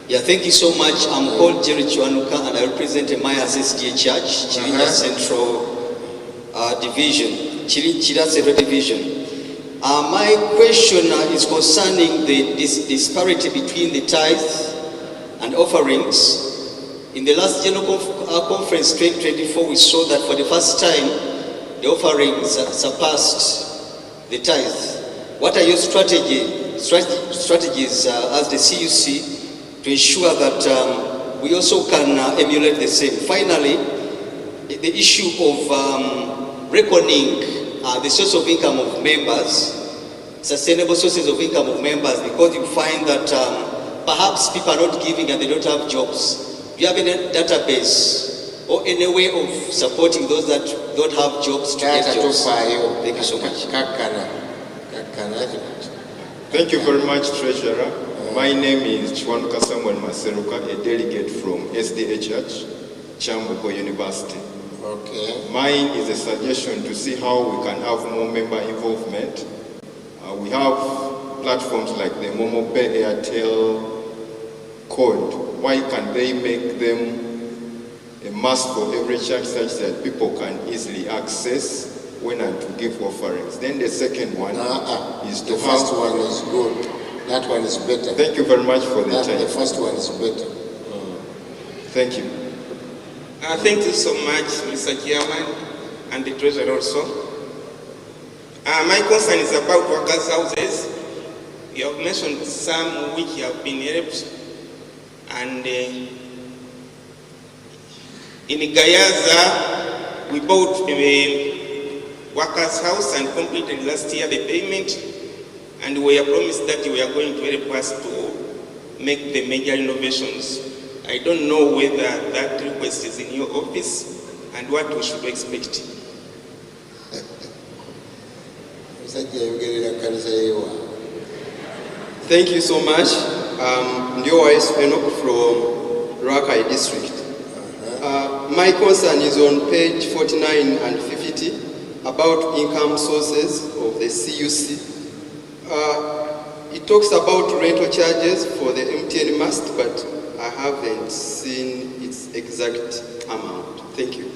[SPEAKER 11] Yeah, thank you so much. I'm called Jerry Chwanuka and I represent Maya SDA Church, Chirinya Central Division. Chirinya Central Division. My question is concerning the disparity between the tithes and offerings. In the last General Conference 2024, we saw that for the first time, the offerings surpassed the tithes. What are your strategies as the CUC to ensure that we also can emulate the same? Finally, the issue of reckoning the source of income of members, sustainable sources of income of members, because you find that perhaps people are not giving and they don't have jobs. Do you have any database or any way of supporting those that don't have jobs to get jobs? Thank you so much.
[SPEAKER 12] Thank you very much, Treasurer. My name is Chwanuka Samuel Maseruka, a delegate from SDA Church, Chambuko University.
[SPEAKER 1] Okay.
[SPEAKER 12] Mine is a suggestion to see how we can have more member involvement. We have platforms like the Momo Pay, Airtel, Code. Why can't they make them a must for every church such that people can easily access when and to give offerings? Then the second one is to
[SPEAKER 1] the first one is good. That one is better.
[SPEAKER 12] Thank you very much for the time.
[SPEAKER 1] The first one is better.
[SPEAKER 12] Thank you.
[SPEAKER 13] Thank you so much, Mr. Chairman, and the Treasurer also. My concern is about workers' houses. You have mentioned some which have been helped, and in Gayaza, we bought a workers' house and completed last year the payment, and we are promised that we are going to help us to make the major renovations. I don't know whether that request is in your office and what we should expect.
[SPEAKER 11] Thank you so much. Ndio Enoch from Rakai District. My concern is on page 49 and 50 about income sources of the CUC. It talks about rental charges for the MTN mast, but I haven't seen its exact amount. Thank you.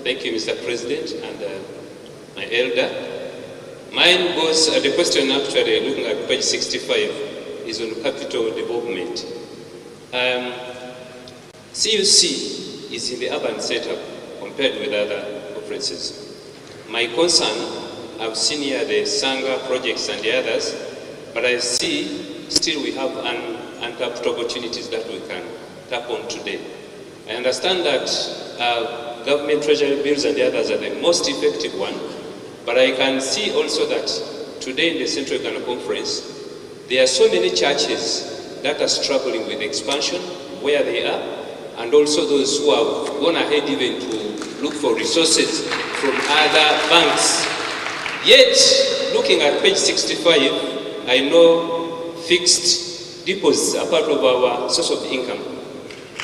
[SPEAKER 14] Thank you, Mr. President, and my elder. Mine goes, the question actually looking at page 65 is on capital development. CUC is in the urban setup compared with other conferences. My concern, I've seen here the Sangha projects and the others, but I see still we have untapped opportunities that we can tap on today. I understand that government treasury bills and the others are the most effective one, but I can see also that today in the Central Uganda Conference, there are so many churches that are struggling with expansion where they are, and also those who have gone ahead even to look for resources from other banks. Yet, looking at page 65, I know fixed deposits are part of our source of income.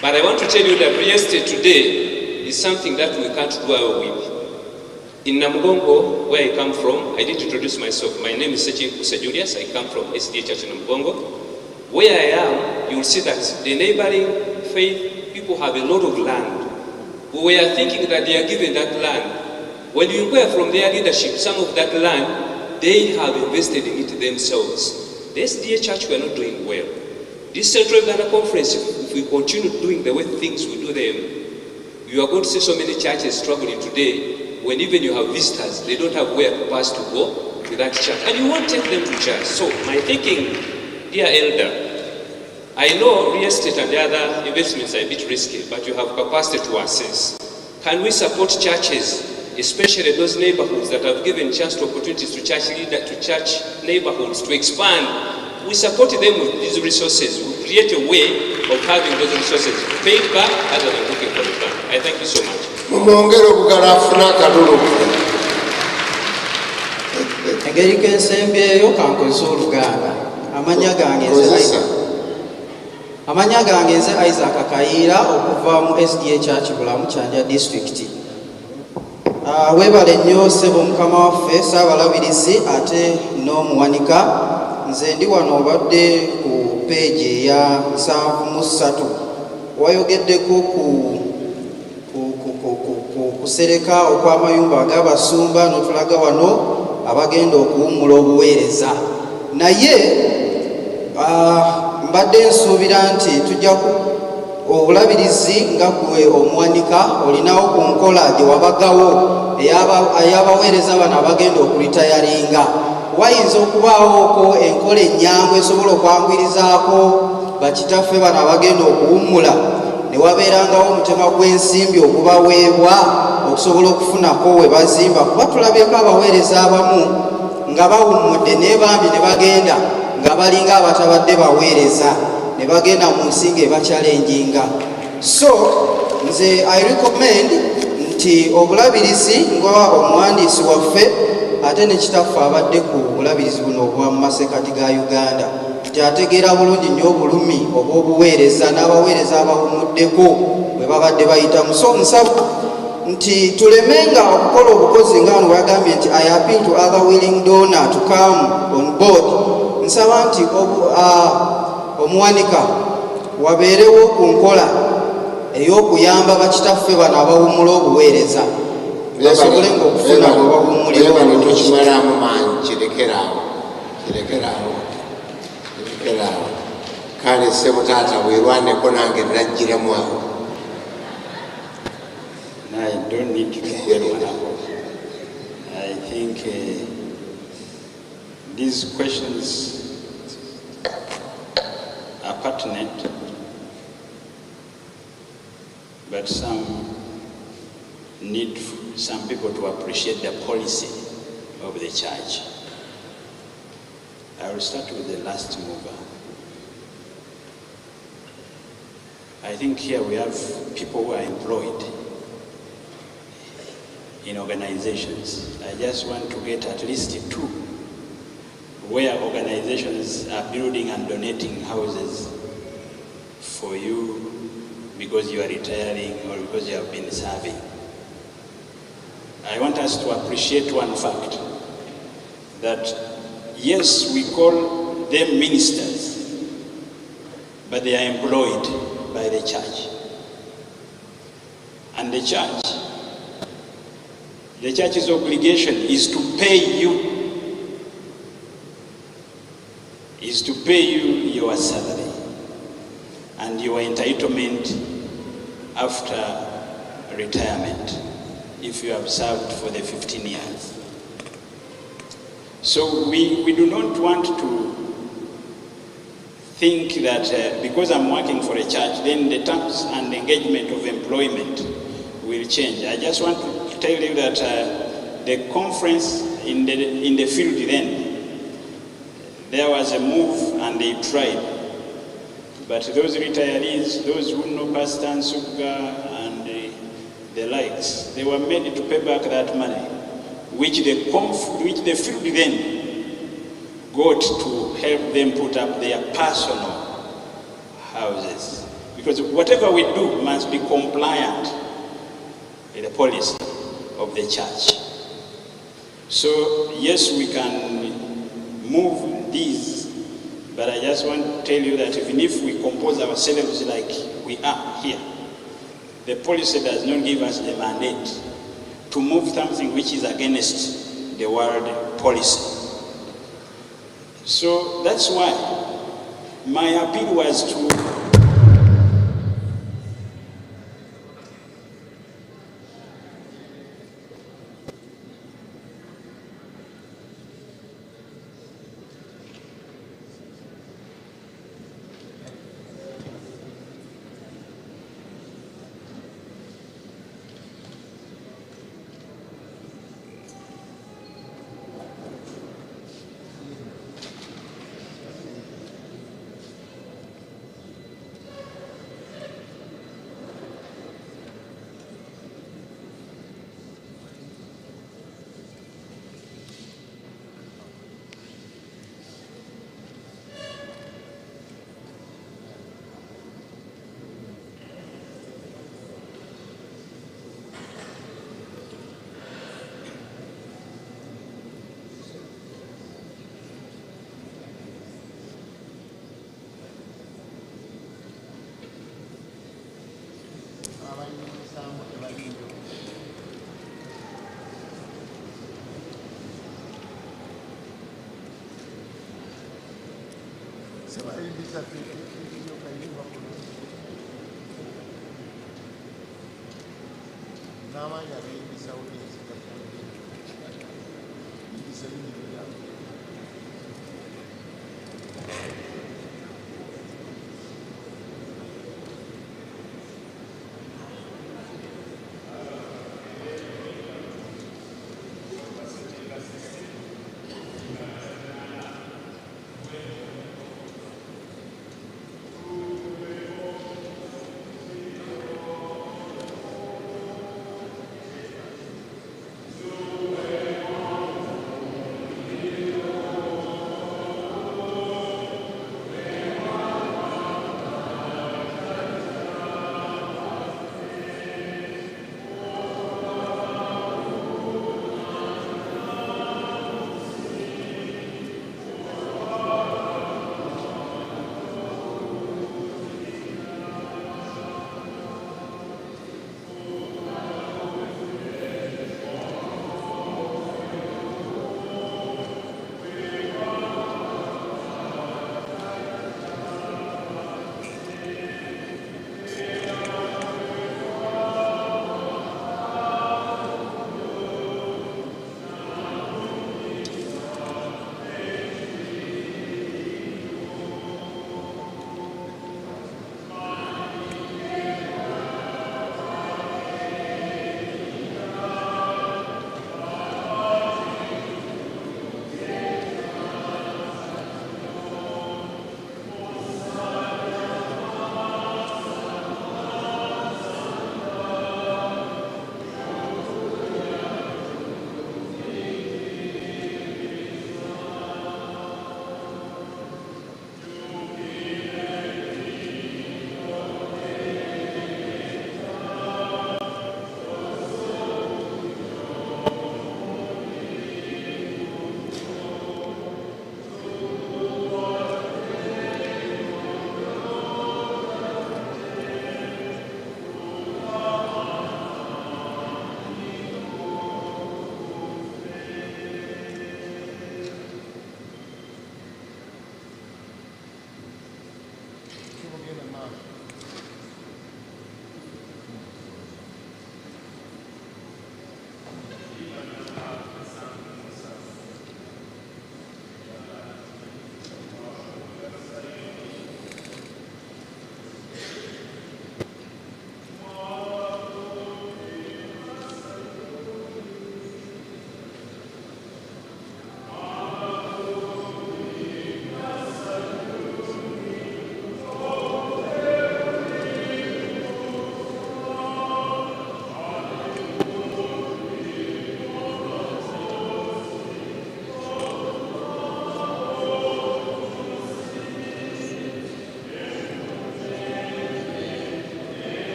[SPEAKER 14] But I want to tell you that real estate today is something that we can't do away with. In Namugongo, where I come from, I did introduce myself. My name is CUC Julius. I come from SDA Church in Namugongo. Where I am, you will see that the neighboring faith people have a lot of land. We are thinking that they are given that land. When you inquire from their leadership, some of that land, they have invested in it themselves. The SDA Church, we are not doing well. This Central Uganda Conference, if we continue doing the way things we do them, you are going to see so many churches struggling today when even you have visitors, they don't have where to pass to go to that church. And you won't take them to church. So my thinking, dear elder, I know real estate and the other investments are a bit risky, but you have capacity to assess. Can we support churches, especially those neighborhoods that have given chance to opportunities to church neighborhoods to expand? We support them with these resources. We create a way of having those resources paid back other than looking for the bank. I thank you so much.
[SPEAKER 15] Engeri kensembyeyo kankoze Oluganda. Amanya gange nze Isaac Kayiira okuva mu SDA Church Bulamu Kyanja District. Webale nnyo ssebo Mukama waffe Ssaabalabirizi ate n'omuwanika. Nze ndi wano obadde ku peegi eya 73 wayogeddeko kusereka okw'amayumba ag'abasumba n'otulaga wano abagenda okuwummula obuweereza. Naye mbadde nsuubira nti tujja obulabirizi nga gwe omuwanika olinawo ku nkola gye wabagawo ey'abaweereza bano abagenda okulitayalinga. Wayinza okubaawoko enkola ennyangu esobola okwanguyirizaako bakitaffe bano abagenda okuwummula ne wabeerangawo omutema gw'ensimbi ogubaweebwa okusobola okufunako we bazimba, kuba tulabyeko abaweereza abamu nga bawummudde naye bambi ne bagenda nga balinga abatabadde baweereza ne bagenda mu nsinga ebakyalenjinga. So nze I recommend nti obulabirizi nga omuwandiisi waffe ate ne kitaffe abadde ku bulabirizi buno obwa mu masekati ga Uganda tyategeera bulungi nnyo obulumi obw'obuweereza n'abaweereza abawumuddeko bwe babadde bayitamu. So nsaba nti tulemenga okukola obukozi nga wano bwagambye nti I appeal to other willing donor to come on board. Nsaba nti omuwanika wabeerewo ku nkola ey'okuyamba bakitaffe bano abawummula obuweereza basobole ng'okufuna bwe bawummulira
[SPEAKER 1] tokimalamu maanyi kirekeraawo kale ssebo taata weerwaneko nange najjiramu awo.
[SPEAKER 7] I don't need to dwell on that. I think these questions are pertinent, but some need some people to appreciate the policy of the church. I will start with the last mover. I think here we have people who are employed in organizations. I just want to get at least 2 where organizations are building and donating houses for you because you are retiring or because you have been serving. I want us to appreciate one fact, that yes, we call them ministers, but they are employed by the church. And the church's obligation is to pay you, your salary and your entitlement after retirement if you have served for the 15 years. So we do not want to think that because I'm working for a church, then the terms and engagement of employment will change. I just want to tell you that the conference in the field then, there was a move and they tried. But those retirees, those who know Pastor Nsuga and the likes, they were made to pay back that money, which the field then got to help them put up their personal houses. Because whatever we do must be compliant with the policy of the church. So yes, we can move these, but I just want to tell you that even if we compose ourselves like we are here, the policy does not give us the mandate to move something which is against the world policy. So that's why my appeal was to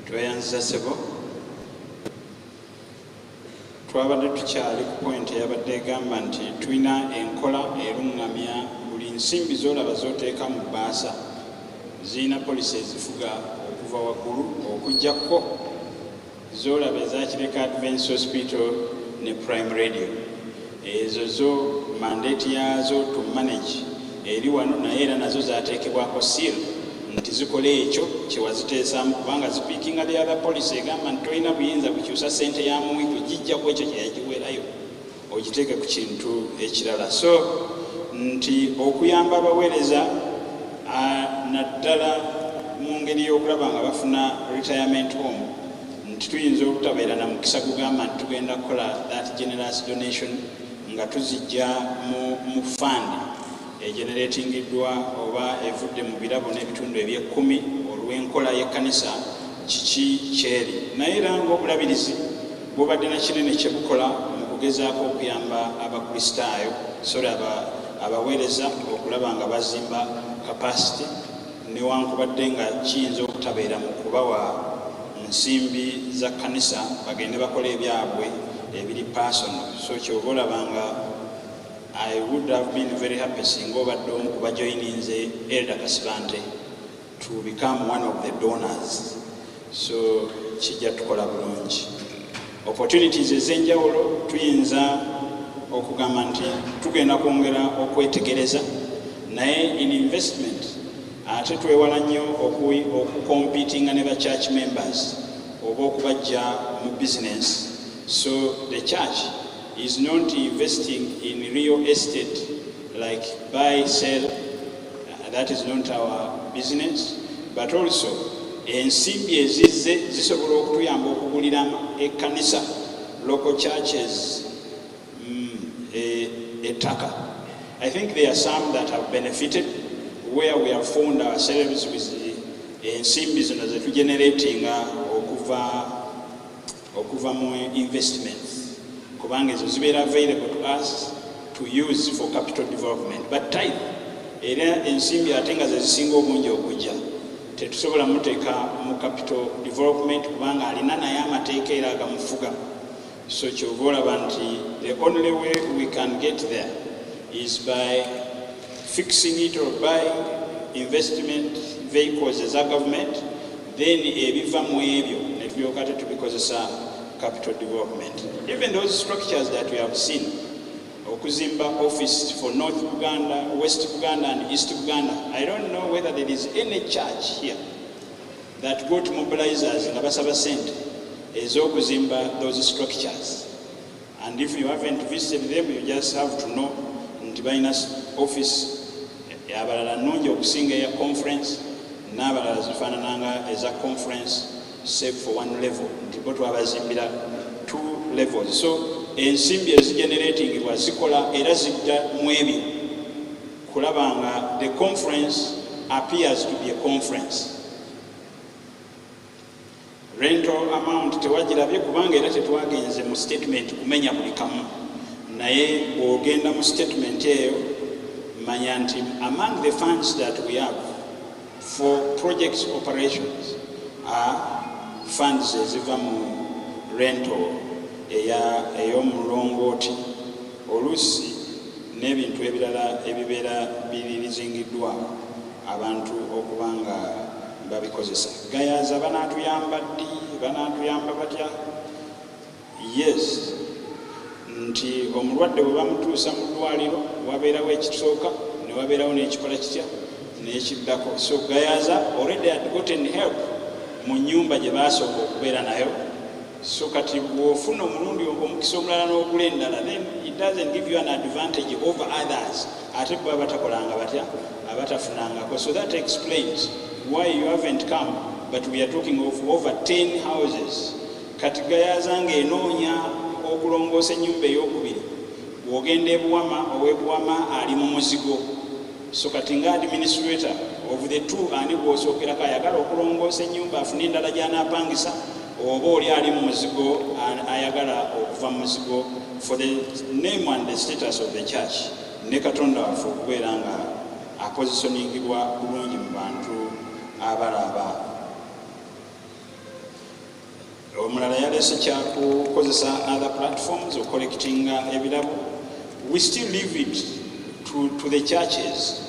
[SPEAKER 7] tweyanziza ssebo. Twabadde tukyali ku point eyabadde egamba nti tulina enkola erungamya buli nsimbi z'olaba z'oteeka mu bbaasa zirina poliisi ezifuga okuva waggulu okuggyako z'olaba ezakireka Adventist Hospital ne Prime Radio. Ezo zo mandate yazo to manage eri wano naye era nazo zaateekebwako seal nti zikola ekyo kyewaziteesaamu kubanga zipiikinga the other policy egamba nti tolina buyinza kukyusa ssente ya muwigo gijja ku ekyo kyeyagiweerayo ogiteeke ku kintu ekirala. So nti okuyamba abaweereza naddala mu ngeri y'okulaba nga bafuna retirement home nti tuyinza obutabeera na mukisa gugamba nti tugenda kukola that generous donation nga tuzijja mu fund egeneratingiddwa oba evudde mu birabo n'ebitundu eby'ekkumi olw'enkola y'ekkanisa kiki kyeri. Naye era ng'obulabirizi bubadde na kinene kye bukola mu kugezaako okuyamba abakristaayo abaweereza okulaba nga bazimba capacity newankubadde nga kiyinza okutabeera mu kubawa nsimbi za kkanisa bagende bakola ebyabwe ebiri personal. So kyova olabanga I would have been very happy singa obadde omu ku bajoyininze Elder Kasibante to become one of the donors. So kijja tukola bulungi. Opportunities ez'enjawulo tuyinza okugamba nti tugenda kwongera okwetegereza naye in investment ate twewala nnyo okucompetinga ne ba church members oba okubajja mu business. So the church is not investing in real estate like buy, sell. That is not our business. But also, ensimbi ezizze zisobola okutuyamba okugulira ekkanisa, local churches, ettaka. I think there are some that have benefited where we have found ourselves with ensimbi zino ze tugeneratinga okuva mu investments. Kubanga ezo zibeera available to us to use for capital development. But tithe era ensimbi ate nga ze zisinga obungi okujja tetusobola muteeka mu capital development kubanga alina naye amateeka era agamufuga. So kyova olaba nti the only way we can get there is by fixing it or buying investment vehicles eza government, then ebiva mu ebyo ne tulyoka tetubikozesa capital development. Even those structures that we have seen, okuzimba office for North Buganda, West Buganda and East Buganda, I don't know whether there is any church here that got mobilizers nga basaba sente ez'okuzimba those structures. And if you haven't visited them, you just have to know nti balina office abalala nnungi okusinga eya conference n'abalala zifaanananga eza conference save for one level nti bo twabazimbira 2 levels. So ensimbi ezigeneratingibwa zikola era zijja mu ebyo kulaba nga the conference appears to be a conference. Rental amount tewagirabye kubanga era tetwagenze mu statement kumenya buli kamu, naye bw'ogenda mu statement eyo manya nti among the funds that we have for projects operations are funds eziva mu rental ey'omulongooti oluusi n'ebintu ebirala ebibeera birizingiddwa abantu okuba nga babikozesa. Gayaza banaatuyamba ddi, banaatuyamba batya? Yes, nti omulwadde bwe bamutuusa mu ddwaliro wabeerawo ekisooka ne wabeerawo n'ekikola kitya n'ekiddako. So Gayaza already had gotten help mu nnyumba gye baasooka okubeera nayo. So kati bw'ofuna omulundi omukisa omulala n'ogula endala, then it doesn't give you an advantage over others. Ate baba batakolanga batya abatafunangako. So that explains why you haven't come, but we are talking of over 10 houses. Kati Gayaza ng'enoonya okulongoosa ennyumba ey'okubiri, bw'ogenda ebuwama ow'ebuwama ali mu muzigo. So kati nga administrator of the 2 ani bw'osookerako ayagala okulongoosa ennyumba afune endala gy'anaapangisa, oba oli ali mu muzigo ayagala okuva mu muzigo for the name and the status of the church, ne Katonda waffe okubeera nga apositioningibwa bulungi mu bantu abalaba. omulala yalese kyakukozesa other platforms or collecting ebirabo. We still leave it to the churches.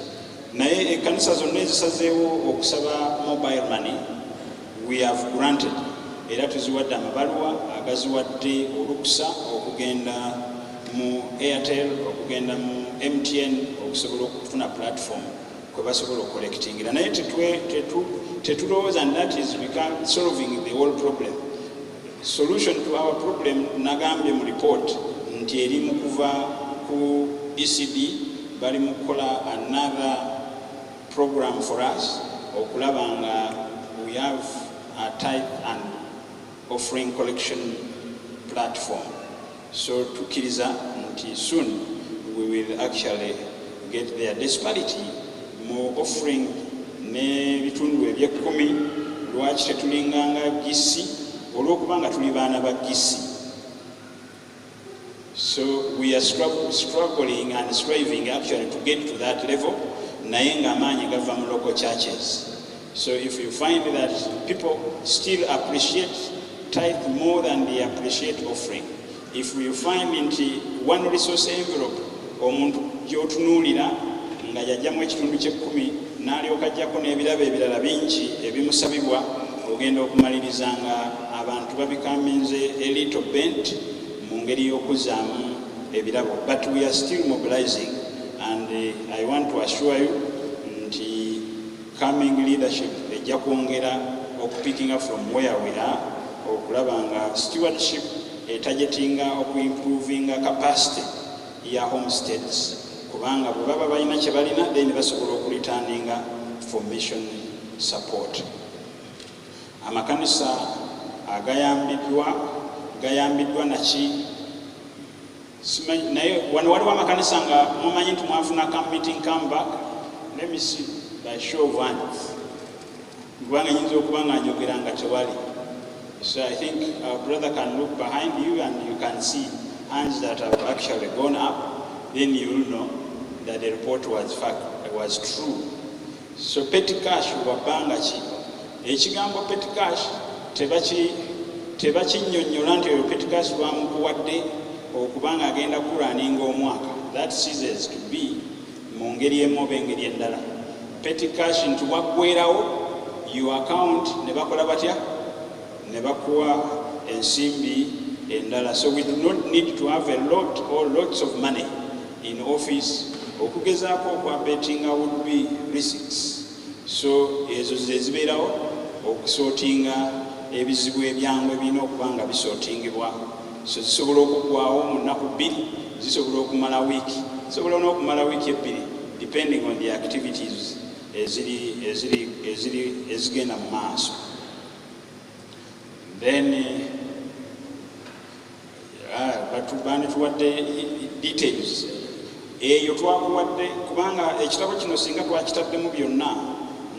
[SPEAKER 7] Naye ekanisa zonna ezisazeewo okusaba mobile money, we have granted. Era tuziwadde amabaluwa agaziwadde olukusa okugenda mu Airtel, okugenda mu MTN okusobola okufuna platform kwe basobola okucollectingira. Naye tetulowooza and that is solving the whole problem. Solution to our problem nagambye mu report nti eri mu kuva ku ECD bali mu kukola another program for us okulaba nga we have a tithe and offering collection platform. So tukkiriza nti soon we will actually get there. Disparity mu offering ne bitundu eby'ekkumi lwaki tetulinganga gisi olw'okubanga tuli baana ba gisi. So we are struggling and striving actually to get to that level, naye ng'amaanyi gava mu local churches. So if you find that people still appreciate tithe more than they appreciate offering, if you find nti one resource envelope omuntu gyotunuulira nga yajjamu ekitundu ky'ekkumi n'alyoka ajjako n'ebirabo ebirala bingi ebimusabibwa, ogenda okumaliriza nga abantu babikaminze a little bent mu ngeri y'okuzaamu ebirabo. But we are still mobilizing, and I want to assure you nti coming leadership ejja kwongera okupicking up from where we are okulaba nga stewardship etajetinga okuimprovinga capacity ya homesteads, kubanga bwe baba balina kye balina then basobola okureturninga for mission support. Amakanisa gayambiddwa naki naye wano waliwo amakanisa nga mumanyi nti mwafuna meeting come back. Let me see by show of hands kubanga nyinza okuba nga njogera nga tewali. So I think our brother can look behind you and you can see hands that have actually gone up, then you will know that the report was true. So petty cash wabanga ki ekigambo petty cash tebakinnyonnyola nti oyo petty cash bamukuwadde okubanga agenda kulaninga omwaka. That ceases to be mu ngeri emu oba engeri endala. Petty cash nti waggwerawo your account ne bakola batya ne bakuwa ensimbi endala. So we do not need to have a lot or lots of money in office okugezaako okwabetinga would be risks. So ezo zezibeerawo okusortinga ebizibu ebyangu ebirina okuba nga bisortingibwa. So zisobola okuggwawo mu nnaku bbiri, zisobola okumala wiiki, zisobola n'okumala wiiki ebbiri depending on the activities ezigenda mu maaso. Then tuwadde details eyo twakuwadde kubanga ekitabo kino singa twakitaddemu byonna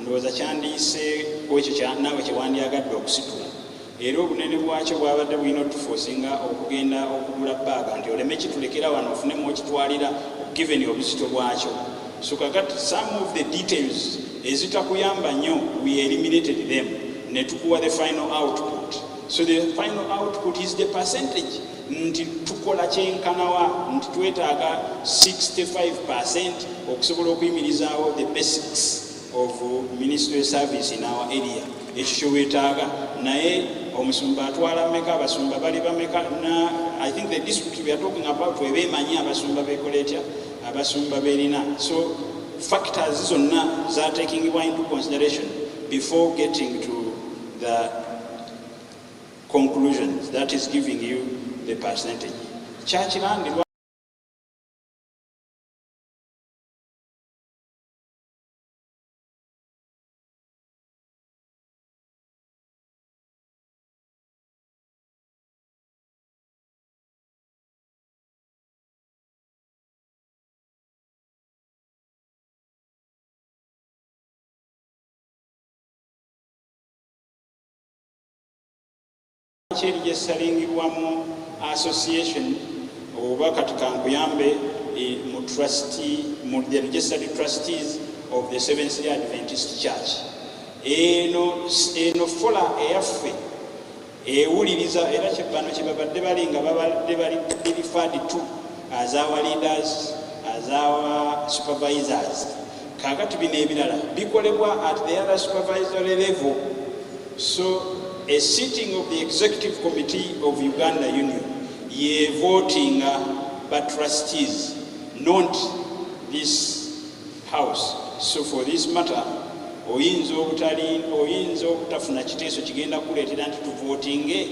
[SPEAKER 7] ndowooza kyandiyiseeko ekyo naawe kyewandyagadde okusitula, era obunene bwakyo bwabadde bulina otufosinga okugenda okugula bbaaga nti oleme kitulekera wano ofunemu okitwalira given obuzito bwakyo. So kakati some of the details ezitakuyamba nnyo we eliminated them ne tukuwa the final output. So the final output is the percentage nti tukola kyenkanawa nti twetaaga 65% okusobola okuyimirizaawo the basics of ministry service in our area. Ekyo kyewetaaga naye omusumba atwala mmeka, abasumba bali bameka na I think the district we are talking about webeemanyi abasumba bekola etya, abasumba berina. So factors zonna zatekingibwa into consideration before getting to the conclusions that is giving you the percentage. Church land erigesalingibwamu association oba kati kankuyambe mu trustee mu the registered trustees of the Seventh-day Adventist Church. Eno fola eyaffe ewuliriza era bano kye babadde bali nga babadde bali referred to as our leaders, as our supervisors. Kakati bino ebirala bikolebwa at the other supervisory level. So a sitting of the executive committee of Uganda Union, ye voting by trustees, not this house. So for this matter, oyinza obutafuna kiteeso kigenda kuleetera nti tuvotinge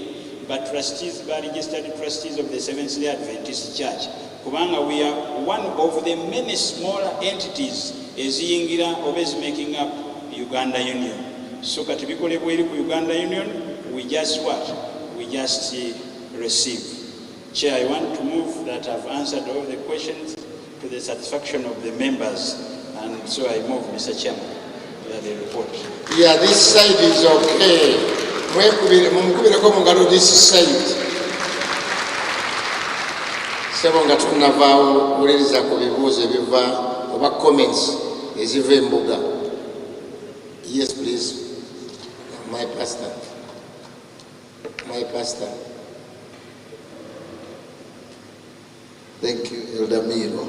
[SPEAKER 7] but trustees ba registered trustees of the Seventh-day Adventist Church, kubanga we are one of the many smaller entities eziyingira oba making up Uganda Union. So kati bikolebwa eri ku Uganda Union, we just what? We just receive. Chair, I want to move that I've answered all the questions to the satisfaction of the members, and so I move, Mr. Chairman, the report.
[SPEAKER 1] Yeah, this side is okay. This side. Sebo nga tunavaawo uliriza ku bibuuzo ebiva oba comments eziva embuga. Yes, please. My pastor. My pastor.
[SPEAKER 3] Thank you, Elder Miro.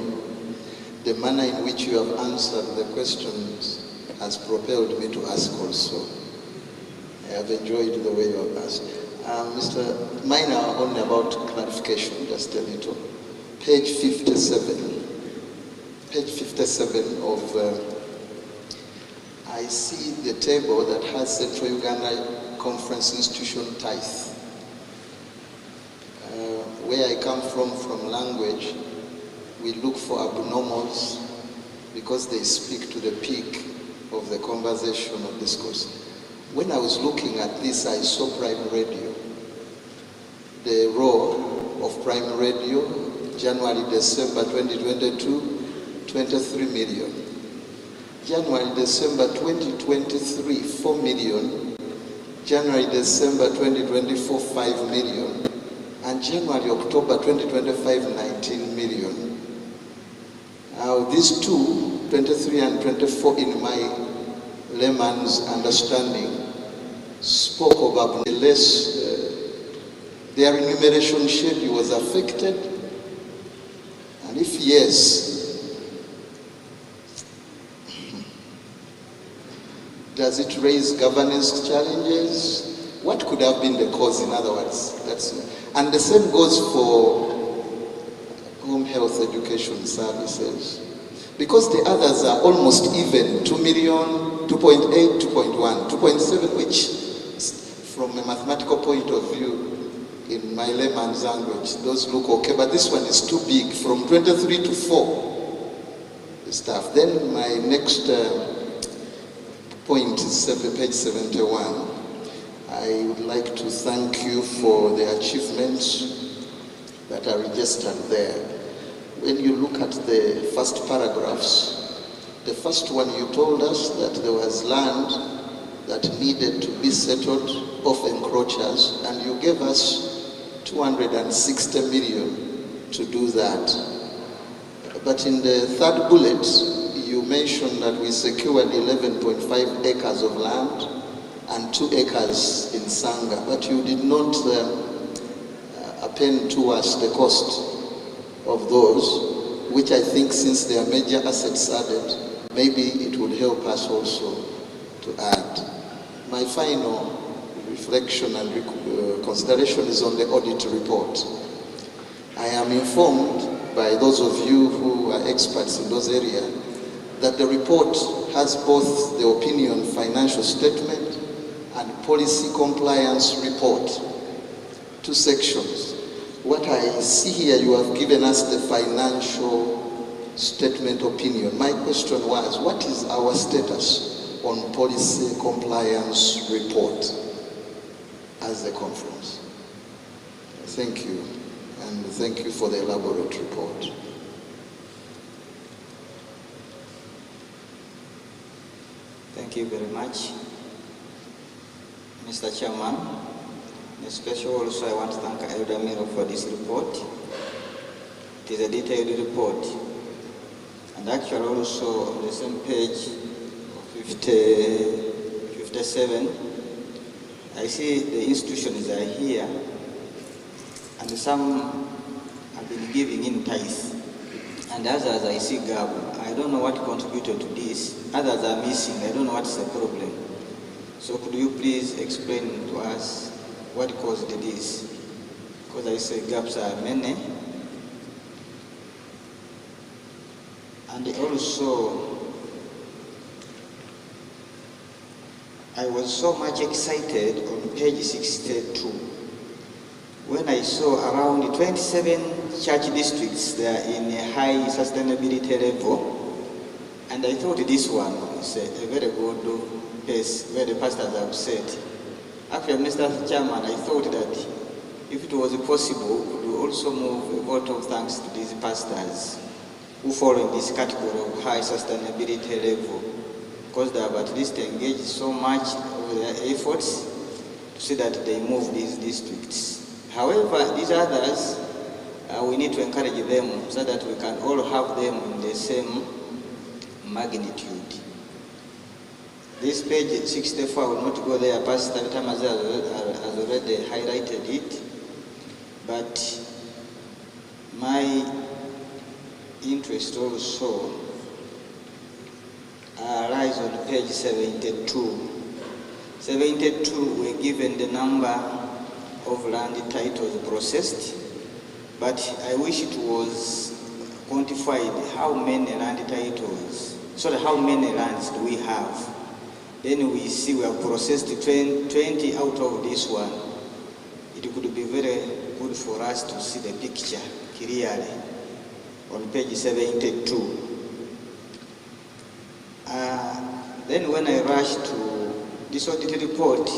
[SPEAKER 3] The manner in which you have answered the questions has propelled me to ask also. I have enjoyed the way you have asked. Mr. Minor, only about clarification, just a little. Page 57. Page 57 of, I see the table that has Central Uganda Conference Institution tithe. Where I come from language, we look for abnormals because they speak to the peak of the conversation or discourse. When I was looking at this, I saw Prime Radio. The row of Prime Radio, January, December 2022, 23 million. January, December 2023, 4 million. January, December 2024, 5 million. And January, October 2025, 19 million. Now these two, 23 and 24, in my layman's understanding, spoke about less, their remuneration schedule was affected. And if yes, does it raise governance challenges? What could have been the cause, in other words? And the same goes for home health education services. Because the others are almost even, 2 million, 2.8, 2.1, 2.7, which from a mathematical point of view, in my layman's language, those look okay, but this one is too big, from 23 to 4 staff. Then my next point is page 71. I would like to thank you for the achievements that are registered there. When you look at the first paragraphs, the first one you told us that there was land that needed to be settled off encroachers, and you gave us 260 million to do that. But in the third bullet, you mentioned that we secured 11.5 acres of land and 2 acres in Sanga, but you did not append to us the cost of those, which I think, since they are major assets added, maybe it would help us also to add. My final reflection and consideration is on the audit report. I am informed by those of you who are experts in those areas that the report has both the opinion financial statement and policy compliance report, 2 sections. What I see here, you have given us the financial statement opinion. My question was, what is our status on policy compliance report as a conference? Thank you, and thank you for the elaborate report.
[SPEAKER 15] Thank you very much, Mr. Chairman. Especially also I want to thank Elder Miro for this report. It is a detailed report. And actually also on the same page, 57,
[SPEAKER 16] I see the institutions are here, and some have been giving in tithe, and others I see gap. I don't know what contributed to this. Others are missing. I don't know what's the problem. So could you please explain to us what caused this? Because I say gaps are many. And also, I was so much excited on page 62 when I saw around 27 church districts they are in a high sustainability level, and I thought this one is a very good place where the pastors have said. Actually, Mr. Chairman, I thought that if it was possible, we could also move a vote of thanks to these pastors who fall in this category of high sustainability level, because they have at least engaged so much of their efforts to see that they move these districts. However, these others, we need to encourage them so that we can all have them in the same magnitude. This page 64, I will not go there, Pastor Tamazi has already highlighted it, but my interest also lies on page 72. 72, we're given the number of land titles processed, but I wish it was quantified how many land titles, how many lands do we have? Then we see we have processed 20 out of this one. It could be very good for us to see the picture clearly on page 72. Then when I rush to this audit report,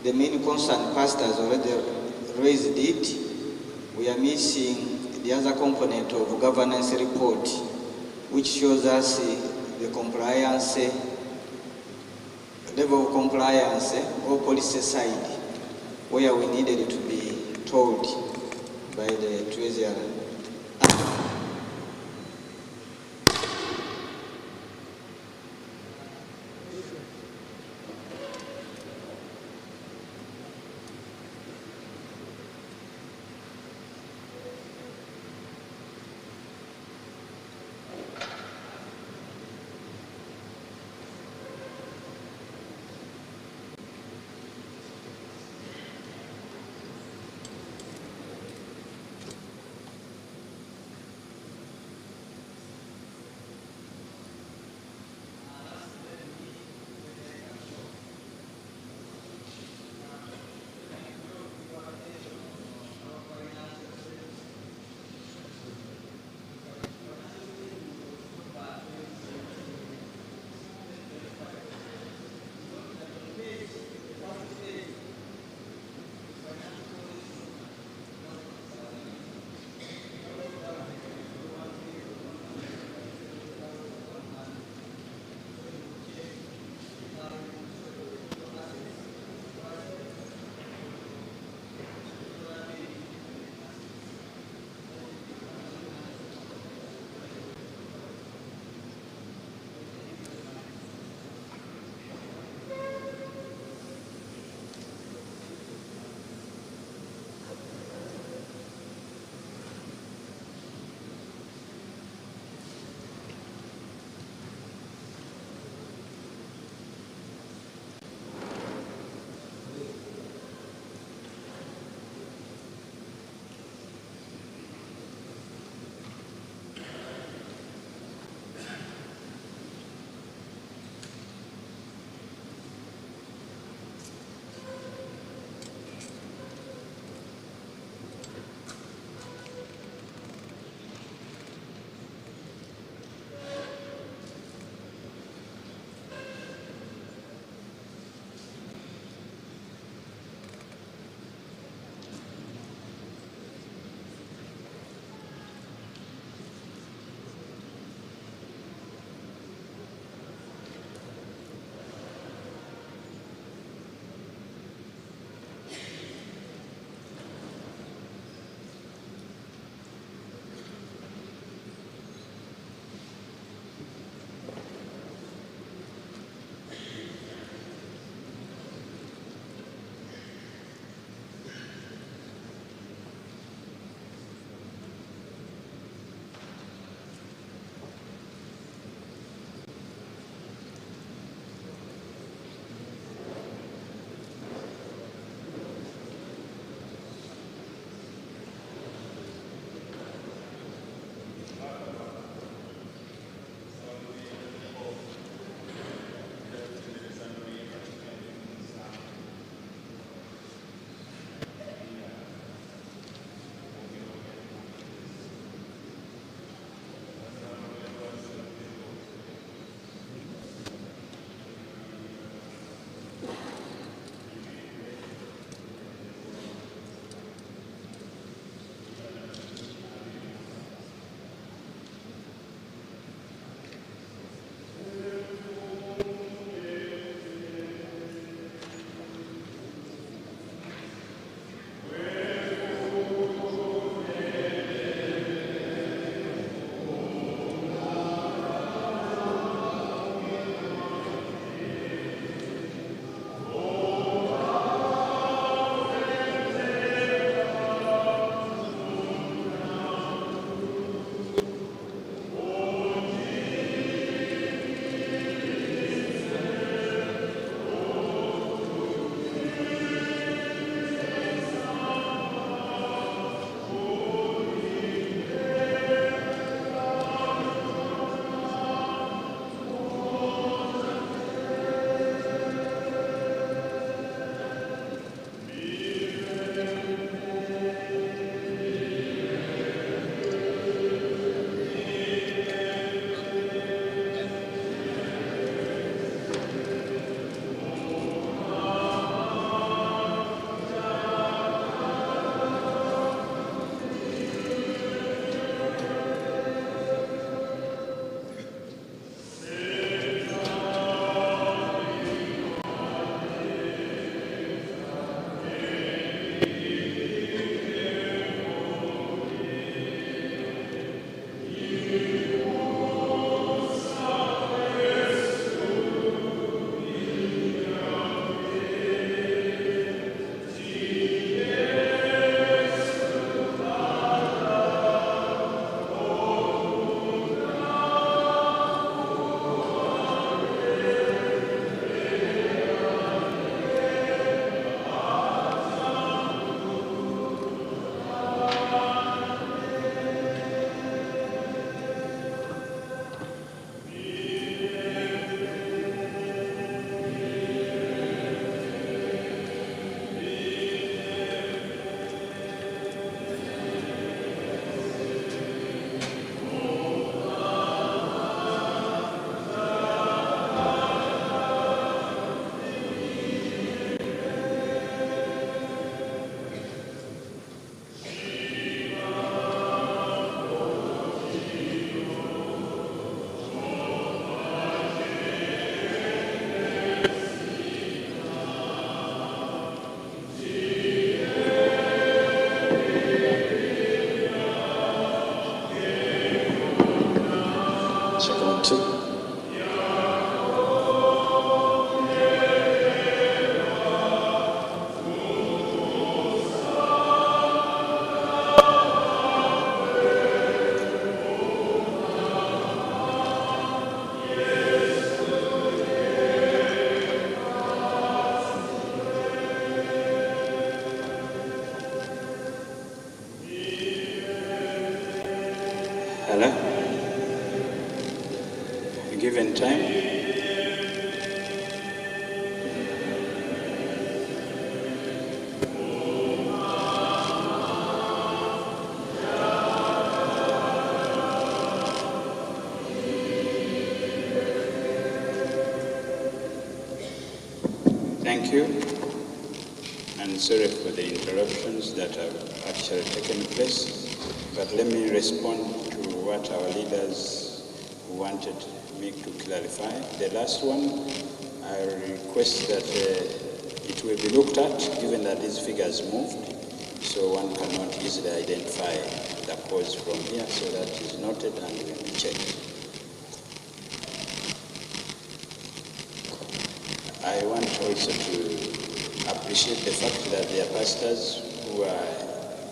[SPEAKER 16] the main concern pastors already raised it. We are missing the other component of governance report, which shows us the compliance, level of compliance or policy side, where we needed to be told by the treasurer.
[SPEAKER 17] Committee. Hello? Given time? Thank you. And sorry for the interruptions that have actually taken place, but let me respond to what our leaders wanted me to clarify. The last one, I request that it will be looked at, given that these figures moved, so one cannot easily identify the cause from here, so that is noted and will be checked. I want also to appreciate the fact that there are pastors who are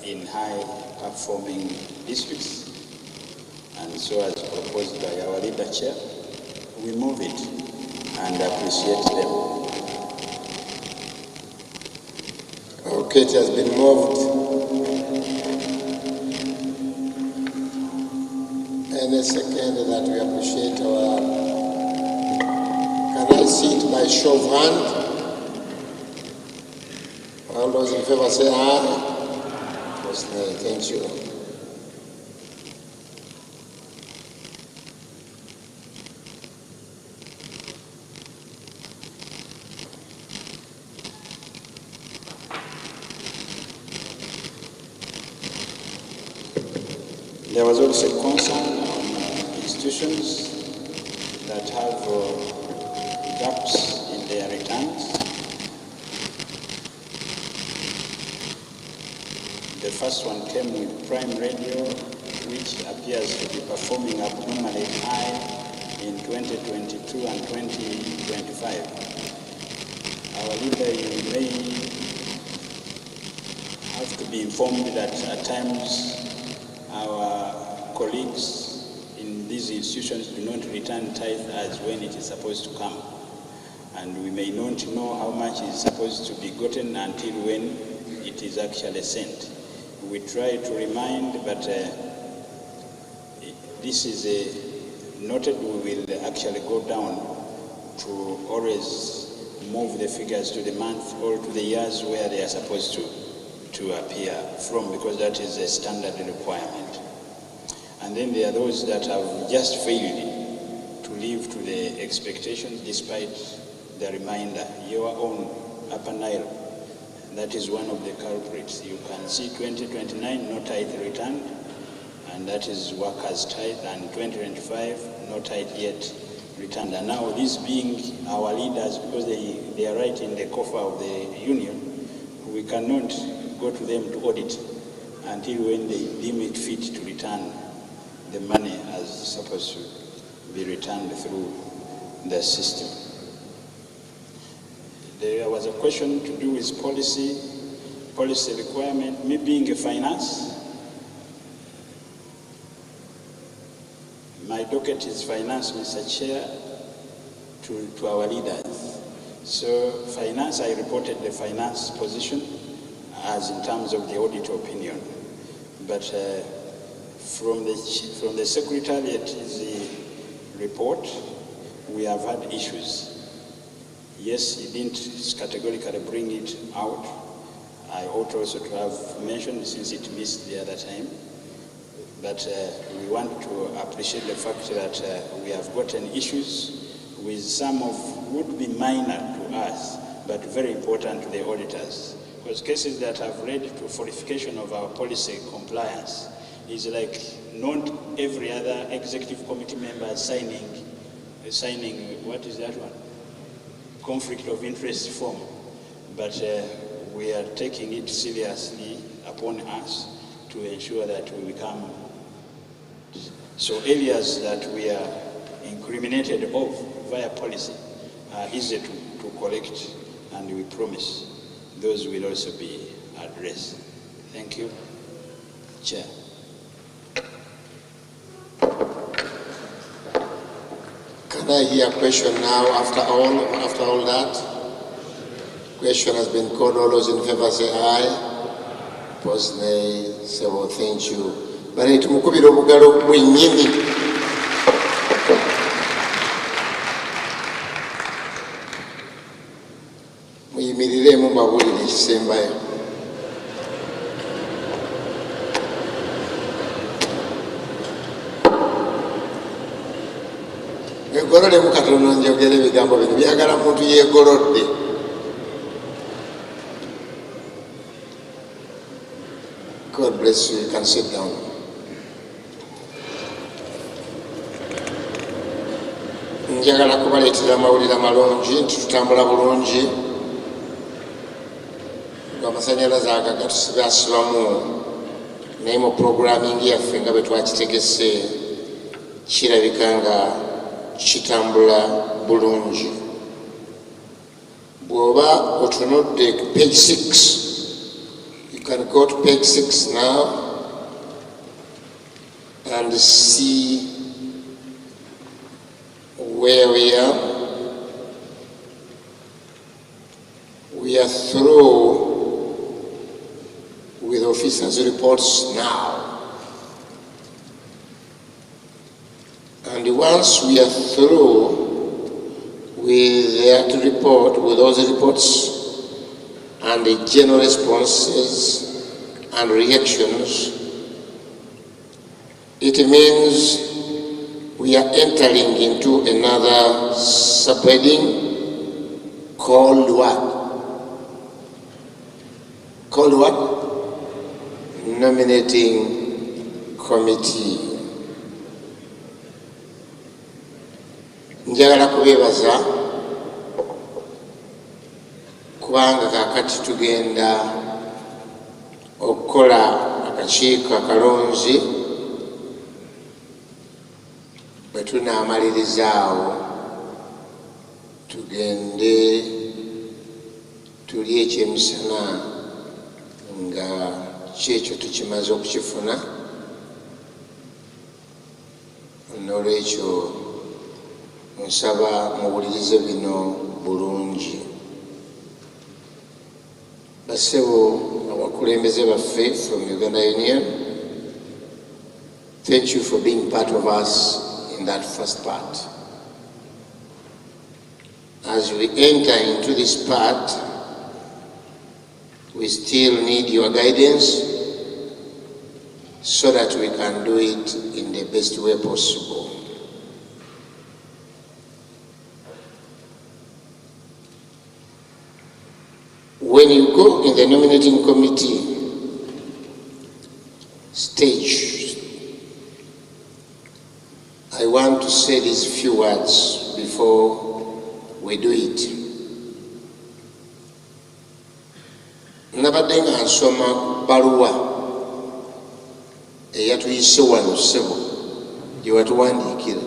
[SPEAKER 17] in high-performing districts, and so as proposed by our leader chair, we move it and appreciate them.
[SPEAKER 1] Okay, it has been moved. And a second that we appreciate our, can I see it by show of hand? All those in favor say aye. Opposed, nay. Thank you.
[SPEAKER 17] There was also concern on institutions that have gaps in their returns. The first one came with Prime Radio, which appears to be performing abnormally high in 2022 and 2025. Our leader, you may have to be informed that at times our colleagues in these institutions do not return tithe as when it is supposed to come. And we may not know how much is supposed to be gotten until when it is actually sent. We try to remind, but this is noted. We will actually go down to always move the figures to the month or to the years where they are supposed to appear from, because that is a standard requirement. And then there are those that have just failed to live to the expectations despite the reminder. Your own Upper Nile, that is one of the culprits. You can see 2029, no tithe returned, and that is workers' tithe, and 2025, no tithe yet returned. And now these being our leaders, because they are right in the coffer of the union, we cannot go to them to audit until when they deem it fit to return the money as supposed to be returned through the system. There was a question to do with policy requirement. Me being a finance, my docket is finance, Mr. Chair, to our leaders. So finance, I reported the finance position as in terms of the audit opinion. But from the Secretariat's report, we have had issues. Yes, he didn't categorically bring it out. I ought also to have mentioned, since it missed the other time. But we want to appreciate the fact that we have gotten issues with some of would be minor to us, but very important to the auditors. Because cases that have led to fortification of our policy compliance is like not every other executive committee member signing, what is that one? Conflict of interest form. But we are taking it seriously upon us to ensure that we become, so areas that we are incriminated of via policy are easy to collect, and we promise those will also be addressed. Thank you, Chair.
[SPEAKER 1] Can I hear a question now after all that? Question has been called. All those in favor say aye. Opposed nay. Say well, thank you. But it mukubira obugalo bwennyini. Muyimiriremu mbabuulire ekisembayo. Egololemu katono njogera ebigambo bino byagala muntu yeegolodde. God bless you. You can sit down. Njagala kubaleetera amawulire amalungi nti tutambula bulungi ng'amasannyalaze aga gatusibasibamu naye mu programming yaffe nga bwe twakitegese kirabika nga kitambula bulungi. Bw'oba otunudde page 6, you can go to page 6 now and see where we are. We are through with officers' reports now. And once we are through with that report, with those reports and the general responses and reactions, it means we are entering into another subheading called what? Called what? Nominating committee. Njagala kubebaza kubanga kakati tugenda okukola akakiiko akalonzi bwe tunaamalirizaawo tugende tulye ekyemisana nga kyekyo tukimaze okukifuna. N'olwekyo nsaba muwulirize bino bulungi. Bassebo abakulembeze baffe from Uganda Union, thank you for being part of us in that first part. As we enter into this part, we still need your guidance so that we can do it in the best way possible. When you go in the nominating committee stage, I want to say these few words before we do it. Nabadde nga nsoma baluwa eyatuyise wano ssebo gye watuwandiikira.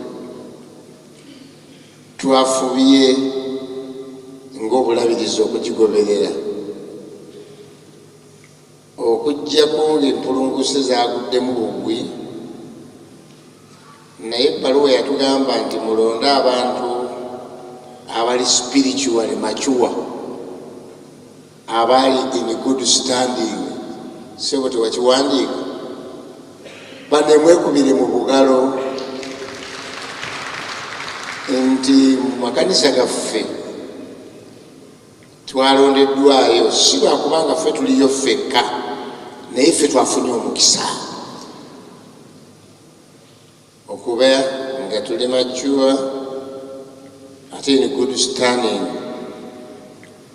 [SPEAKER 1] Twafubye ng'obulabirizi okugigoberera, okuggyako ng'empulunguse zaaguddemu bugwi, naye ebbaluwa yatugamba nti mulonde abantu abali spiritually mature, abali in good standing. Sebo tewakiwandiika, bane mwekubire mu bugalo nti mu makanisa gaffe twalondeddwayo si lwakubanga ffe tuliyo ffekka, naye ffe twafunye omukisa okuba nga tuli mature ate in good standing.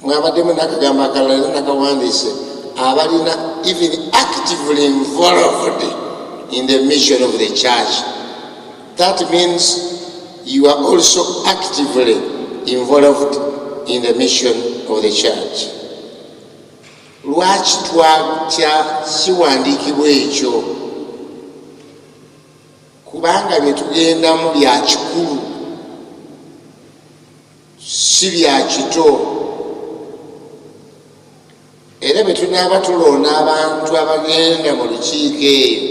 [SPEAKER 1] Mwabaddemu n'akagambo akalala nakawandiise, abalina even actively involved in the mission of the church. That means you are also actively involved in the mission of the church. Lwaki twatya kiwandiikibwa ekyo? Kubanga bye tugendamu bya kikulu. si bya kito. Era bwe tunaaba tulonda abantu abagenda mu lukiiko eyo,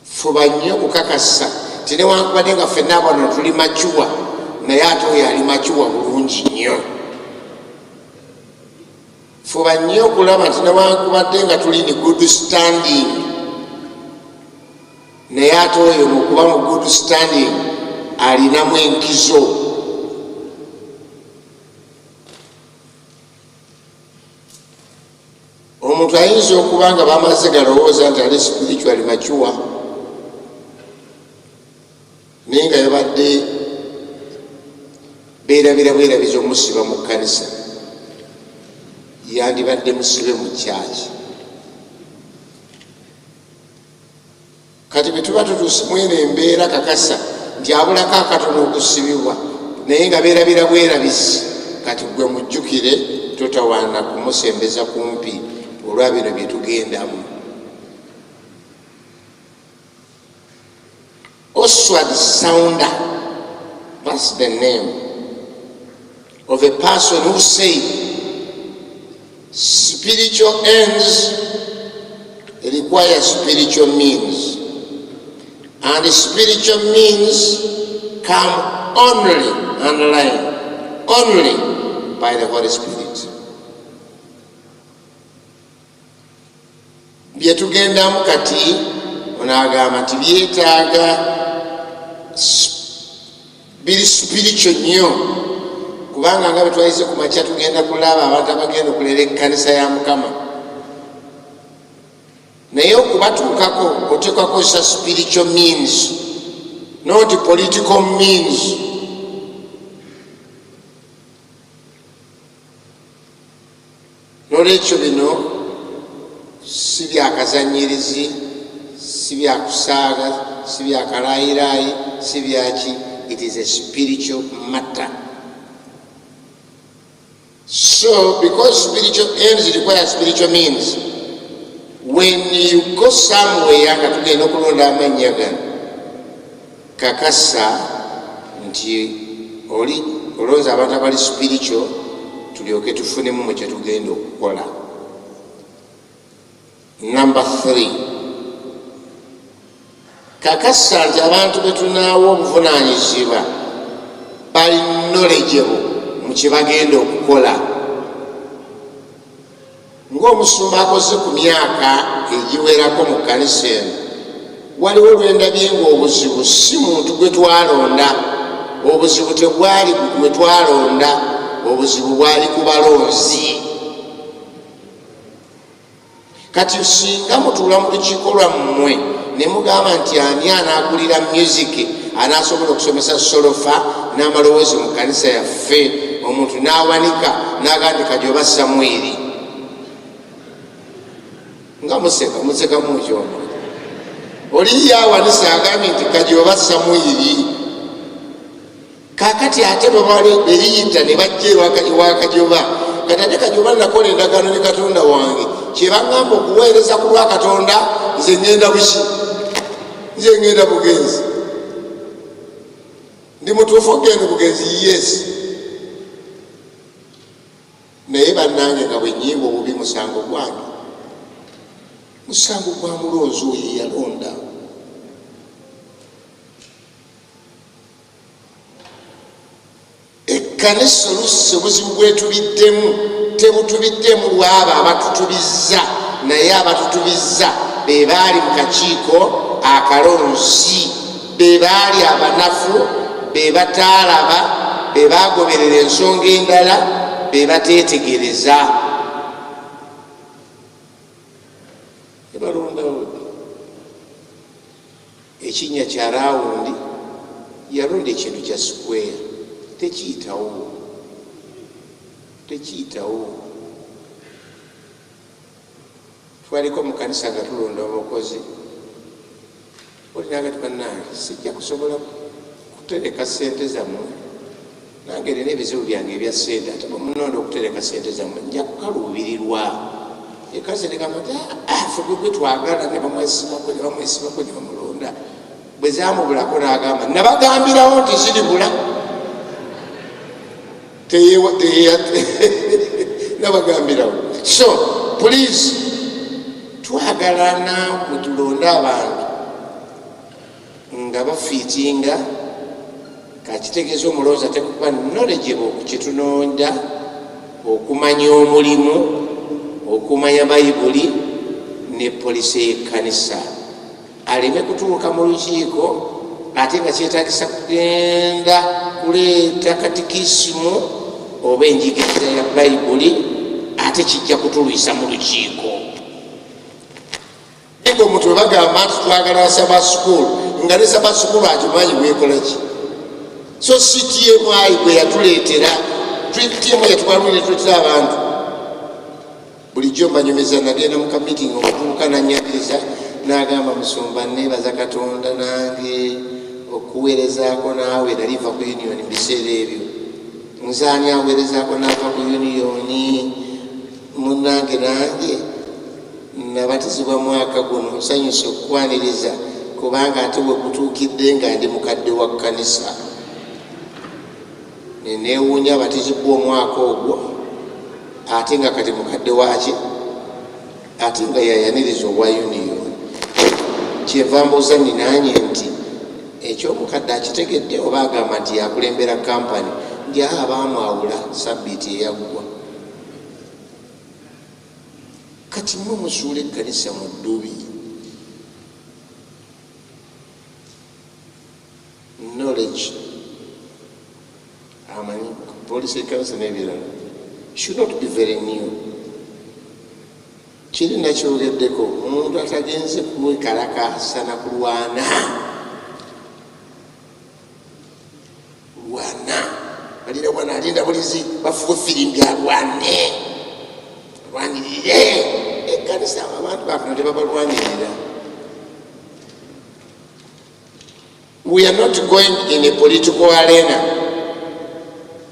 [SPEAKER 1] fuba nnyo okukakasa nti newankubadde nga ffenna abano tuli macuwa, naye ate oyo ali macuwa bulungi nnyo. Fuba nnyo okulaba nti newankubadde nga tuli ni good standing, naye ate oyo mu kuba mu good standing alinamu enkizo. Omuntu ayinza okuba nga bamaze galowooza nti ali spiritual macuwa, naye nga yabadde beerabira bwerabiza omusiba mu kkanisa, yandibadde musibe mu kyaki. Kati bwe tuba tutuuse mweno embeera kakasa nti abulako akatono okusibibwa, naye nga beerabira bwerabizi, kati gwe mujjukire totawaana kumusembeza kumpi olwa bino bye tugendamu. Oswald Sounder, that's the name of a person who said spiritual ends require spiritual means, and the spiritual means come only, underline, only by the Holy Spirit. Byetugendamu kati onagamba nti byetaaga biri spiritual nnyo, kubanga nga betwayize ku makya tugenda kulaba abantu abagenda okulera ekkanisa ya Mukama, naye okubatuukako oteekwa kukozesa spiritual means, not political means. Nolwekyo bino si byakazanyirizi, si byakusaaga, si byakalaayiraayi, si byaki. It is a spiritual matter. So, because spiritual ends require spiritual means, when you go somewhere nga tugenda okulonda amannya gano, kakasa nti oli olonza abantu abali spiritual, tulyoke tufunemu mu kye tugenda okukola. Number 3, kakasa nti abantu betunaawo obuvunaanyizibwa bali knowledgeable mu kye bagenda okukola. Ng'omusumba akoze ku myaka egiwerako mu kkanisa eno, waliwo lwendabye ng'obuzibu si muntu gwe twalonda, obuzibu tebwali gwe twalonda, obuzibu bwali ku balonzi. Kati singa mutuula mu lukiiko lwammwe ne mugamba nti ani anaakulira music, anaasobola okusomesa solofa n'amalowoozi mu kkanisa yaffe, omuntu n'awanika n'agandika Kajoba Samwiri, nga museka mukyono. Oli yawanisa agambye nti Kajoba Samwiri, kakati ate bwebali beriyita ne bajja ewa Kajoba, kati ate Kajoba nakola endagaano ne Katonda wange, kyebagamba okuweereza ku lwa Katonda, nze ngenda buki, nze ngenda bugenzi. Ndi mutuufu okugenda bugenzi, yes. Naye bannange nga bwe nnyimba obubi musango gwange, musango gwa mulonzi oyo yalonda. Ekkanisa oluusi obuzibu bwetubiddemu tebutubiddemu lwabo abatutubizza, naye abatutubizza be baali mu kakiiko akalonzi, be baali abanafu, be bataalaba, be bagoberera ensonga endala, be bateetegereza. Ebalondawo ekinnya kya rawundi, yalonda ekintu kya square, tekiyitawo. Twaliko mu kanisa nga tulonda omukozi, olinaga tubannange sijja kusobola kutereka ssente zammwe, nange erina ebizibu byange ebya ssente, ate bwemunonda okutereka ssente zammwe nja kukaluubirirwa. Ekazi negamba nti ffe gwe twagala ne bamwesibako ne bamulonda, bwe zamubulako n'agamba nabagambirawo nti ziribula. nabagambirawo. So please twagalana mutulonde abantu nga bafiitinga kakitegeeza omulowooza tekuba knowledgeable ku kyetunonda, okumanya omulimu, okumanya bayibuli ne polisi y'ekkanisa, aleme kutuuka mu lukiiko ate nga kyetagisa kugenda kuleeta katikisimu oba enjigiriza ya bayibuli ate kijja kutulwisa mu lukiiko. Nga omuntu webagamba nti twagala saba sukulu nga ne saba sukulu akimanyi bwekolaki. So si TMI gwe yatuleetera, TMI yatwalwire tuletera abantu. Bulijjo mbanyumiza nagenda mu kamiting okutuuka nanyakiriza n'agamba Musumba neebaza Katonda nange okuweerezaako naawe naliva ku union mu biseera ebyo. Nzaani aweerezaako naava ku union munnange nange nabatizibwa mwaka guno nsanyusa okukwaniriza kubanga ate bwe gutuukidde nga ndi mukadde wa kkanisa. Neewuunya abatizibwa omwaka ogwo ate nga kati mukadde waki ate nga yayaniriza obwa union. Kyenva mbuuza ninanye nti ekyomukadde akitegedde oba agamba nti yakulembera kampani ndi abaamwawula sabbiiti eyaggwa. Kati mwe musuula ekkanisa mu ddubi. Knowledge amanyi polisi ekkanisa n'ebirala should not be very new. Kiri nakyogeddeko omuntu atagenze kukalakasa na kulwana alina bwana alinda bulizi bafuwe firimbi alwane alwanirire ekkanisa abantu bafuna tebabalwanirira. We are not going in a political arena.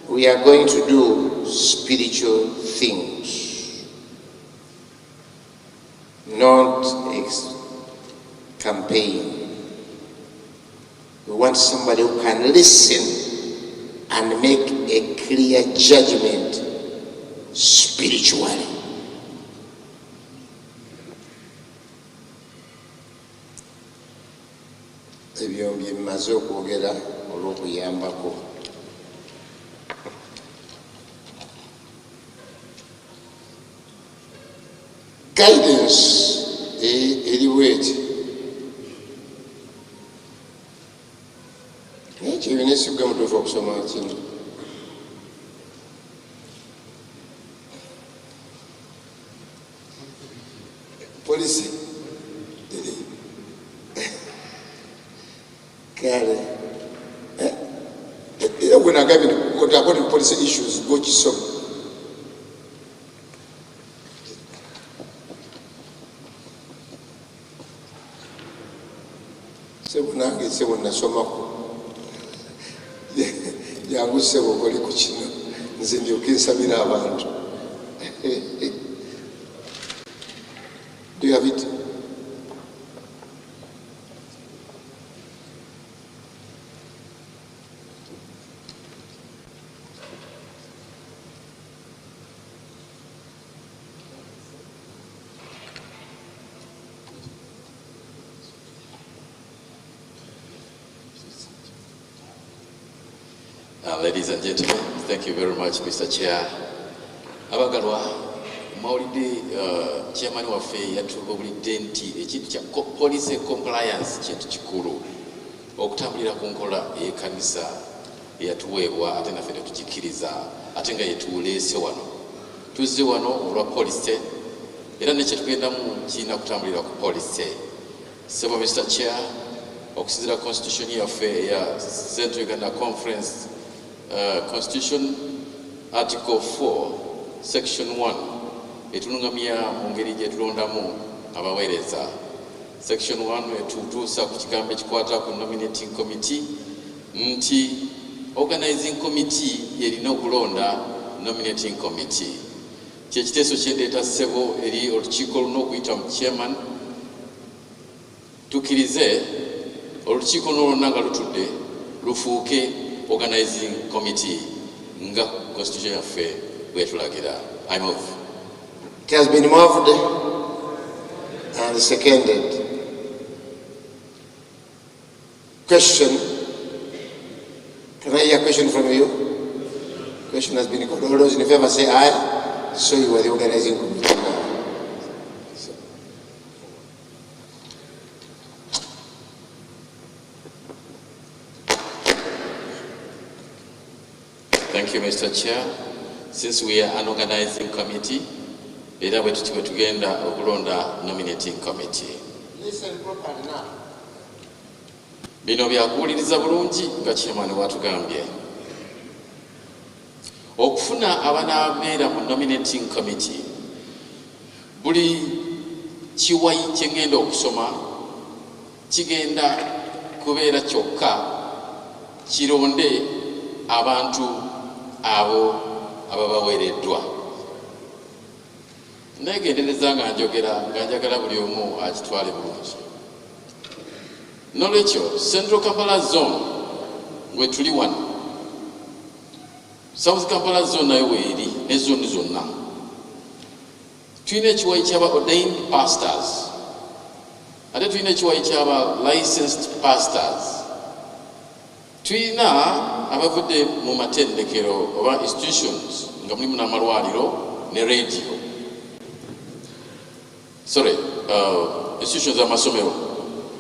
[SPEAKER 1] We are going to do spiritual things, not campaign. We want somebody who can listen and make a clear judgment spiritually. Ebyo bye mmaze okwogera olw'okuyambako. Guidance eri bweti ekyo ebyo nesigwa mutuufu okusoma kino. Polisi kale era gwe nagambye according to policy issues go kisoma. Sebo nange sebo nasomako yangu sebo koli ku kino nze ndyoke nsabira abantu. Do you have it?
[SPEAKER 2] Ladies and gentlemen, thank you very much, Mr. Chair. Abagalwa, Maulidi chairman waffe yatulubulidde nti ekintu kya police compliance kintu kikulu okutambulira ku nkola ey'ekkanisa eyatuweebwa ate naffe netukikiriza ate nga yetuuleese wano. Tuzze wano olwa police era nekyetugendamu kirina kutambulira ku police. Sebo Mr. Chair, okusinziira constitution yaffe eya Central Uganda Conference Constitution Article 4 Section 1 etulungamya mu ngeri gyetulondamu abaweereza. Section 1 etutuusa ku kigambo ekikwata ku nominating committee nti organizing committee yerina okulonda nominating committee. Kyekiteeso kyendeeta ssebo eri olukiiko oluna okuyita mu chairman tukkirize olukiiko n'olwonna nga lutudde lufuuke organizing committee nga constitution yaffe bwetulagira. I move.
[SPEAKER 1] It has been moved and seconded. Question. Can I hear a question from you? Question has been called. All those in favor say aye. So you are the organizing committee now.
[SPEAKER 2] Thank you, Mr. Chair. Since we are an organizing committee, era bwe tuti bwe tugenda okulonda nominating committee.
[SPEAKER 1] Listen properly now.
[SPEAKER 2] Bino byakuwuliriza bulungi nga chairman watugambye. Okufuna abanaabeera mu nominating committee, buli kiwayi kye ngenda okusoma kigenda kubeera kyokka kironde abantu abo ababaweereddwa. Neegendereza nga njogera nga njagala buli omu akitwale bulungi. Nolwekyo Central Kampala Zone we tuli wano, South Kampala Zone nayo weeri ne zone zonna. Tulina ekiwayi ky'aba ordained pastors, ate tulina ekiwayi ky'aba licensed pastors, tulina abavudde mu matendekero oba institutions nga mulimu n'amalwaliro ne radio, institutions z'amasomero,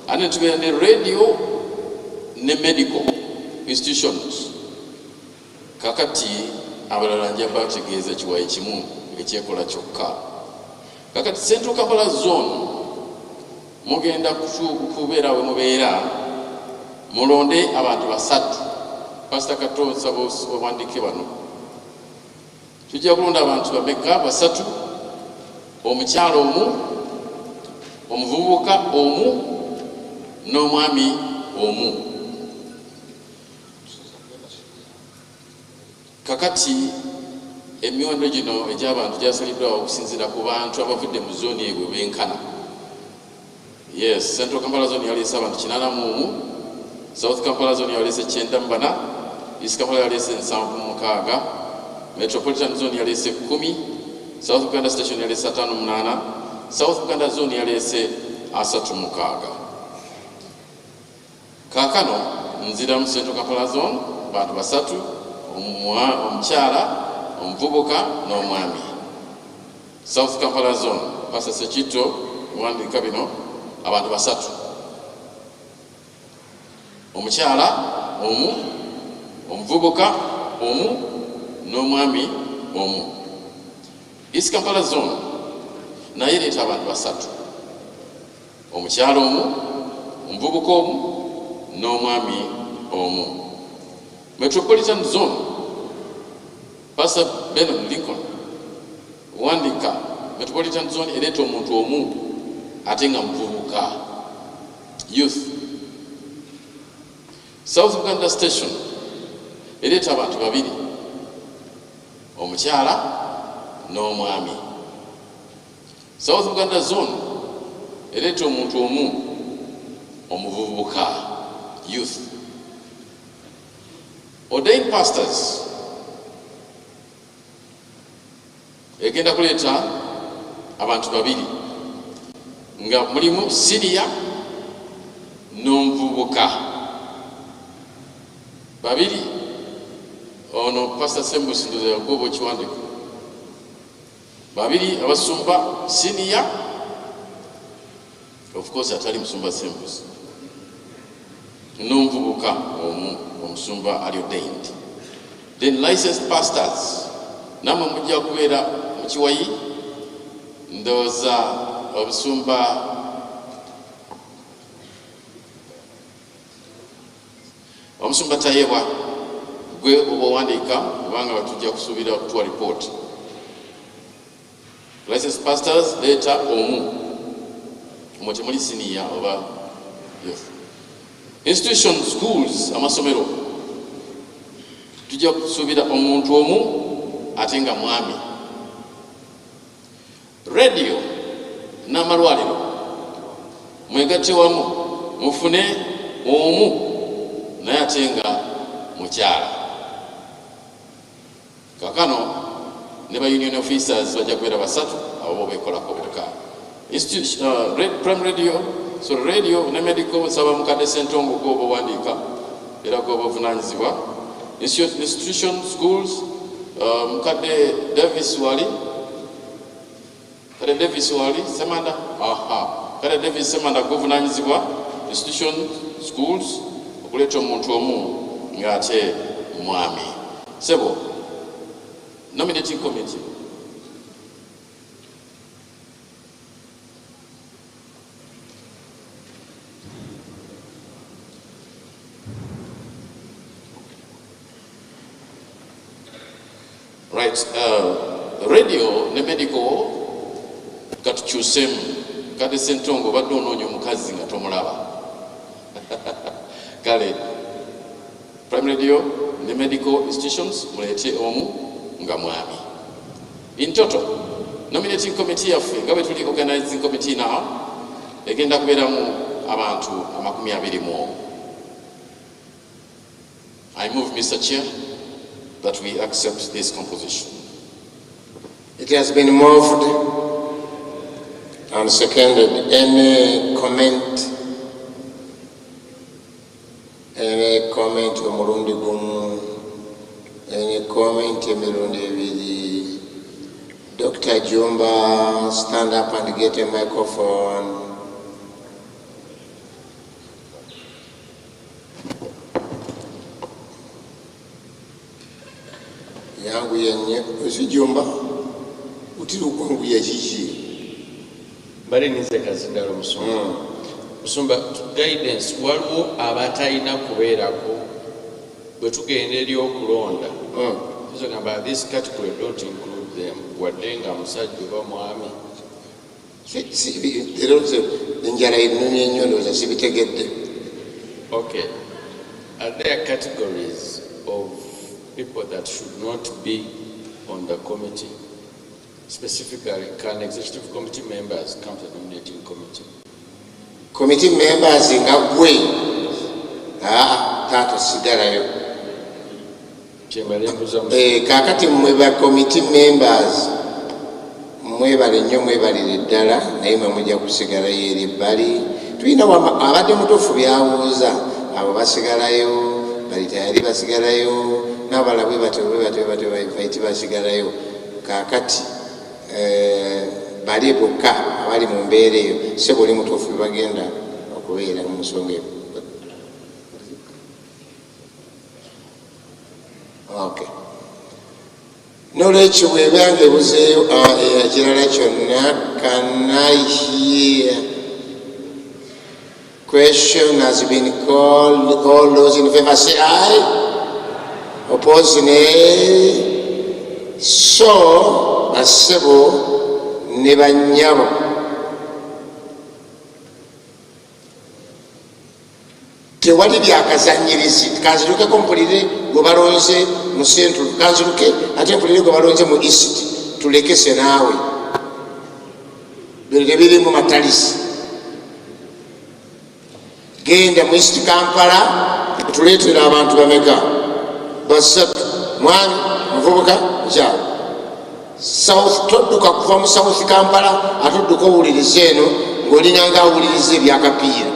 [SPEAKER 2] ate tubeera ne radio ne medical institutions. Kakati abalala nja bategeeza kiwayi kimu ekyekola kyokka. Kakati Central Kampala Zone mugenda kubeera we mubeera mulonde abantu basatu. Pastor Kato nsaba obandike bano. Tujja kulonda abantu bameka basatu, omukyalo omu, omuvubuka omu, n'omwami omu. Kakati emiwendo gino egy'abantu gyasaliddwawo okusinziira ku bantu abavudde mu zooni ebwe benkana. Yes, Central Kampala Zone yaleese abantu 81, South Kampala Zone yaleese 94, East Kampala yaleese 76, Metropolitan Zone yaleese 10, South Uganda Station yaleese 58, South Uganda Zone yaleese 36. Kaakano nzira mu Central Kampala Zone bantu basatu, omukyala, omuvubuka n'omwami. South Kampala Zone Pastor Sekito wandika bino abantu basatu, omukyala omu, omuvubuka omu, n'omwami omu. East Kampala Zone naye leeta abantu basatu, omukyala omu, omuvubuka omu, n'omwami omu. Metropolitan Zone Pastor Benon Lincoln wandika Metropolitan Zone ereeta omuntu omu ate nga muvubuka, youth. South Uganda Station ereeta abantu babiri, omukyala n'omwami. South Uganda Zone ereeta omuntu omu, omuvubuka, youth. Ordained pastors egenda kuleeta abantu babiri nga mulimu senior n'omuvubuka babiri. Ono Pastor Sembus ndoza yagobo kiwandiko babiri abasumba senior, of course atali musumba Sembus, n'omuvubuka omu, omusumba ali ordained. Then licensed pastors namwe mujja kubeera mu kiwayi, ndowooza omusumba Tayebwa gwe oba owandiika kubanga batujja kusuubira okutuwa report. Licensed pastors leeta omu, omwo temuli senior oba youth. Institutions, schools, amasomero tujja kusuubira omuntu omu ate nga mwami. Radio n'amalwaliro mwegatte wamu mufune omu naye ate nga mukyala. kakano ne ba union officers bajja kubeera basatu abo bekolako bokka. Prime radio, so radio ne medical saba mukadde Ssentongo gobo wandika era gobo vunanyizibwa. Institution schools mukadde Davis wali kale Davis wali Semanda kale Davis Semanda govunanyizibwa institution schools okuleeta omuntu omu ng'ate mwami. Sebo nominating committee. Right, radio ne medical katukyusemu kade Ssentongo badde onoonya omukazi nga tomulaba. Kale prime radio ne medical institutions muleete omu nga mwami. In total nominating committee yaffe nga bwe tuli organizing committee now egenda kubeeramu abantu 21. I move, Mr. Chair, that we accept this composition.
[SPEAKER 1] It has been moved and seconded. Any comment? Any comment omulundi gumu? Any comment emirundi ebiri? Dr. Jumba, stand up and get a microphone. Yangu yenye usijumba utiru kwangu ya jiji
[SPEAKER 18] bali nize kazindalo musumba musumba guidance waliwo abatayina kubeerako bwe tugenda eri okulonda tuzogamba this category don't include them wadde nga musajja oba mwami
[SPEAKER 1] enjala ennumi ennyo ndowooza sibitegedde.
[SPEAKER 18] Okay, are there categories of people that should not be on the committee? Specifically, can executive committee members come to the nominating committee?
[SPEAKER 1] Committee members nga gwe taata sigalayo. Kakati mmwe ba committee members mwebale nnyo mwebalire ddala naye mwe mujja kusigalayo eri ebbali. Tulina abadde mutuufu byawuuza abo basigalayo bali tayari basigalayo n'abalala bwe batyo baiti basigalayo. Kakati bali bokka abali mu mbeera eyo se buli mutuufu bwe bagenda okubeera mu nsonga eyo. Okay. Knowledge bwebanga ebuzeeyo ekirala kyonna. Can I hear? Question has been called. All those in favor say aye. Opposed nay. So basebo ne bannyabo tewali byakazanyirizi. Kanziruke mpulire gwe balonze mu Central, kanziruke ate mpulire gwe balonze mu East, tulekese naawe bino birimu matalisi. Genda mu East Kampala tuleetera abantu bameka basatu, mwami muvubuka mukyalo. South todduka kuva mu South Kampala atodduka owuliriza eno ng'olinanga awuliriza ebyakapiira.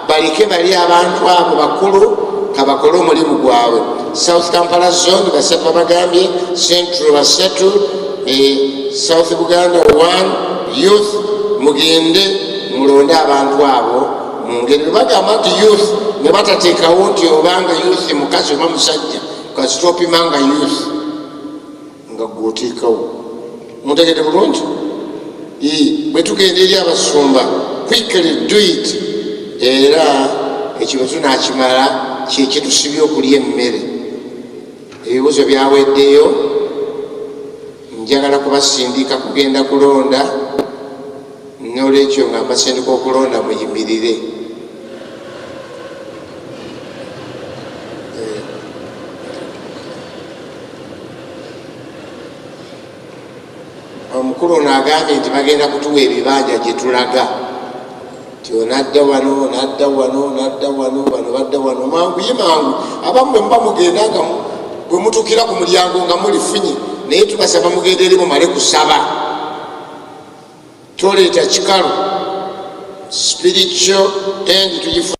[SPEAKER 1] Baleke bali abantu abo bakulu kabakole omulimu gwabwe. South Kampala zone basatu babagambye, Central basatu, South Buganda 1 youth mugende mulonde abantu abo mungeri bagamba nti youth ne batateekawo nti obanga youth mukazi oba musajja kasitopimanga youth nga gwoteekawo. Mutegede bulungi bwe tugenda eri abasumba quickly do it. Era ekibo tunakimala kyekitusibye okulya emmere. Ebibuuzo byaweddeyo, njagala kubasindika kugenda kulonda. N'olwekyo nga mbasindika okulonda muyimirire. Omukulu ono agambye nti bagenda kutuwa ebibanja gye tulaga. Nadda wano bano badda wano mangu ye mangu. Abammwe mba mugendanga bwe mutuukira ku mulyango nga mulifunye naye tubasaba mugende eri mumale kusaba toleeta kikalu spiritual end tugifu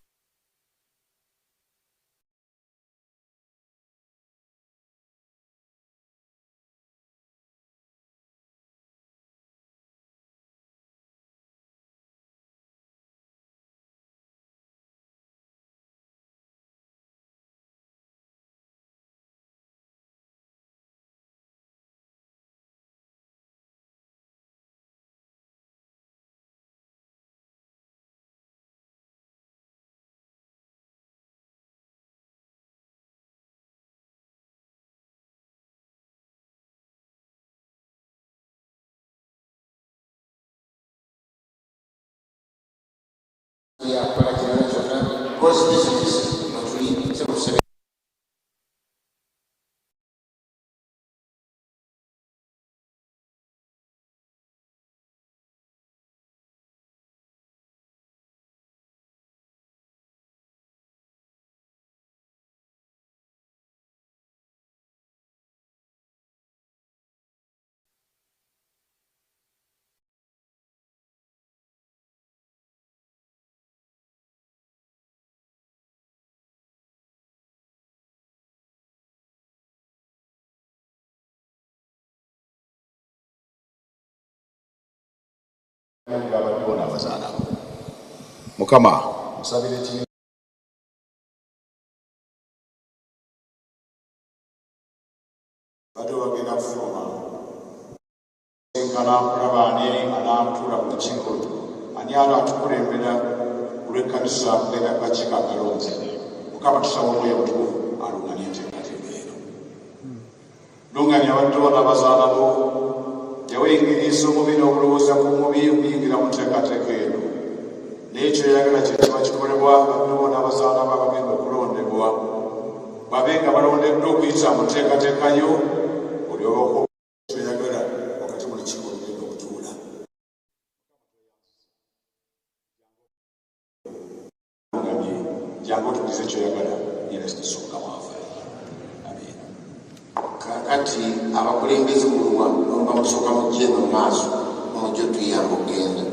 [SPEAKER 1] yakola kirala kyonna kozi bizinesi notuli semusebe
[SPEAKER 19] Mukama musabire kintu bado bagenda kufuluma enkana kulaba ani anaatuula ku lukiiko ani anaatukulembera olw'ekkanisa kubeera akakiiko akalonzi. Mukama tusaba omwoyo omutukuvu alunganie enteekateeka eno, lungania abaddewo n'abazaala bo, yawengeriisa omubi n'okulowooza ku mubi okuyingira mu nteekateeka eno. N'ekyo yayagala kye kiba kikolebwa baddewo n'abazaala babagenda okulondebwa babe nga balondeddwa okuyita mu nteekateeka yo olyoba kyoyagala wakati mu lukiiko lugenda okutuula. Jangu otugize kyoyagala yeresitusuka mwafe.
[SPEAKER 1] kakati abakulembeze muluwa nomba musooka mujje mu maaso mujje tuyamba okugenda.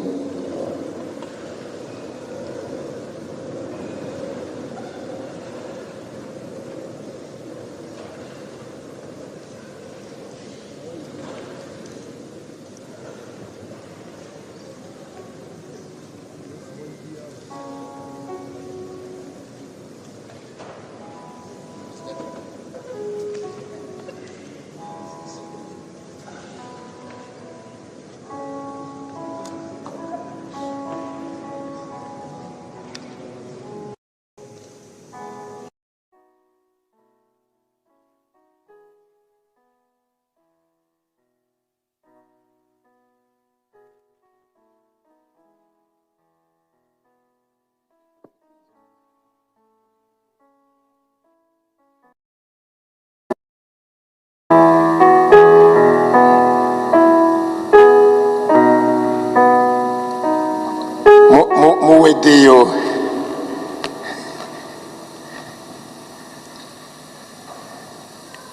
[SPEAKER 1] Muweddeyo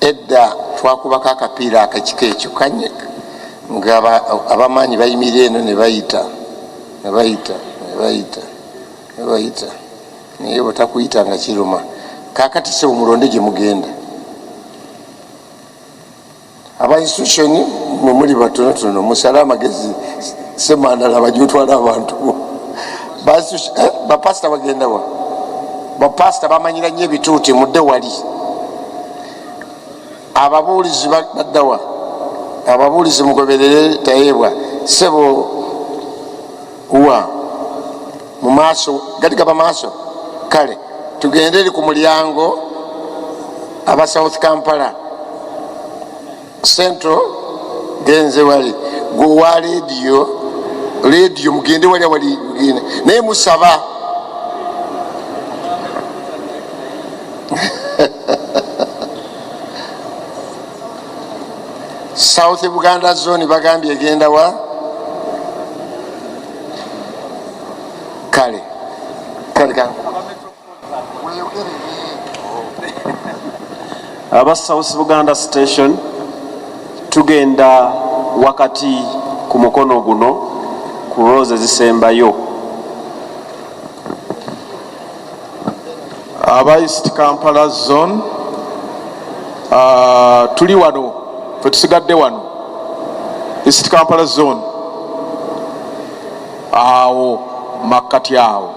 [SPEAKER 1] edda twakubako akapiira akakika ekyo kanye nga abamaanyi bayimirira eno ne bayita naye batakuyita nga kiruma. Kakati se omulonde gye mugenda aba institution mwe batonotono musale amagezi semandala bajotwala abantu bapasita bagenda wa bapasita bamanyira nnyo ebituuti mudde wali ababuulizi baddawa ababuulizi mugoberere tayebwa sebo wa mu maaso galigaba maaso kale tugende eri ku mulyango aba South Kampala Central genze wali gwa radio mugende wali naye musaba South Buganda zone bagambye egenda wa kale
[SPEAKER 20] aba South Buganda Station tugenda wakati ku mukono guno ku roads ezisembayo.
[SPEAKER 19] aba East Kampala Zone tuli wano fe tusigadde wano East Kampala Zone awo makati awo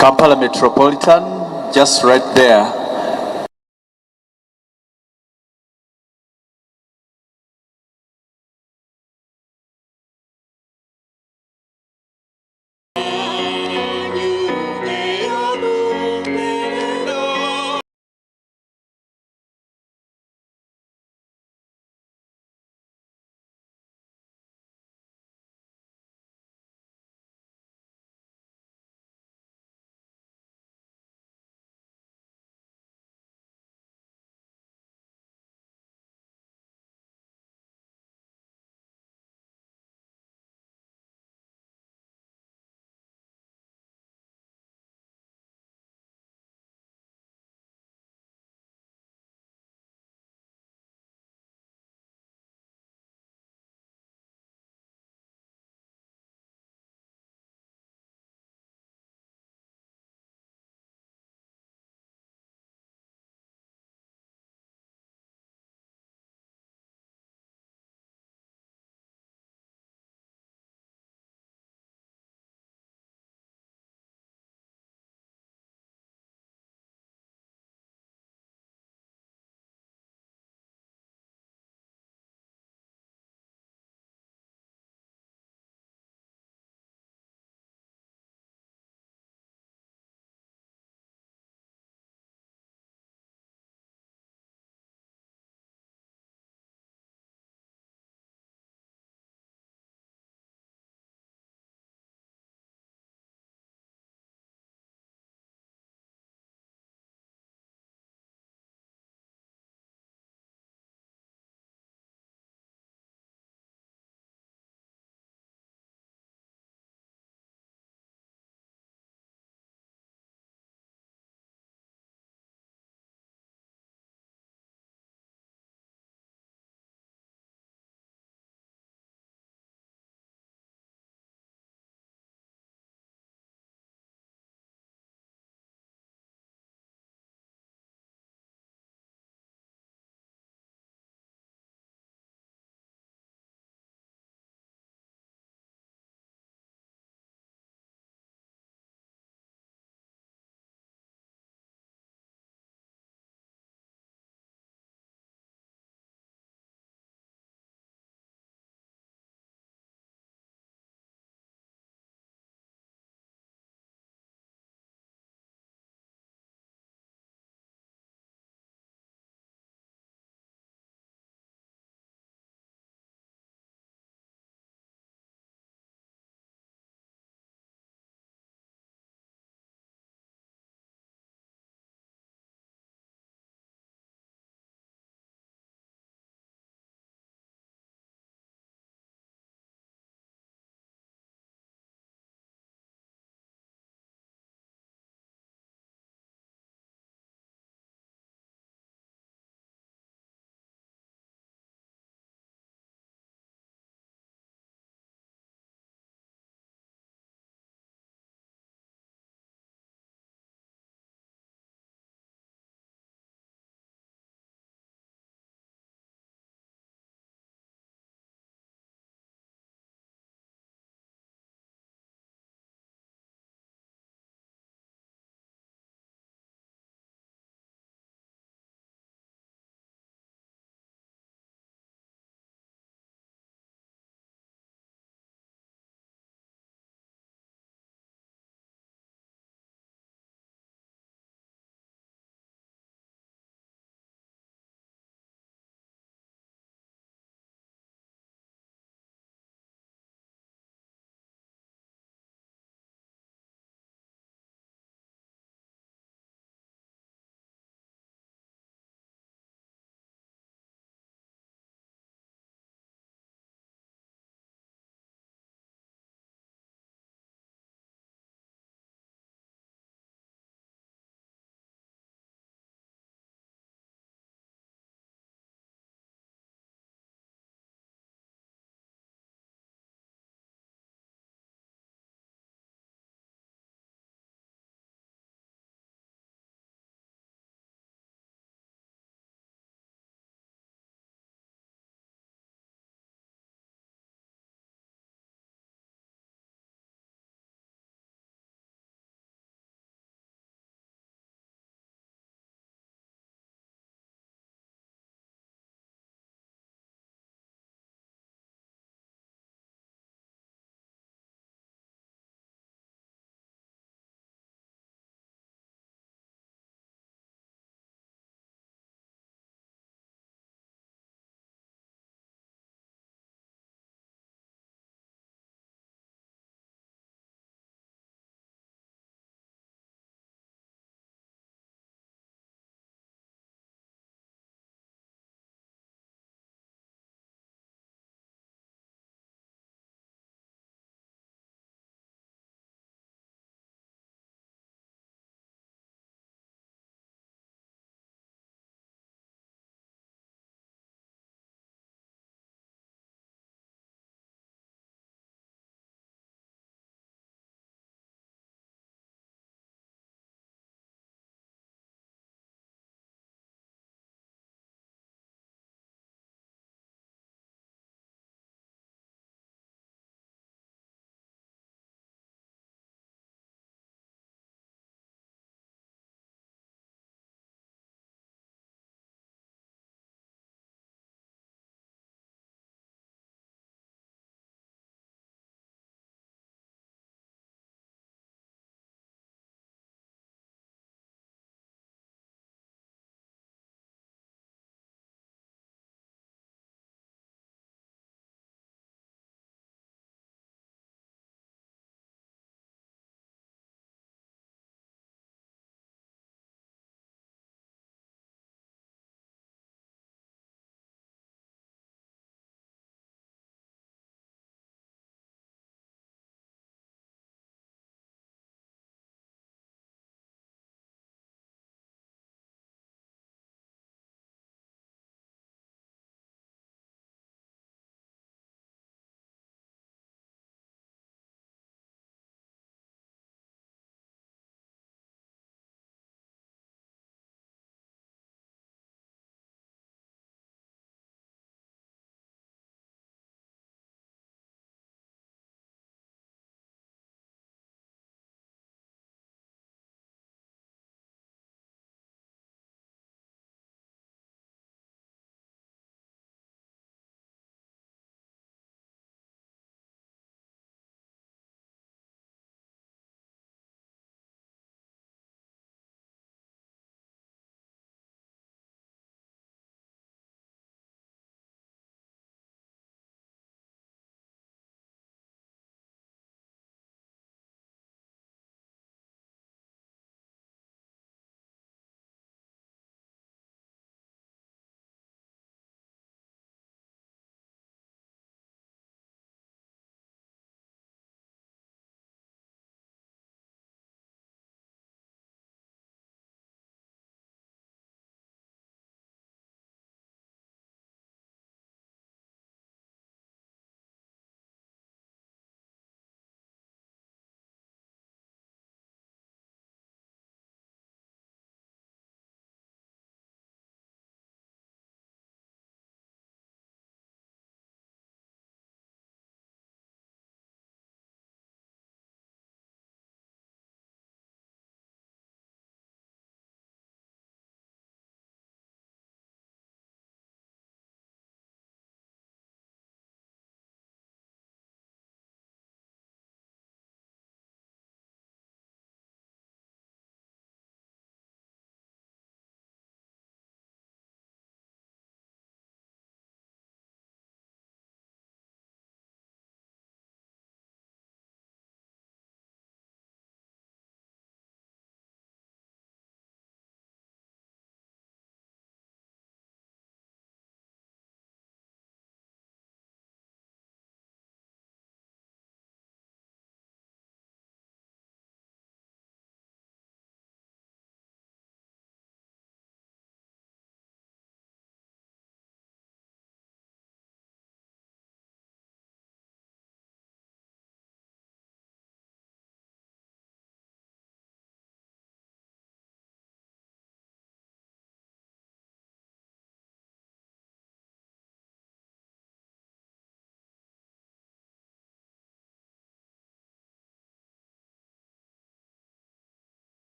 [SPEAKER 20] Kampala Metropolitan just right there.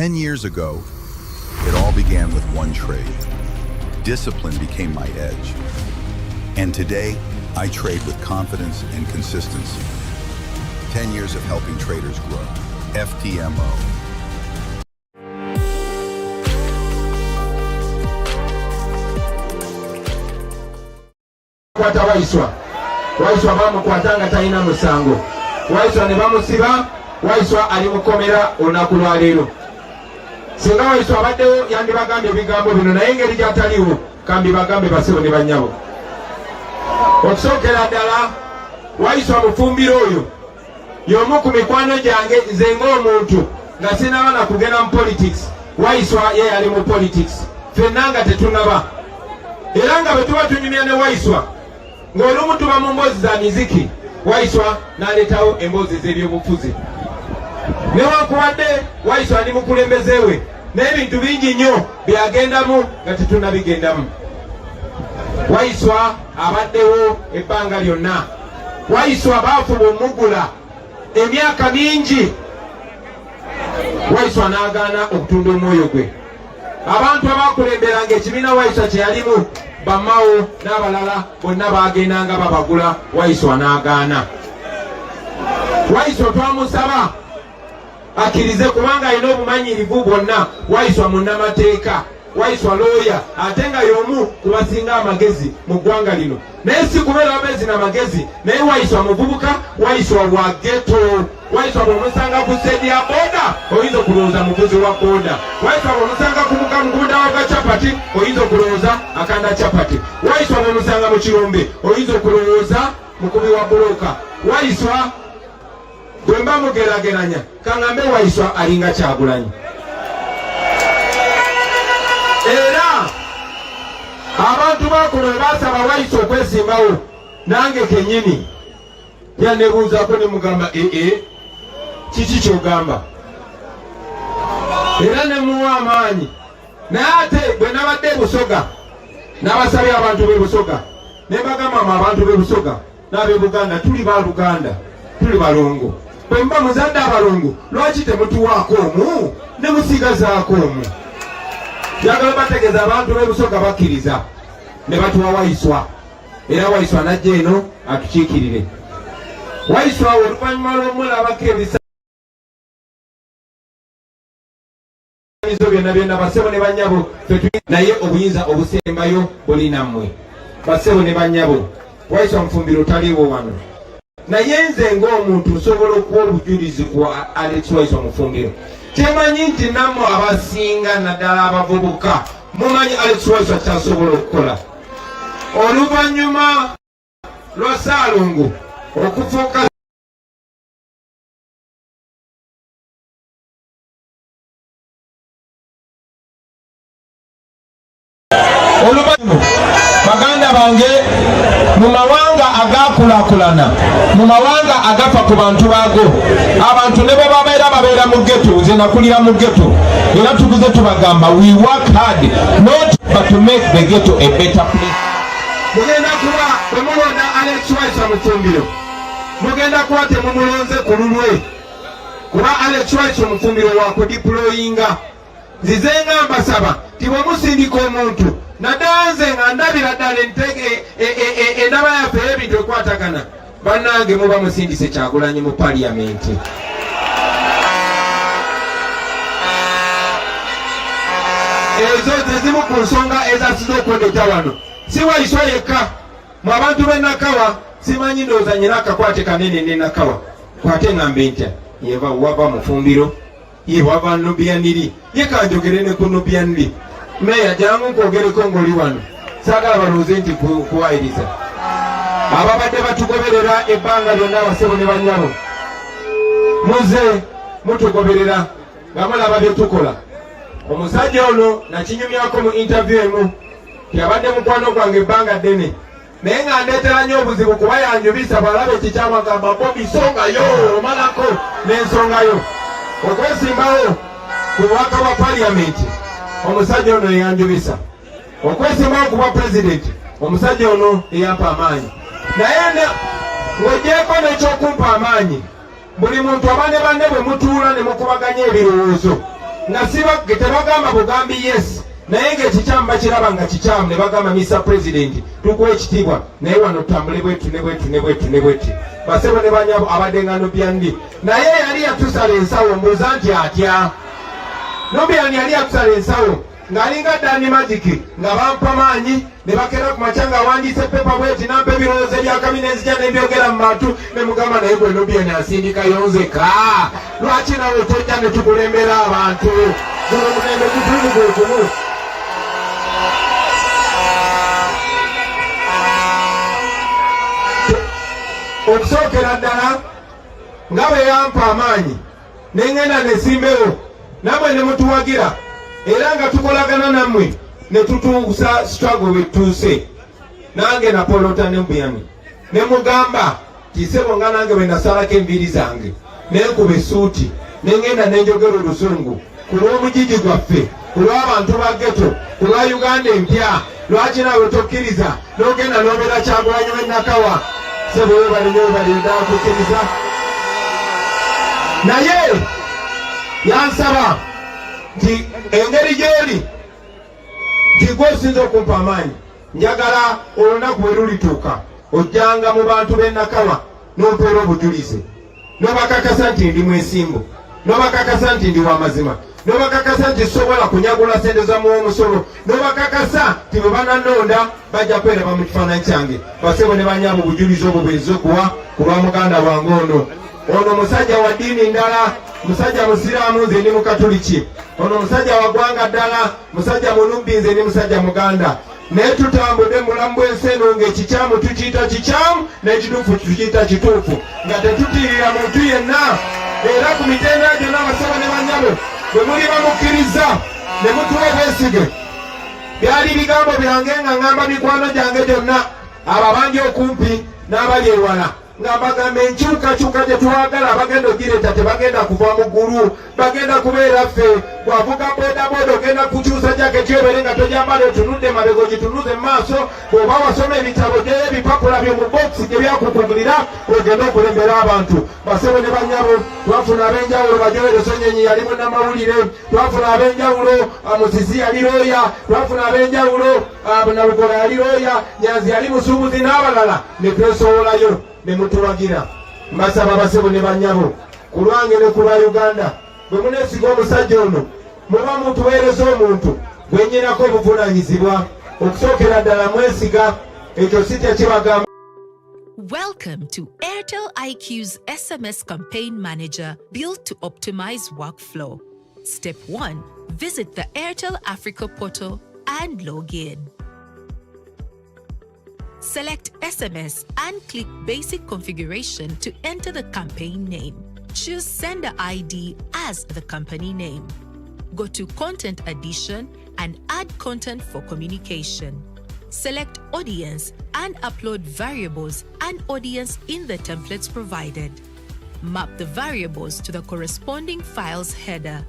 [SPEAKER 21] 10 years ago, it all began with one trade. Discipline became my edge. And today, I trade with confidence and consistency. 10 years of helping traders grow. FTMO.
[SPEAKER 22] Kwata waiswa bamukwatanga talina musango, waiswa ne bamusiba, waiswa ali mukomera olunaku lwa leero. Singa waiswa abaddewo yandibagambye ebigambo bino, naye engeri gy'ataliwo kambi bagambe basebo ne bannyabo. Okusookera ddala, waiswa mufumbiro oyo y'omu ku mikwano gyange nze ng'omuntu nga sinaba na kugenda mu politics. Waiswa ye yali mu politics, ffenna nga tetunaba. Era nga bwe tuba tunyumya ne waiswa ng'olumu tuba mu mboozi za miziki, waiswa n'aleetawo emboozi z'ebyobufuzi. Newankubadde waiswa ali mukulembeze we n'ebintu bingi nnyo byagendamu nga tetunnabigendamu. Waiswa abaddewo ebbanga lyonna. Waiswa baafuba omugula emyaka mingi. Waiswa n'agaana okutunda omwoyo gwe. Abantu abaakulemberanga ekibiina waiswa kye yalimu, bamawo n'abalala bonna bagendanga babagula, waiswa n'agaana. Waiswa twamusaba akkirize kubanga alina obumanyirivu bwonna. Waiswa munnamateeka, waiswa looya, ate nga y'omu ku basinga amagezi mu ggwanga lino. Naye si kubeera amazzi n'amagezi, naye waiswa muvubuka, waiswa wa ghetto. Waiswa bw'omusanga ku sseedi ya booda, oyinza okulowooza muvuzi wa booda. Waiswa bw'omusanga ku mugunda wa capati, oyinza okulowooza akanda capati. Waiswa bw'omusanga mu kirombe, oyinza okulowooza mukubi wa bulooka. Waiswa bwe mba mugerageranya kaŋŋambe waiswa alinga Kyagulanyi. Era abantu bakuno bwe baasaba waiswa okwesimbawo, nange kennyini yannebuuzaako ne mugamba kiki ky'ogamba? Era ne muwa amaanyi. Naye ate bwe nabadde e Busoga n'abasabye abantu b'e Busoga ne bagamba mu abantu b'e Busoga n'ab'e Buganda tuli ba Luganda, tuli balongo. Bwe mba muzadde abalongo, lwaki temutuwaako omu ne musigazaako omu? Njagala bategeeza abantu b'e Busoga bakkiriza ne batuwa waiswa. Era waiswa n'ajja eno atukiikirire. Waiswa oluvannyuma lw'omulabako ebisaanizo byonna byonna, bassebo ne bannyabo, naye obuyinza obusembayo buli nammwe. Bassebo ne bannyabo, waiswa Mufumbiro taliiwo wano. Naye nze ng'omuntu nsobola okuwa obujulizi ku Alex Waiswa Mufumbiro. Temanyi nti nammwe abasinga naddala abavubuka mumanyi Alex Waiswa kyasobola okukola. Oluvannyuma lwa Ssaalongo okufuuka oluvannyuma baganda bange, mu mawanga agaakulaakulana, mu mawanga agafa ku bantu baago, abantu ne bwe babeera mu ghetto, nze nakulira mu ghetto, era tuguze tubagamba we work hard not but to make the ghetto a better place. Mugenda kuba bwe mulonda Alex Waiswa Mufumbiro, mugenda kuba temumulonze ku lulwe, kuba Alex Waiswa Mufumbiro wakudiployinga. Nzize nga mbasaba ti bwe musindika omuntu naddala nze nga ndabira ddala endaba yaffe ebintu ekwatagana, bannange muba musindise Kyagulanyi mu paliyamenti. Ezo ze zimu ku nsonga ezasize okwendeta wano. Si Waiswa yekka, mu abantu b'e Nakawa simanyi ndowooza nyina akakwate kanene ne Nakawa. Kwate ngambe ntya yeva wava Mufumbiro, ye wava Nubianiri, ye kanjogere ne ku Nubianiri. Meya jangu nkwogereko ng'oli wano, saagala balowooze nti kuwayiriza. Ababadde batugoberera ebbanga lyonna, abasebo ne bannyabo, muze mutugoberera nga mulaba bye tukola. Omusajja ono nakinyumyako mu interview emu, yabadde mukwano gwange ebbanga ddene, naye nga ndeetera nnyo obuzibu kuba yanjubisa bw'alaba ekikyamu agamba Bobi songayo omalako n'ensongayo. Okwesimbawo ku bubaka bwa paliyamenti, omusajja ono yanjubisa. Okwesimbawo ku bwa pulezidenti, omusajja ono eyampa amaanyi. Naye ng'ogyeko n'ekyokumpa amaanyi, buli muntu aba ne banne bwe mutuula ne mukubaganya ebirowoozo, nga sibage tebagamba bugambi yes naye ng'ekikyamu bakiraba nga kikyamu ne bagamba Mr. President tukuwa ekitiibwa naye wano tutambule bwetu ne bwetu ne bwetu ne bwetu basebo ne banyabo abadde ngano byandi naye yali yatusala ensawo mbuuza nti atya Nubian yali yatusala ensawo ng'alinga Dani Magic nga bampa maanyi ne bakera ku makya nga awandiise pepa bweti nampa ebirowoozo bya kabina enzija n'ebyogera mu bantu ne mugamba naye gwe Nubian asindika yonzeka lwaki nawe tojja ne tukulembera abantu guno mulembe gutumu gwe gumu okusookera ddala nga bwe yampa amaanyi neŋŋenda ne simbewo namwe ne mutuwagira era nga tukolagana nammwe ne tutuusa struggle bwe tutuuse nange napolota ne Mbuyani ne mugamba kisebo nga nange bwe nasalako enviiri zange nenkuba essuuti neŋŋenda nenjogera olusungu ku lw'omugigi gwaffe ku lw'abantu ba ghetto ku lwa Uganda empya lwaki naawe tokkiriza n'ogenda n'obeera Kyagulanyi w'Ennakawa sebo webalina ddala kukkiriza naye yansaba nti engeri gy'oli nti gwe osinza okumpa amaanyi njagala olunaku bwe lulituuka ojjanga mu bantu b'Ennakawa n'ompeera obujulizi n'obakakasa nti ndi mwesimbu n'obakakasa nti ndi w'amazima n'obakakasa nti sobola kunyagula sente za muwomusolo n'obakakasa nti bwe banannonda bajja kweraba mu kifaananyi kyange basebo ne banyaaba obujulizi obwo bwenza okuwa ku lwa muganda wange ono musajja wa ddiini ndala musajja musiraamu nze ndi mukatuliki ono musajja wa ggwanga ddala musajja munubbi nze ndi musajja muganda naye tutambudde mulamu bw'ensi eno ng'ekikyamu tukiyita kikyamu n'ekituufu tukiyita kituufu nga tetutiirira muntu yenna era ku mitendera gyonna abasaba ne banyabo bwe muli bamukkiriza ne mutuwa obwesige byali bigambo byange nga ŋŋamba mikwano gyange gyonna abo abangi okumpi n'abali ewala nga mbagamba enkyukakyuka gye twagala abagenda ogireeta tebagenda kuva mu ggulu bagenda kubeera ffe bwavuga boodabooda ogenda kukyusa jaketi ebere nga togyambala otunudde mabego gitunuze mu maaso bw'oba wasoma ebitabo gyeyo ebipapula by'omu bokisi gye byakukugulira ogenda okulembera abantu basebo ne banyabo twafuna ab'enjawulo bajowereso nyenyi yali munnamawulire twafuna ab'enjawulo musisi yali looya twafuna ab'enjawulo nalugola yali looya nyanzi yali musuubuzi n'abalala ne twesowolayo ne mutuwagira mbasaba basebo ne banyabo ku lwange ne ku lwa Uganda bwe muneesiga omusajja ono muba mutuweereza omuntu gwennyinako obuvunaanyizibwa okusookera ddala mwesiga ekyo si tekibagamba.
[SPEAKER 4] Welcome to Airtel IQ's SMS Campaign Manager, built to optimize workflow. Step 1. Visit the Airtel Africa portal and log in. Select SMS and click Basic Configuration to enter the campaign name. Choose Sender ID as the company name. Go to Content Addition and add content for communication. Select Audience and upload variables and audience in the templates provided. Map the variables to the corresponding file's header.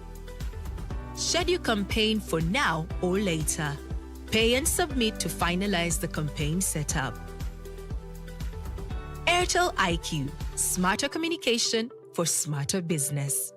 [SPEAKER 4] Schedule campaign for now or later. Pay and submit to finalize the campaign setup. Airtel IQ, smarter communication for smarter business.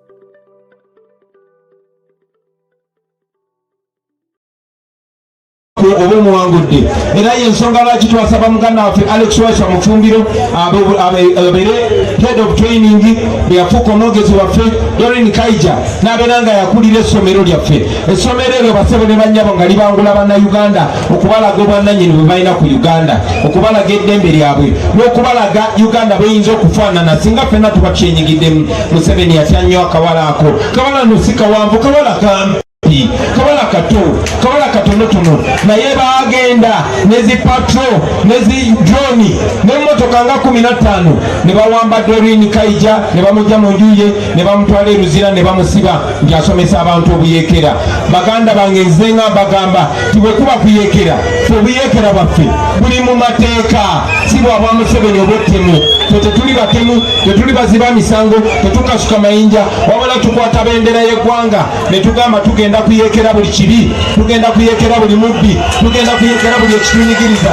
[SPEAKER 22] oba omuwangudde era y'ensonga lwaki twasaba muganda waffe Alex Washa Mufumbiro abeere head of training byafuuka omwogezi waffe Doreen Kaija n'abeera nga yakulira essomero lyaffe. Essomero eryo basebo ne bannyabo nga libangula bannayuganda okubalaga obwannannyini bwe balina ku Uganda, okubalaga eddembe lyabwe n'okubalaga Uganda bweyinza okufaanana singa ffenna tuba kyenyigiddemu. Museveni yatya nnyo akawala ako. Kawala no si kawanvu, kawala kampi, kawala kato, kawala katonotono, naye baagenda nezi patro nezi droni n'emmotoka nga 15 ne bawamba Doreen Kaija ne bamujja mu nju ye ne bamutwala eruzira ne bamusiba nti asomesa abantu obuyeekera. Baganda bange nze nga bagamba ti bwe kuba kuyeekera fe obuyeekera bwaffe buli mu mateeka si bwabwa Museveni obwettemu. Tetuli batemu, tetuli baziba misango, tetukasuka mayinja, wabula tukwata bendera y'eggwanga ne tugamba tugenda kuyeekera buli kibi, tugenda kuyeekera buli mubbi, tugenda kuyeekera buli ekitunyigiriza.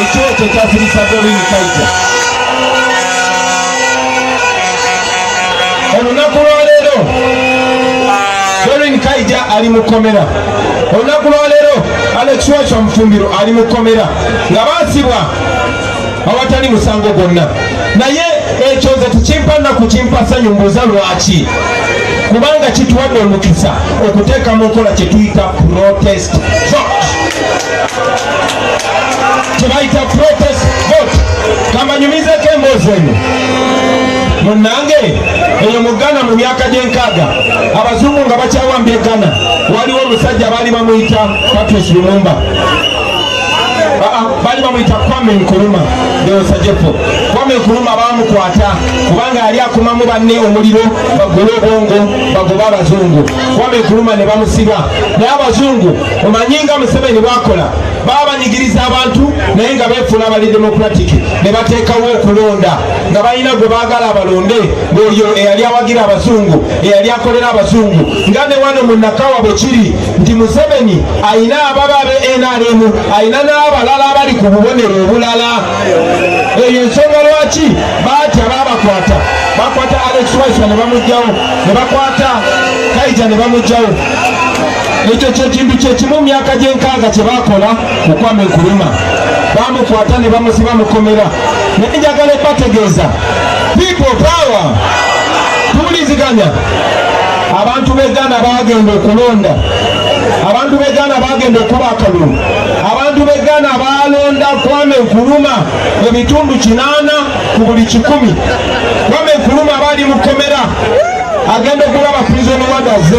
[SPEAKER 22] Ekyo kyekyafirisa Doreen Kaija. Olunaku lwaleero Doreen Kaija ali mukomera olunaku lwaleero Alex Wacha Mufumbiro ali mukomera nga baasibwa awatali musango gwonna naye ekyo nze tukimpanna kukimpa ssanyu mbuuza lwaki kubanga kituwadde omukisa okuteeka mu nkola kye tuyita protest vote kyebayita protest vote kambanyumizeko emboozi eno munnange eyo mu Ghana mu myaka gy'enkaaga abazungu nga bakyawambye Ghana waliwo omusajja baali bamuyita Patrice Lumumba bali bamuyita Kwame Nkrumah Deosajefo. Kwame Nkrumah bamukwata kubanga yali akumamu banne omuliro bagoba obwongo bagoba abazungu. Kwame Nkrumah ne bamusiba naye abazungu omanyinga Museveni bakola babanyigiriza abantu naye nga beefuna abali democratic ne bateekawo okulonda nga balina gwe baagala abalonde ng'oyo eyali awagira abazungu eyali akolera abazungu nga ne wano mu Nakawa bwe kiri nti Museveni ayina ababa abe NRM ayina n'abalala abali ku bubonero obulala. Eyo ensonga lwaki baatya babakwata bakwata Alex Wacha ne bamugjawo ne bakwata Kaija ne bamugjawo. Ekyo kyekintu kyekimu mu myaka gy'enkaaga kye baakola ku Kwame Nkrumah bamukwata ne bamusiba mukomera. Naye njagala bategeeza people power tuwuliziganya abantu b'e Ghana bagenda okulonda abantu b'e Ghana bagenda okuba akalulu abantu b'e Ghana balonda Kwame Nkrumah ebitundu 8 ku buli 100. Kwame Nkrumah bali mukomera agenda okulaba prison warders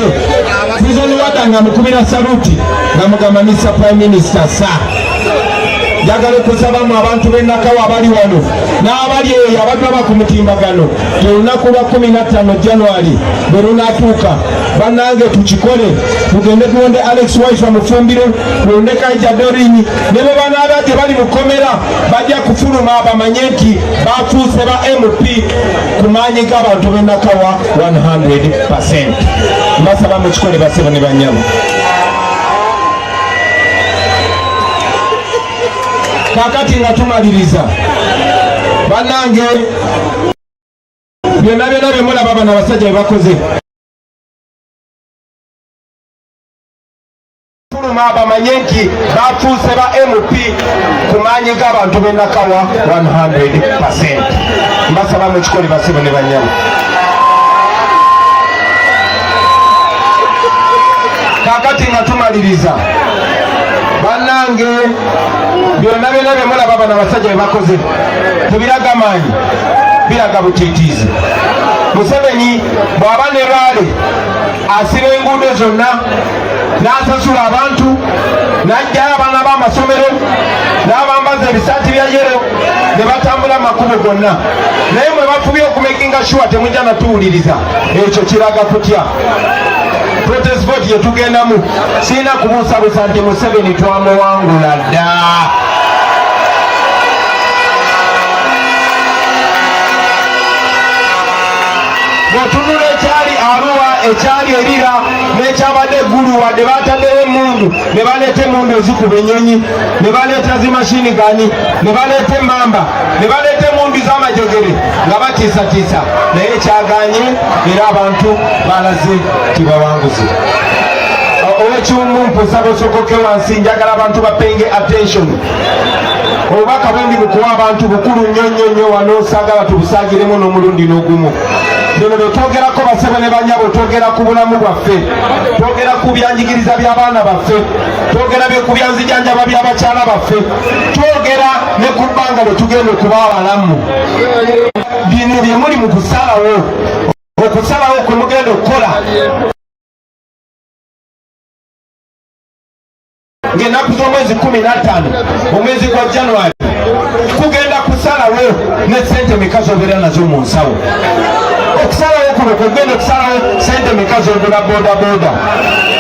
[SPEAKER 22] prison warder nga mukubira saluti nga mugamba Mr. Prime Minister sa njagala okusabamu abantu b'e Nakawa abali wano n'abali eyo abadde ku mutimbagano olunaku lwa 15 January bwe lunaatuuka bannange tukikole tugende tulonde Alex Wacha Mufumbiro tulonde Kaija Dorini ne bwe banaaba gye bali mukomera bajja kufuluma bamanye nti bafuuse ba MP ku maanyi g'abantu b'e Nakawa 100%. Mbasaba mukikole basebo ne banyabo. Kakati nga tumaliriza bannange byonna byonna bye mulaba bano abasajja bye bakoze fuluma bamanye nti bafuuse ba MP ku maanyi g'abantu b'e Nakawa 100%. Mbasaba mukikole basebo ne banyabo. Kakati nga tumaliriza bannange byonna byonna bye mulaba bano abasajja bye bakoze tebiraga maanyi biraga butiitiizi. Museveni bw'aba ne Raale asiba enguudo zonna n'asasula abantu n'ajjayo abaana b'amasomero n'abambaza ebisaati bya yero ne batambula amakubo gonna naye mwe bafubye okumekinga shuwa temujja natuwuliriza ekyo kiraga kutya. Protest vote yetugendamu sirina kubuusabuusa nti Museveni twamuwangula dda. Bw'otunula ekyali Arua ekyali erira n'ekyabadde eggulu wadde baataddewo emmundu ne baleeta emmundu ezikuba ennyonyi ne baleeta zimashini gani ne baleeta emmamba ne baleeta emmundu z'amajogere nga batiisatiisa naye ekyaganye era abantu balaze kibawanguzi. Owekiwummu mpusaba osokoke wansi njagala abantu bapenge attention. Obubaka bwe ndi bukuwa abantu bukulu nnyo wano saagala tubusaagiremu n'omulundi n'ogumu. Bino bwe twogerako basebe ne banyabo twogera ku bulamu bwaffe twogera ku byanjigiriza by'abaana baffe twogera ku byanzijanjaba by'abakyala baffe twogera ne ku bbanga lwe tugenda okuba abalamu. Bino bye muli mu kusalawo okusalawo kwe mugenda okukola ng'ennaku z'omwezi 15 omwezi gwa January kugenda kusalawo ne sente meka zobeera nazo mu nsawo. Okusalawo kuno kugenda okusalawo sente meka zogula boodabooda.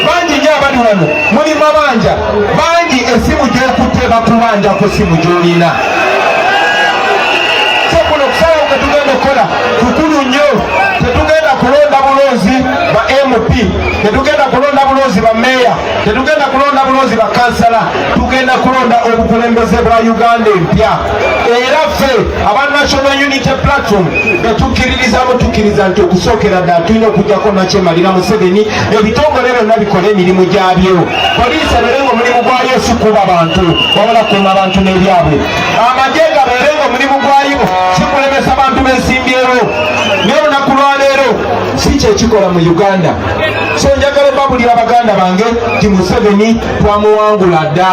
[SPEAKER 22] Bangi nnyo abali wano muli mabanja bangi esimu gy'okutte bakubanja ku simu gy'olina. So kuno okusalawo kwe tugenda okukola kukulu nnyo. Tetugenda kulonda bulonzi ba MP tetugenda kulonda buloozi ba meeya, tetugenda kulonda buloozi ba kansala, tugenda kulonda obukulembeze bwa Uganda empya. Era ffe aba National Unity Platform tukkiriza nti okusookera ddala tulina okujjako nakyemalira Museveni, ebitongole byonna bikola emirimu gyabyo. Poliisi ebeere ng'omulimu gwayo si kuba bantu wabula kuuma abantu n'ebyabwe. Amagye gabeere ng'omulimu gwayo si kulemesa bantu b'ensimbyero. Naye olunaku lwaleero si kyekikola mu Uganda. So njagala obabulira baganda bange nti Museveni twamuwangula dda.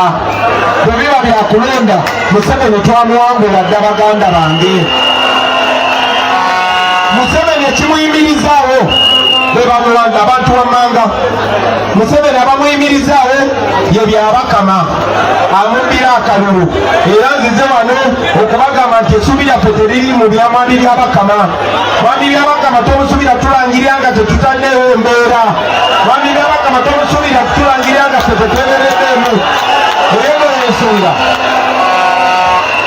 [SPEAKER 22] Bwe biba byakulonda Museveni twamuwangula dda baganda bange. Museveni ekimuyimirizaawo be bamulanda abantu wammanga. Museveni abamuyimirizaawo ye byabakama amubbira akalulu. Era nzize wano okubagamba nti essuubi lyaffe teriri mu byamwami byabakama. Mwami byabakama tomusubira tulangirira nga tetutaddewo embeera. Mwami byabakama tomusubira tulangirira nga tetutebereddeemu. Eyo ensonga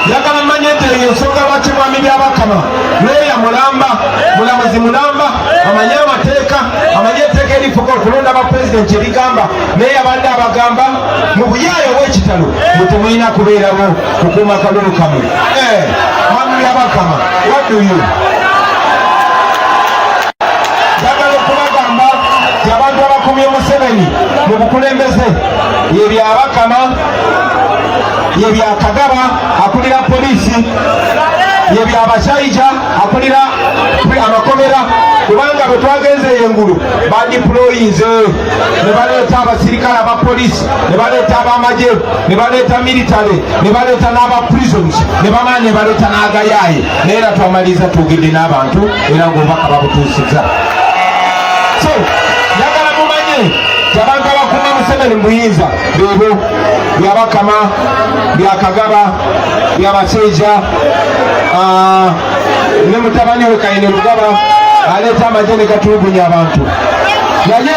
[SPEAKER 22] njagala mmanye nti eyo ensonga lwaki mwami byabakama lweya mulamba mulamuzi mulamba amanye amateeka amanye etteeka erifuka okulonda bapulezidenti erigamba naye abadde abagamba mu buyaayo bw'ekitalo bwe temulina kubeerawo kukuuma kalulu kamwe. Mwami byabakama wadduyu njagala okubagamba nti abantu abakumye Museveni mu bukulembeze ye byabakama ye byakagaba akulira poliisi, ye byabashaija akulira amakomera, kubanga bwe twagenzeeyo engulu badiployinze ne baleeta abasirikale aba poliisi, ne baleeta abamagye, ne baleeta military, ne baleeta n'aba prisons, ne bamala ne baleeta n'agayaaye. Naye era twamaliza tugidde n'abantu era ng'obubaka babutuusizza. So njagala mumanye abantu abakuuma Museveni mu buyinza beebo byabakama, byakagaba, byabaseija, ne mutabani we Kayini Lugaba aleeta amagye ne gatulugunya abantu. Naye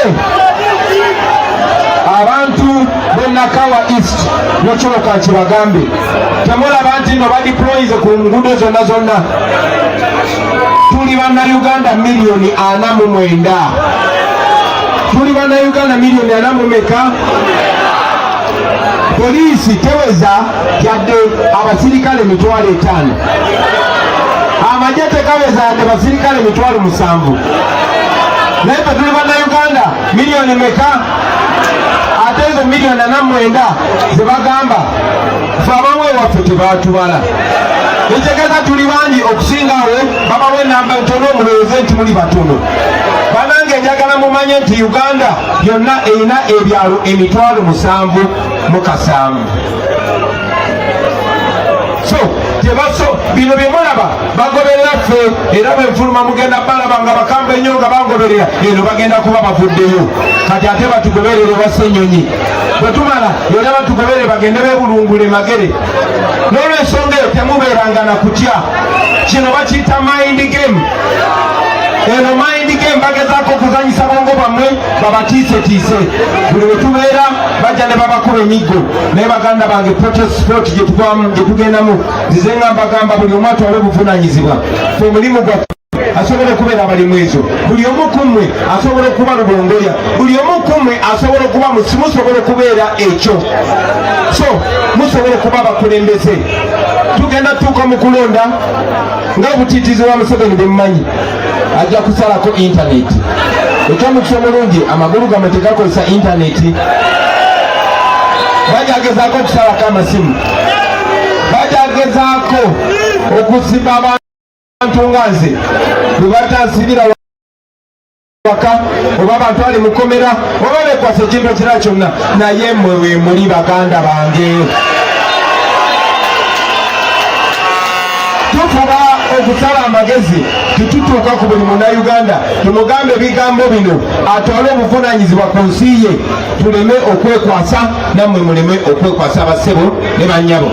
[SPEAKER 22] abantu b'Nakawa East n'Okyoloka kibagambe temulaba nti no badiployize ku nguudo zonna zonna. Tuli bannayuganda miliyoni 49. Tuli bannayuganda miliyoni 40. Poliisi teweza yadde abasirikale 5,000. Amagye tekaweza yadde basirikale 7,000. Naye ffe tuli bannayuganda miliyoni meka? Ate ezo miliyoni 49 ze bagamba ffe abamu ewaffe tebatubala. Ekitegeeza tuli bangi okusingawo babawo enamba ntono omulowooze nti muli batono. Banange njagala mumanye nti Uganda yonna erina ebyalo 7,700. So tebaso bino bye mulaba bagoberera ffe era bwe nfuluma mugenda balaba nga bakamba ennyo nga bangoberera eno bagenda kuba bavuddeyo kati ate batugoberere Wassenyonyi. Bwe tumala era batugoberere bagende beebulungule magere. N'olw'ensonga eyo temubeeranga na kutya. Kino bakiyita mind game. Eno mind game bagezaako okuzanyisa bongo bammwe babatiisetiise. Buli we tubeera bajja ne babakuba emiggo. Naye baganda bange protest sport gye tugendamu nzize nga mbagamba buli omu atwale obuvunaanyizibwa. Ffe omulimu gwaffe asobola okubeera abalimu ezo. Buli omu ku mmwe asobola okuba lubongoya. Buli omu ku mmwe asobola okuba musobola okubeera ekyo. So musobola okuba abakulembeze. Tugenda tuuka mu kulonda nga obutiitiizi wa Museveni bwe mumanyi ajja kusalako intaneti. Ekyomukisa omulungi amagulu gammwe tegakozesa intaneti. Bajagezaako okusalako amasimu. Bajagezaako okusimba abantu nga nze bwe batansibira waka oba abantu bali mukomera oba bekwasa ekintu ekirala kyonna. Naye mmwe we muli baganda bange. Tufuba okusala amagezi tetutuuka ku buli munnayuganda tumugambe ebigambo bino atwale obuvunaanyizibwa ku nsi ye, tuleme okwekwasa nammwe muleme okwekwasa bassebo ne bannyabo.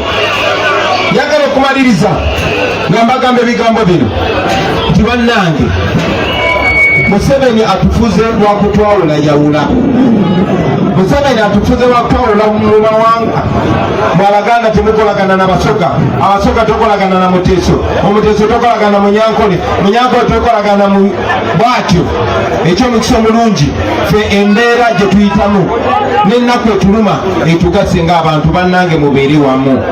[SPEAKER 22] Njagala okumaliriza nga mbagamba ebigambo bino nti bannange Museveni atufuze lwakutwawula yawula. Museveni atufuze wa Paulo mu mawanga. Mwabaganda temukolagana n'abasoga, abasoga tokolagana na Muteso, Omuteso tokolagana na Munyankole, Munyankole tokolagana mu bwatyo. Ekyo mukisa mulungi fe embeera gye tuyitamu n'ennaku etuluma etugase ng'abantu bannange mubeere wamu,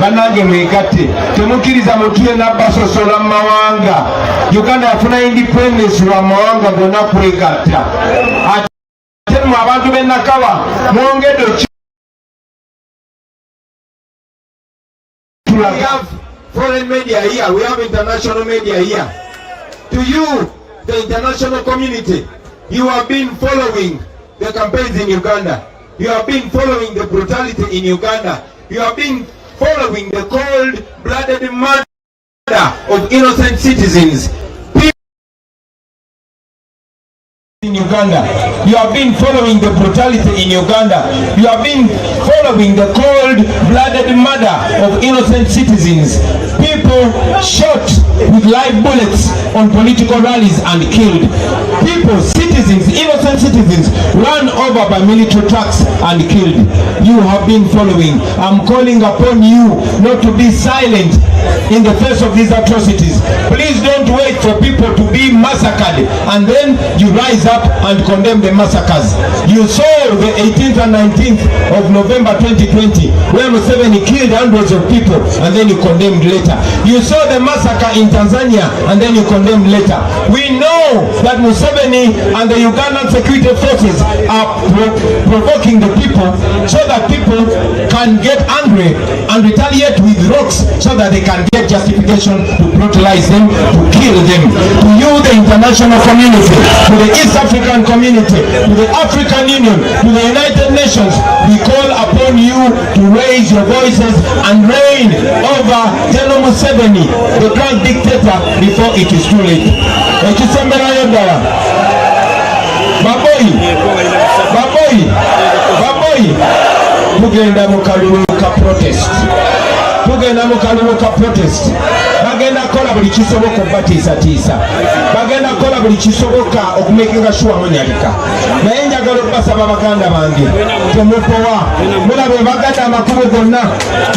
[SPEAKER 22] bannange mwegatte, temukkiriza mutuye n'abbasosola mu mawanga. Uganda yafuna independence lwa mawanga gonna kwegatta. Ate mu abantu b'e Nakawa mwongedde. We have foreign media here, we have international media here. To you, the international community, you have been following the campaigns in Uganda. You have been following the brutality in Uganda. You have been following the cold-blooded murder of innocent citizens. In Uganda, you have been following the brutality in Uganda. You have been following the cold-blooded murder of innocent citizens. People shot with live bullets on political rallies and killed. People, citizens, innocent citizens, run over by military trucks and killed. You have been following. I'm calling upon you not to be silent in the face of these atrocities. Please don't wait for people to be massacred and then you rise up and condemn the massacres. You saw the 18th and 19th of November 2020 where Museveni killed hundreds of people and then you condemned later. You saw the massacre in Tanzania and then you condemned later. We know that Museveni and the Ugandan security forces are provoking the people so that people can get angry and retaliate with rocks so that they can get justification to brutalize them, to kill them. To you, the international community, to the East African community, to the African Union, to the United Nations, we call upon you to raise your voices and reign over General Museveni, the drug dictator, before it is too late. Tugenda mu kalulu ka protest. Tugenda mu kalulu ka protest. Bagenda kola buli kisoboka okubatiisatiisa. Bagenda kola buli kisoboka okumekinga sure munyalika. Naye njagala okubasaba baganda bange temupowa. Mulabe baganda amakulu gonna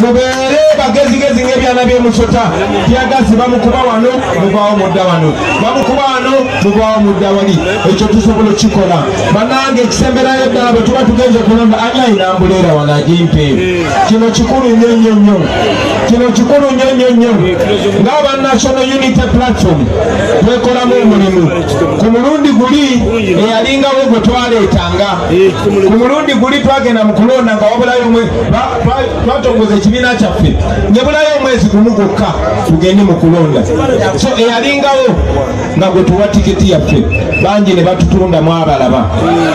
[SPEAKER 22] mubeere bagezigezi ng'ebyana by'emusota. Tyagazi bamukuba wano muvaawo mudda wano. Bamukuba wano muvaawo mudda wali. Ekyo tusobola okukikola. Bannange ekisemberayo ddala bwe tuba tugenze kulonda ani ayina ambuleera wano agimpe. Kino kikulu nnyo nnyo nnyo. Kino kikulu nnyo nnyo nnyo. Ng'aba National Unity Platform twekolamu omulimu. Ku mulundi guli eyalingawo gwe twaleetanga. Ku mulundi guli twagenda mu kulonda nga wabulayo twatongoza ekibiina kyaffe. Nyebulayo omwezi gumu gwokka tugende mu kulonda. So eyalingawo nga gwe tuwa tiketi yaffe. Bangi ne batutundamu abalaba.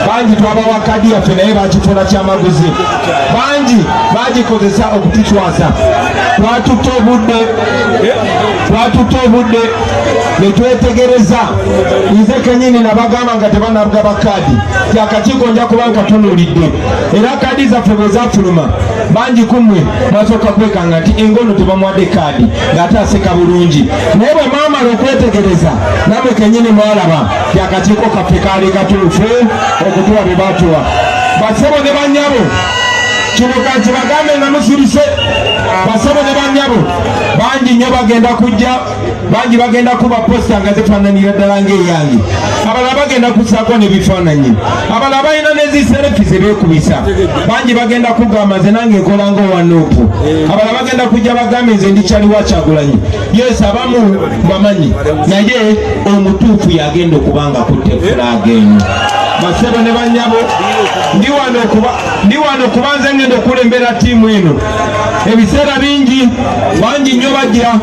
[SPEAKER 22] Bangi twabawa kadi yaffe naye bakifuna kyamaguzi. Bangi bagikozesa okututwaza. Twatutta obudde ne twetegereza. Nze kennyini nabagamba nga tebanagaba kadi. Akakiiko nja kuba nkatunuulidde. Era kadi zaffe bwe zafuluma bangi kummwe mwasooka kwekanga nti engono tebamuwadde kadi ng'ate aseka bulungi. Naye bwe mwamala okwetegereza namwe kennyini mwalaba ti akakiiko kaffe kaali katuufu okutuwa bye baatuwa. Basebo ne bannyabo kibagambe nga musirise. Basebo ne bannyabo bangi nnyo bagenda kujja, bangi bagenda kuba posta nga zifaananira ddala ng'eyange. Abalala bagenda kusaako n'ebifaananyi. Abalala balina n'eziserefi ze beekubisa. Bangi bagenda kugamba nze nange nkola ng'owanuupu. Abalala bagenda kujja bagambe nze ndikyali wa Kyagulanyi. Yes, abamu bamanyi naye omutuufu yagenda okubanga kutte fulaaga eno. Basebo ne bannyabo ndi wano kuba nze ngenda okulembera ttiimu eno. Ebiseera bingi bangi nnyo bajja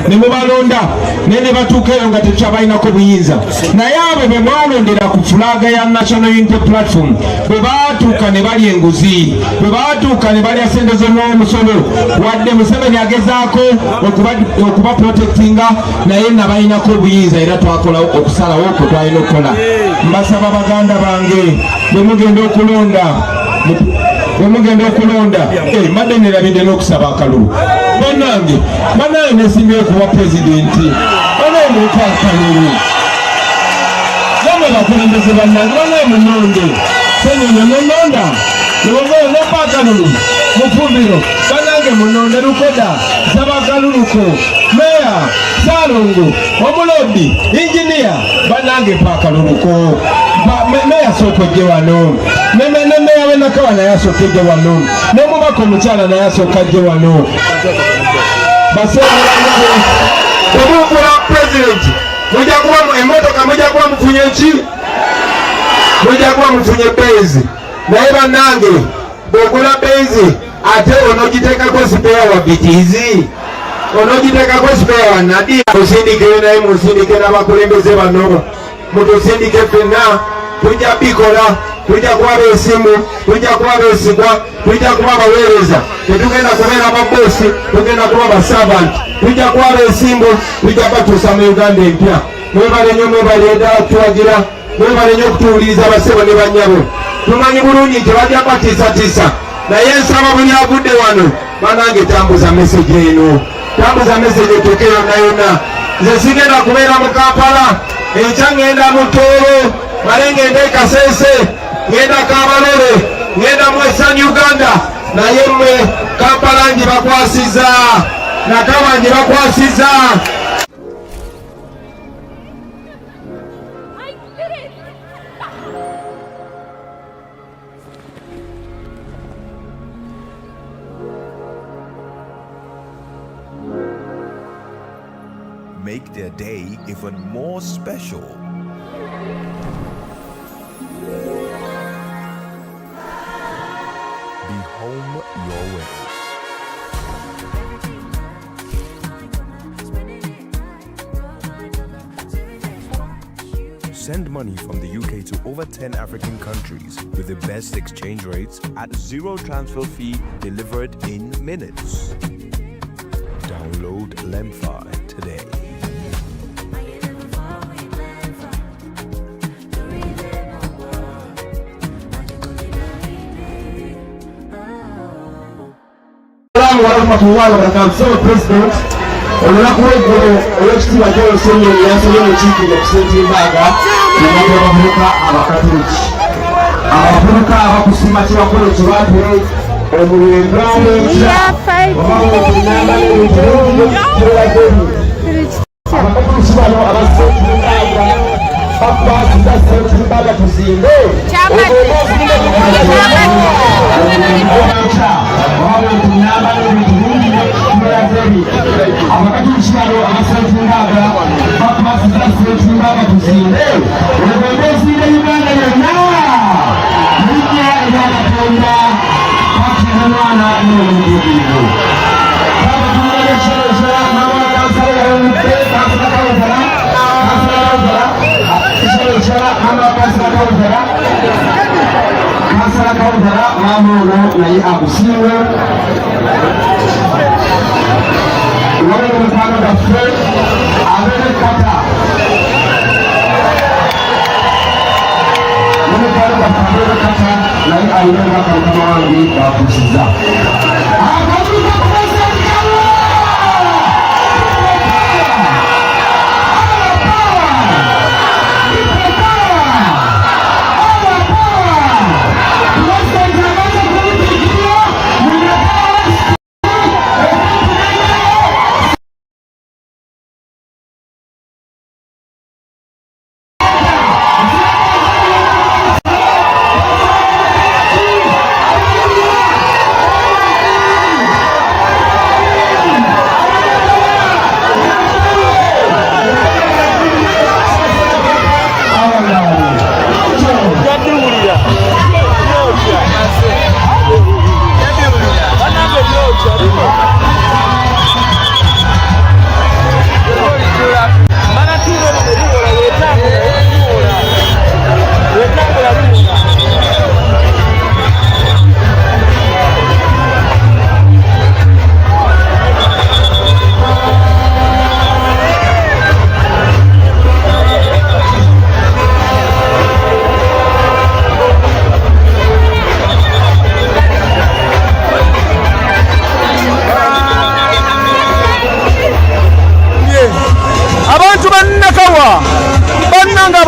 [SPEAKER 22] ne mubalonda naye ne batuuka eyo nga tekyabalinako buyinza. Naye abo be mwalondera ku fulaaga ya National Unity Platform bwe baatuuka ne balya enguzi, bwe baatuuka ne balya ssente z'omusolo, wadde Museveni agezaako okuba protectinga naye nabalinako obuyinza era twakola okusalawo okwo twalina okukola. Mbasaba baganda bange bwe mugenda okulonda mbadde nerabidde n'okusaba akalulu. Bannange nesimbyeyo kuba pulezidenti. Banaye mukakalulu. Namwe bakulembeze bannange, banaye munonde. Senyonyo munonda. Lugogo Pakalulu, Mufumbiro, Banange Munonde Lukoda, Zabakaluluko, Mayor, Salungu, Omulodi, Engineer, Banange Pakaluluko, Mayor Soko Jewano, Mayor Wenakawa Nayaso Kejewano, Nomubako Muchala Nayaso Kajewano. President, mujakuwa emotoka mujakuwa mfunye nchi, mujakuwa mfunye bezi. Naye bannange bw'ogula bezi ate onogiteekako sipeya wa bitizi, onogiteekako sipeya wa Nadia. Musindike naye musindike n'abakulembeze bano, mutusindike ffenna, tujja bikola, tujja kuba beesimu, tujja kuba beesigwa, tujja kuba baweereza, tetugenda kubeera babosi, tugenda kuba basavanti, tujja kuba beesimbu, tujja batuusa mu Uganda empya. Mwebale nnyo, mwebale ddala okutuwagira, mwebale nnyo okutuwuliriza basebo ne bannyabo. Tumanyi bulungi nti bajja batiisatiisa, naye nsaba buli agudde wano banange tambuza meseji eno, tambuza meseji etuuke yonna yonna. Nze sigenda kubeera mu Kampala, enkya ngenda mu Tooro, male ngenda e Kasese, ngenda Kabalole, ngenda mu Eastern Uganda, naye mmwe Kampala ngibakwasiza, Nakawa ngibakwasiza.
[SPEAKER 5] Make their day even more special. Be home your way. Send money from the UK to over 10 African countries with the best exchange rates at zero transfer fee, delivered in minutes. Download Lemfi today.
[SPEAKER 22] warahmatullahi wabarakatuh. So President, olunaku lw'eggulo olw'ekitiibwa gy'olusennyeri yansabye mukiikirire okusentimbaga emaka abavubuka abakatoliki, abavubuka abakusima kibakole kibaatule omulwemba n'ekya obaokunamba n'ebintu abakatoliki bano abasentimbaga bakwasiza sentimbaga tuzimbe abakatuukiralo abasentingaga bakubasiza sentingaga tuzimbe olugendo eziire Uganda yonna lijja erya Katonda kwakira mwana n'omugirivu kabatunga ekiro ekira mama kansala yawumudde kansala kawuzala ekiro ekira mama kansala kawuzala kansala kawuzala mama ono naye akusiiwe wale mfano gaffe abere kata wale mfano gaffe abere kata naye ayina bakamukama wange bakusiza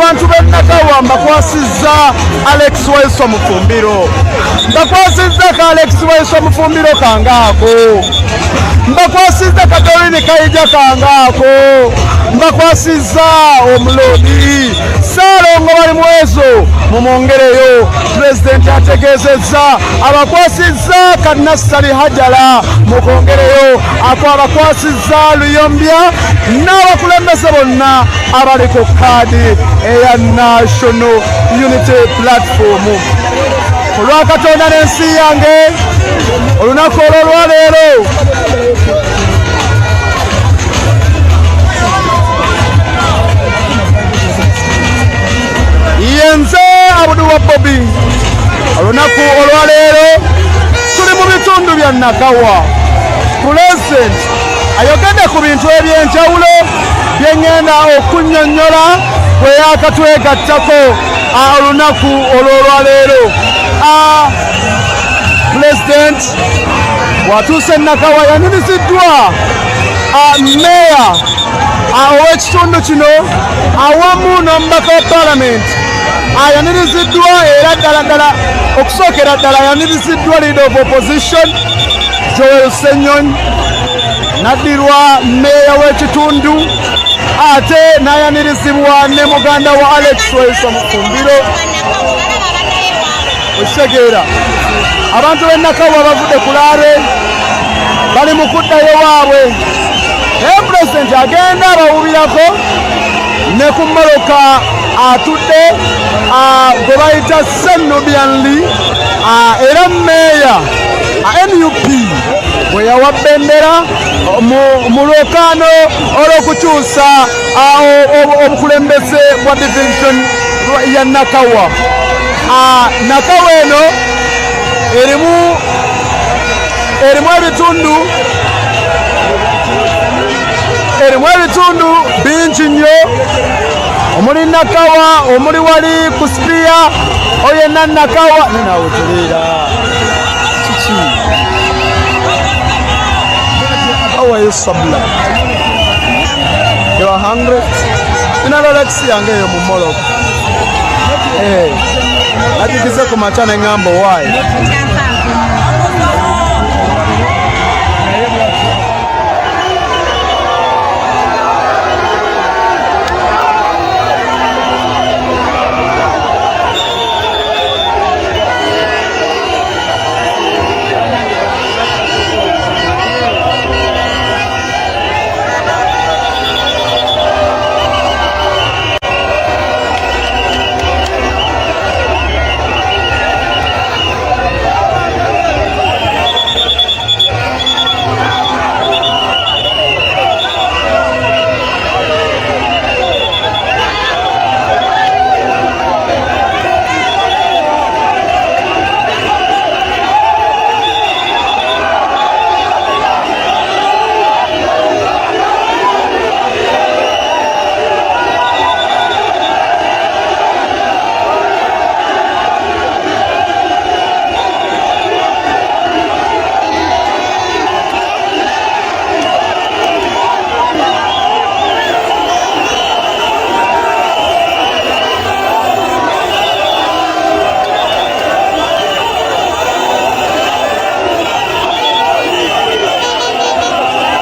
[SPEAKER 6] abantu b'Ennakawa mbakwasizza Alex Waiso Mufumbiro, mbakwasizza ka Alex Waiso Mufumbiro kangaako, mbakwasizza Katolini Kaija kangaako, mbakwasizza omulodi Ssaalongo bali mwezo mumwongereyo. Pulezidenti ategeezezza abakwasizza Kannasali Hajala mukwongereyo, ako abakwasizza Luyombya n'abakulembeze bonna abali ku kaadi eya National Unity Platform. Olwa Katonda n'ensi yange, olunaku olw'olwaleero yenze Abuduwa Bobi, olunaku olwaleero tuli mu bitundu bya Nakawa. Pulezidenti ayogedde ku bintu eby'enjawulo bye ŋŋenda okunnyonnyola bwe yakatwegattako olunaku olw'olwaleero. Pulezidenti bw'atuuse Nakawa yaniriziddwa meeya ow'ekitundu kino awamu n'omubaka wa paalamenti ayaniriziddwa, era ddala okusookera ddala yaniriziddwa leader of opposition Joel Ssenyonyi, n'addirwa meeya w'ekitundu ate n'ayanirizibwa ne muganda wa Alex Waiso Mufumbiro. Okitegeera abantu b'e Nakawa bavudde ku laare bali mu kuddayo waabwe, naye pulezidenti agenda abawubirako ne ku mmoloka atudde gwe bayita Senubian Lee, era meeya NUP bwe yawa bbendera mu lwokaano olw'okukyusa obukulembeze bwa division ya Nakawa. Nakawa eno erimu ebitundu bingi nnyo, omuli Nakawa, omuli wali ku Sipiya, oyenna Nakawa ninawe tuliira kiki how are you Sabla? You are hungry? Ina Rolex yange eyo mu Morocco. Nagigize ku makya ne ŋŋamba why